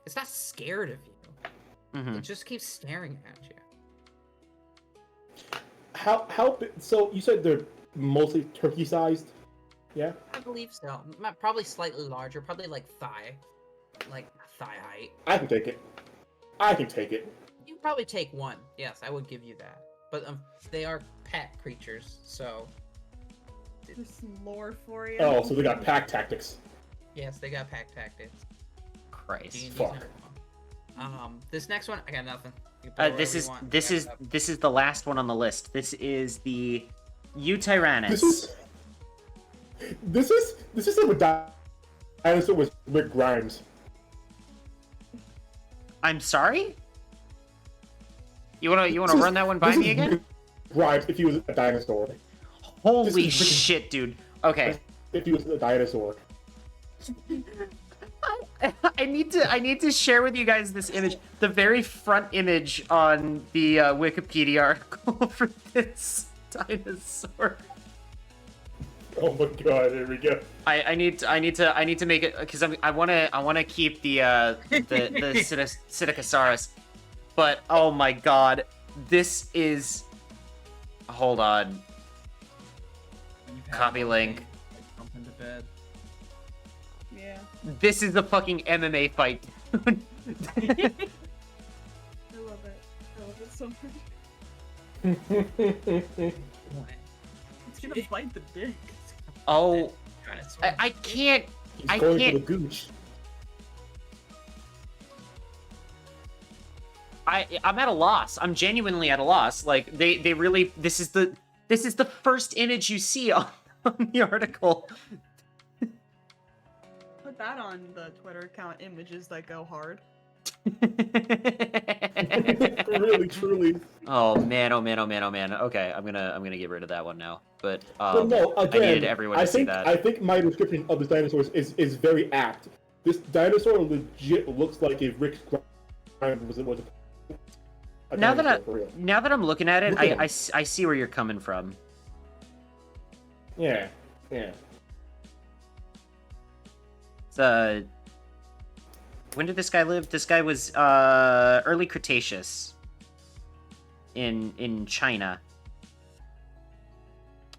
It's not scared of you. Mhm. It just keeps staring at you. How so you said they're mostly turkey sized? Yeah. I believe so. Probably slightly larger, probably like thigh height. I can take it. I can take it. You probably take one. Yes, I would give you that. But they are pet creatures, so There's some lore for you. Oh, so they got pack tactics. yes, they got pack tactics. Christ. D&D's Fuck. number one. This next one, I got nothing. You can put This whatever is you want. this I is got it up. this is the last one on the list. This is the Eutyrannus. This is a dinosaur with Rick Grimes. I'm sorry? You wanna run that one by me again? Grimes if he was a dinosaur. Holy This is freaking- shit, dude. Okay. If he was a dinosaur. I need to share with you guys this image. The very front image on the Wikipedia article for this dinosaur. Oh my god, here we go. I need to make it because I wanna keep the Psittacosaurus, but oh my god, this is. Hold on. Copy link. Jump into bed. Yeah. This is the fucking MMA fight. I love it. I love it so much. It's gonna bite the dick. Oh, I can't. He's I going can't. for the gooch. I'm at a loss. I'm genuinely at a loss. Like they really. This is the first image you see on the article. Put that on the Twitter account. Images that go hard. Really, truly. Oh man! Oh man! Oh man! Oh man! Okay, I'm gonna get rid of that one now. But But no, I again, needed everyone to see that. I think my description of this dinosaur is very apt. This dinosaur legit looks like if Rick Grimes was a Now dinosaur that for real. now that I'm looking at it, Look at him. I see where you're coming from. Yeah, yeah. It's, when did this guy live? This guy was early Cretaceous in China.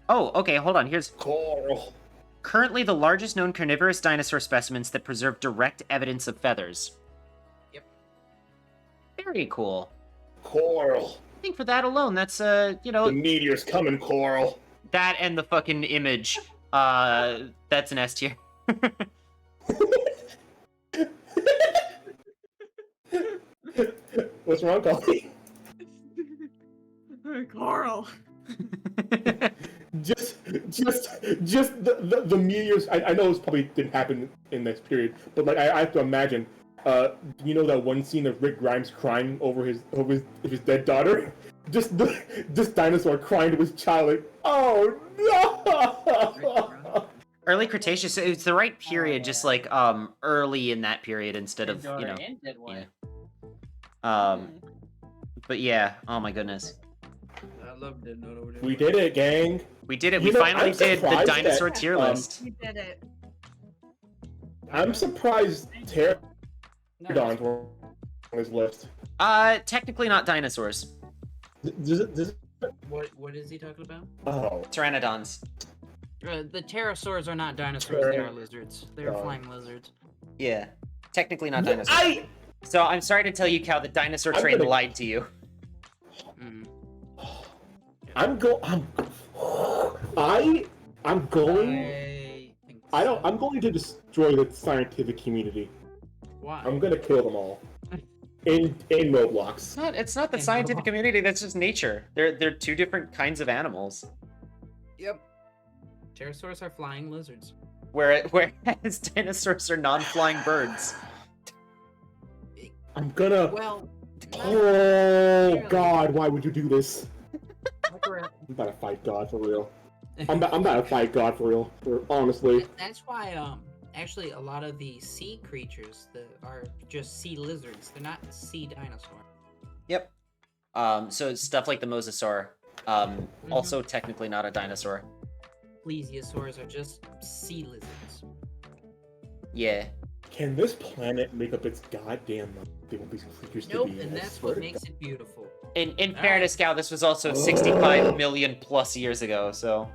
Oh, okay, hold on. Here's Coral. currently the largest known carnivorous dinosaur specimens that preserve direct evidence of feathers. Yep. Very cool. Coral. I think for that alone, that's The meteor's coming, Coral. that and the fucking image. That's an S tier. What's wrong, Colby? Carl. just the meteors. I know this probably didn't happen in this period, but like I have to imagine. You know that one scene of Rick Grimes crying over his dead daughter? Just this dinosaur crying to his child like, oh no! Early Cretaceous, it's the right period, just like early in that period instead of yeah. But yeah, oh my goodness. I love Dead Note over there. We did it, gang. We did it. You We know, finally I'm did the surprised dinosaur that, tier list. We did it. I'm surprised pterodons were on this list. Technically not dinosaurs. What is he talking about? Oh, Pteranodons. The pterosaurs are not dinosaurs, they are lizards. They are Oh. flying lizards. Yeah. Technically not dinosaurs. So I'm sorry to tell you, Cal, the dinosaur I'm train gonna- lied to you. Mm. I'm going to destroy the scientific community. Why? I'm gonna kill them all. In Roblox. It's not the And scientific wrong. community, that's just nature. They're two different kinds of animals. Yep. Pterosaurs are flying lizards. Whereas dinosaurs are non-flying birds. I'm gonna. Well, Oh God! Why would you do this? we're- I'm about to fight God for real. I'm about to fight God for real. Honestly. that's why actually a lot of the sea creatures that are just sea lizards. They're not sea dinosaur. Yep. So stuff like the mosasaur, also technically not a dinosaur. Plesiosaurs are just sea lizards. Yeah. Can this planet make up its goddamn mind? They want these creatures Nope, to be. and I that's swear what to makes it beautiful. In All fairness, Cal, this was also 65 million plus years ago, so.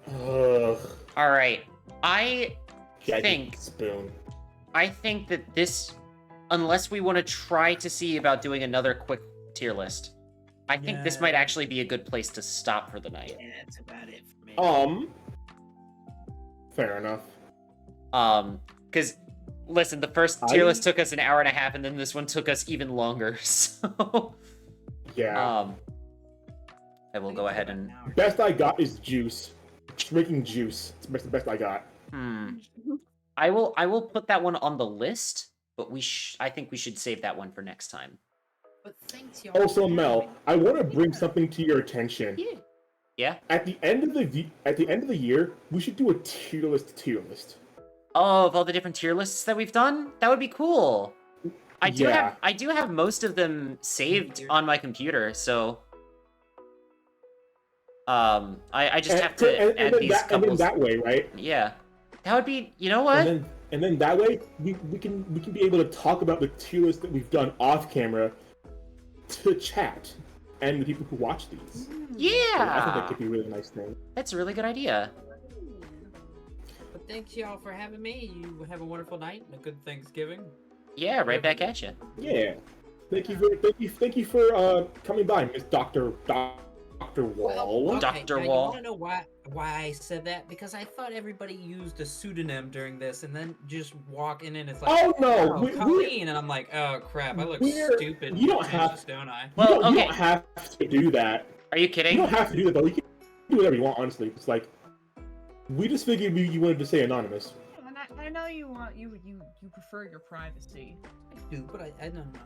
God. Ugh. Alright. I Giant think spoon. that this, unless we want to try to see about doing another quick tier list, I think this might actually be a good place to stop for the night. Yeah, that's about it for me. Fair enough. Because, listen, the first tier list took us an hour and a half, and then this one took us even longer, so... Yeah. I will go ahead and... Best I got is juice. Drinking juice. It's the best I got. I will put that one on the list but I think we should save that one for next time. But thanks, y'all. Also, Mel, I want to bring something to your attention. Yeah. At the end of the year, we should do a tier list. Oh, of all the different tier lists that we've done, that would be cool. I do have most of them saved on my computer, so I just have to add these couples. And then that way, right? Yeah, that would be. You know what? And then that way we can be able to talk about the tier list that we've done off camera to chat and the people who watch these. Yeah, So I think that could be a really nice thing. That's a really good idea. But thanks, y'all, for having me. You have a wonderful night and a good Thanksgiving. Yeah, right back at you. Yeah, thank you for coming by, Miss Doctor Wall. Well, okay, Dr. now Wall. You want to know why I said that? Because I thought everybody used a pseudonym during this, and then just walking in, it's like, Oh no, Colleen, and I'm like, oh crap, I look stupid. You don't have, don't I? Well, you don't have to do that. Are you You kidding? don't have to do that though. You can do whatever you want. Honestly, it's like we just figured you wanted to say anonymous. And I know you prefer your privacy. I do, but I don't know.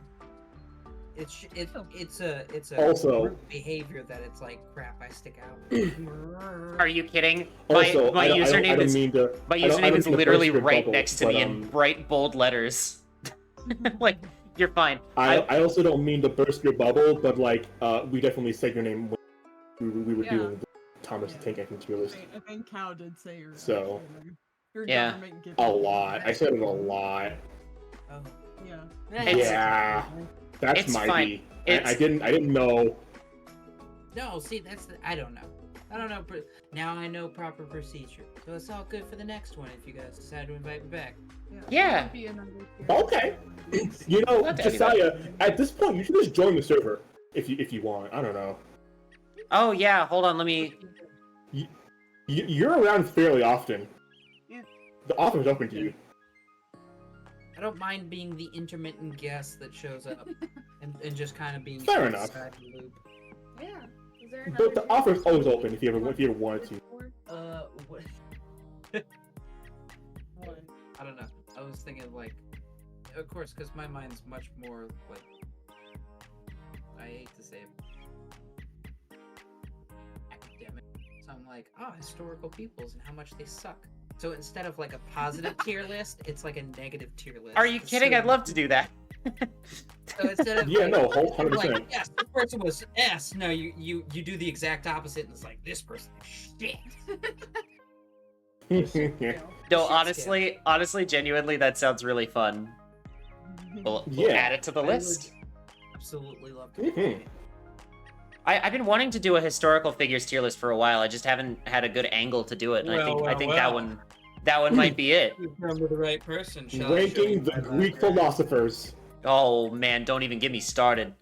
It's a Also- group behavior that it's like, crap, I stick out. Are you kidding? Also, my I don't username is mean to. my I don't username is mean to literally burst your right bubble, next to but, me in bright bold letters. Like, you're fine. I also don't mean to burst your bubble, but like we definitely said your name when we were doing the Thomas the Tank Engine tier list. I think Cow did say your So, your yeah. government gift. a lot. I said it a lot. Oh. Yeah. Yeah, that's It's my fine. B. It's- I didn't know. No, see, I don't know. But now I know proper procedure. So it's all good for the next one if you guys decide to invite me back. Yeah. Might be another tier. Okay. You know, Glad to have you Josiah, at this point, you should just join the server if you want. I don't know. Oh yeah, hold on, let me. You're around fairly often. Yeah. The offer's open to you. I don't mind being the intermittent guest that shows up and just kind of being Fair enough. inside the loop. Yeah. Is there another But the tier? offer's always open if you ever wanted to. What? What? I don't know. I was thinking like, of course, because my mind's much more like, I hate to say it, academic. So I'm like, historical peoples and how much they suck. So instead of like a positive tier list, it's like a negative tier list. Are you kidding? I'd love to do that. So instead of Yeah, like, no, I'm 100%. like, yes, this person was S. No, you do the exact opposite, and it's like this person is shit. No, Shit honestly, genuinely, that sounds really fun. We'll Yeah. add it to the I list. Absolutely love to. Mhm. I've been wanting to do a historical figures tier list for a while. I just haven't had a good angle to do it, and I think Well. that one might be it. You've come to the right person. Shall I show you Ranking the my Greek library? philosophers. Oh man, don't even get me started.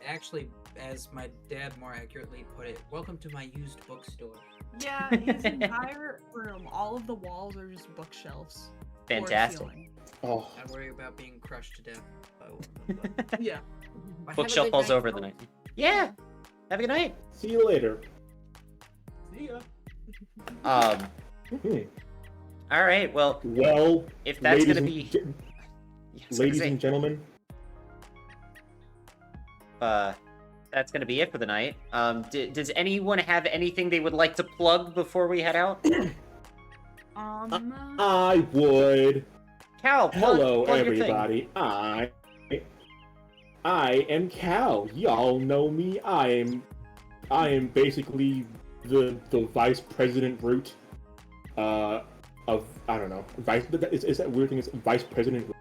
Actually, as my dad more accurately put it, welcome to my used bookstore. Yeah, his entire room, all of the walls are just bookshelves. floor to Fantastic. ceiling. Oh, I worry about being crushed to death by one of them, but- Yeah. but have a Bookshelf good falls night, over the folks. night. Yeah. Have a good night. see you later. See ya. Mhm. All right. Well, Well, if that's ladies gonna and be, ge- Yeah, I was gonna ladies say, and gentlemen, that's gonna be it for the night. Does anyone have anything they would like to plug before we head out? I would. Cal, plug, Hello, plug your thing. everybody. I am Cal. Y'all know me. I am basically the vice president root. Of I don't know. Is that weird thing? It's vice president.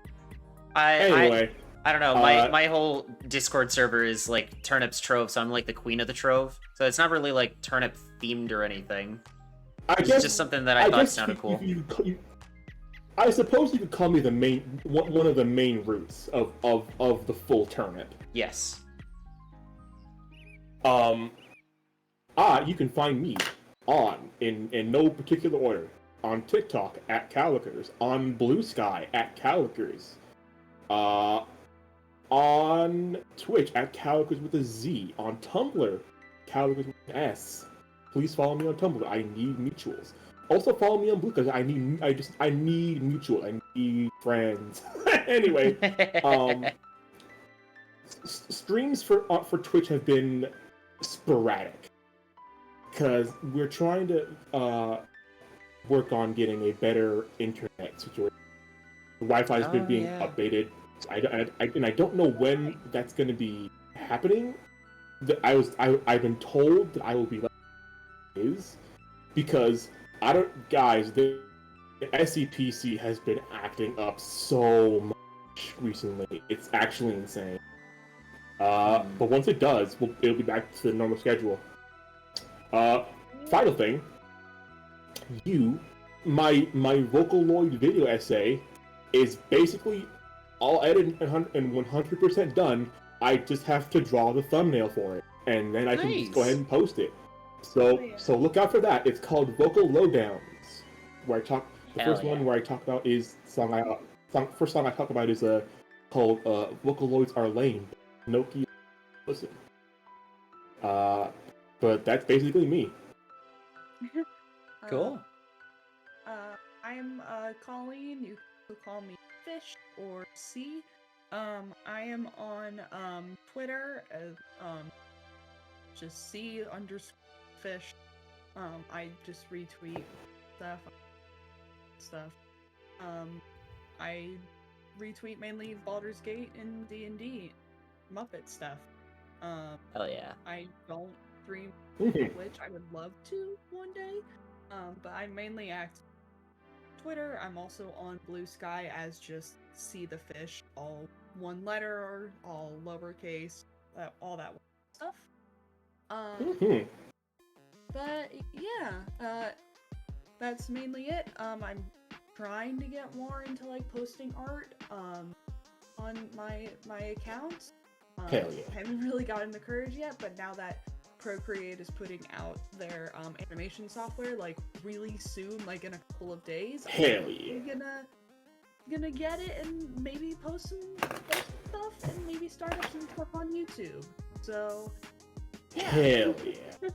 Anyway, I don't know. My whole Discord server is like Turnip's Trove, so I'm like the queen of the Trove. So it's not really like turnip themed or anything. It's just something that I thought guess sounded cool. I suppose you could call me the main one of the main roots of the full turnip. Yes. You can find me in no particular order on TikTok at Calicers, on Blue Sky at Calicers, on Twitch at Calicers with a Z, on Tumblr Calicers with an S. Please follow me on Tumblr. I need mutuals. Also follow me on Blue because I need mutual. I need friends. Anyway, streams for Twitch have been sporadic because we're trying to work on getting a better internet situation. The Wi-Fi's been being updated. So I don't know when that's going to be happening. I've been told that I will be is because the SCPC has been acting up so much recently. It's actually insane. But once it does, it'll be back to the normal schedule. Final thing, my Vocaloid video essay is basically all edited and 100% done. I just have to draw the thumbnail for it, and then I can just go ahead and post it. So look out for that. It's called Vocal Lowdowns, where I talk. The first one where I talk about is first song I talk about is called Vocaloids Are Lame. Noki, listen. But that's basically me. Cool. I'm Colleen. You can call me Fish or C. I am on Twitter as just C_Fish. I just retweet stuff. I retweet mainly Baldur's Gate and D&D Muppet stuff. Hell yeah. I don't stream Twitch. I would love to one day. But I mainly act Twitter. I'm also on Blue Sky as just See the Fish, all one letter, all lowercase, all that stuff. But yeah, that's mainly it. I'm trying to get more into like posting art on my account. Hell yeah. I haven't really gotten the courage yet, but now that Procreate is putting out their animation software like really soon, like in a couple of days, hell yeah. I'm gonna get it and maybe post some stuff and maybe start up some stuff on YouTube. So yeah. Hell yeah.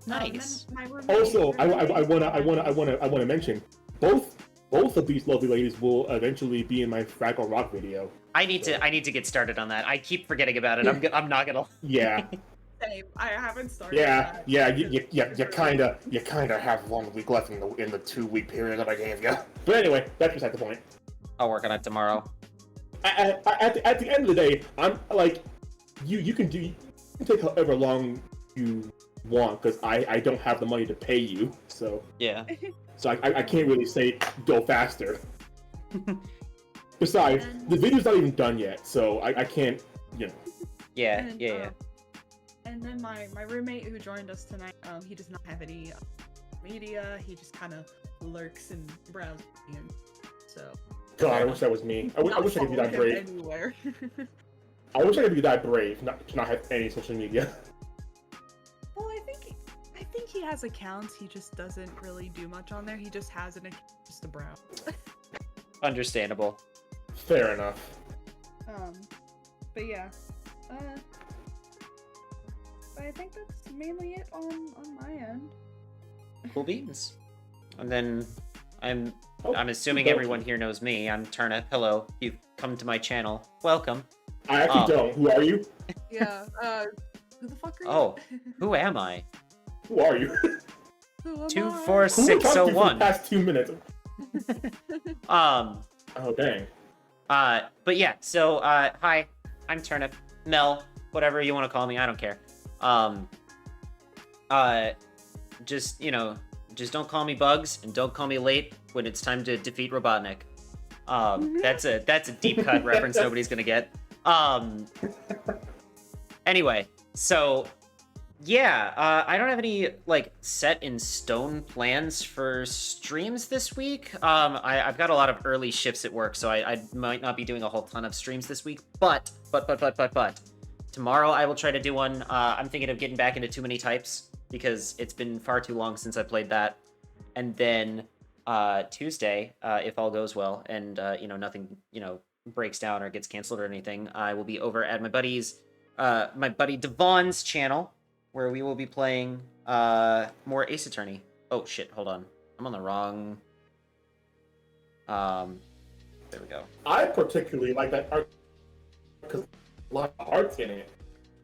Nice. Also, I wanna mention both of these lovely ladies will eventually be in my Fraggle Rock video. I need to get started on that. I keep forgetting about it. I'm not gonna. Yeah. Same. I haven't started. Yeah. You kind of have 1 week left in the 2-week period that I gave you. But anyway, that's beside the point. I'll work on it tomorrow. At the end of the day, I'm like, you can take however long you want because I don't have the money to pay you, so Yeah. So I can't really say go faster. Besides, the video's not even done yet, so I can't, you know. Yeah. And, Yeah. And then my roommate who joined us tonight, he does not have any media. He just kind of lurks and browses. So. God, I wish that was me. I wish I could be that brave. Anywhere. I wish I could be that brave, to not have any social media. Well, I think he has accounts. He just doesn't really do much on there. He just has an account just to browse. Understandable. Fair enough. But yeah. But I think that's mainly it on my end. Cool beans. And then I'm assuming everyone here knows me. I'm Turnip. Hello. You've come to my channel. Welcome. I actually don't. Who are you? Yeah. Who the fuck are you? Oh, who am I? Who are you? Who am I? 24601. For the past 2 minutes. Oh dang. But yeah. So hi, I'm Turnip. Mel, whatever you want to call me, I don't care. Just just don't call me Bugs and don't call me late when it's time to defeat Robotnik. That's a deep cut reference nobody's gonna get. Anyway, so yeah, I don't have any like set in stone plans for streams this week. I've got a lot of early shifts at work, so I might not be doing a whole ton of streams this week. But tomorrow I will try to do one. I'm thinking of getting back into Too Many Types because it's been far too long since I played that. And then Tuesday, if all goes well and nothing breaks down or gets canceled or anything, I will be over at my buddy Devon's channel, where we will be playing more Ace Attorney. Oh shit, hold on. I'm on the wrong. There we go. I particularly like that art because a lot of art's in it.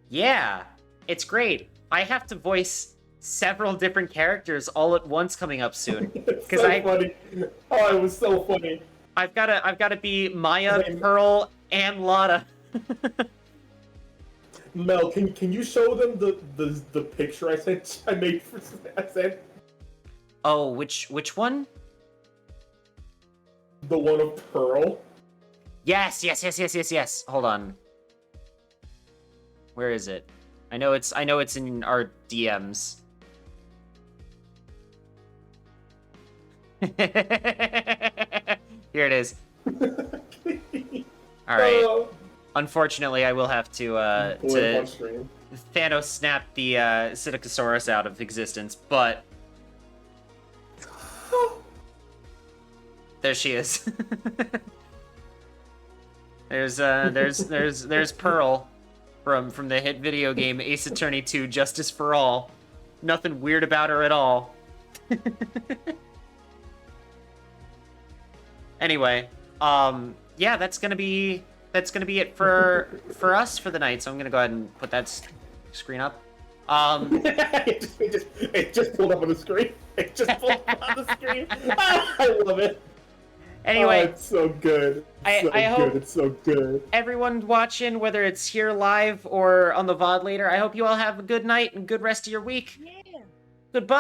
Yeah, it's great. I have to voice several different characters all at once coming up soon. It's 'Cause so funny. Oh, it was so funny. I've gotta be Maya, Wait. Pearl, and Lotta. Mel, can you show them the picture I sent? I sent Oh, which one? the one of Pearl. Yes. Hold on. Where is it? I know it's in our DMs. Here it is. All right. Unfortunately, I will have to Thanos snap the Psittacosaurus out of existence, but there she is. there's Pearl from the hit video game Ace Attorney 2: Justice for All. Nothing weird about her at all. Anyway, yeah, that's gonna be it for us for the night. So I'm gonna go ahead and put that screen up. It just pulled up on the screen. It just pulled up on the screen. I love it. Anyway, oh, it's so good. I hope it's so good. everyone watching, whether it's here live or on the VOD later, I hope you all have a good night and good rest of your week. Yeah. Goodbye.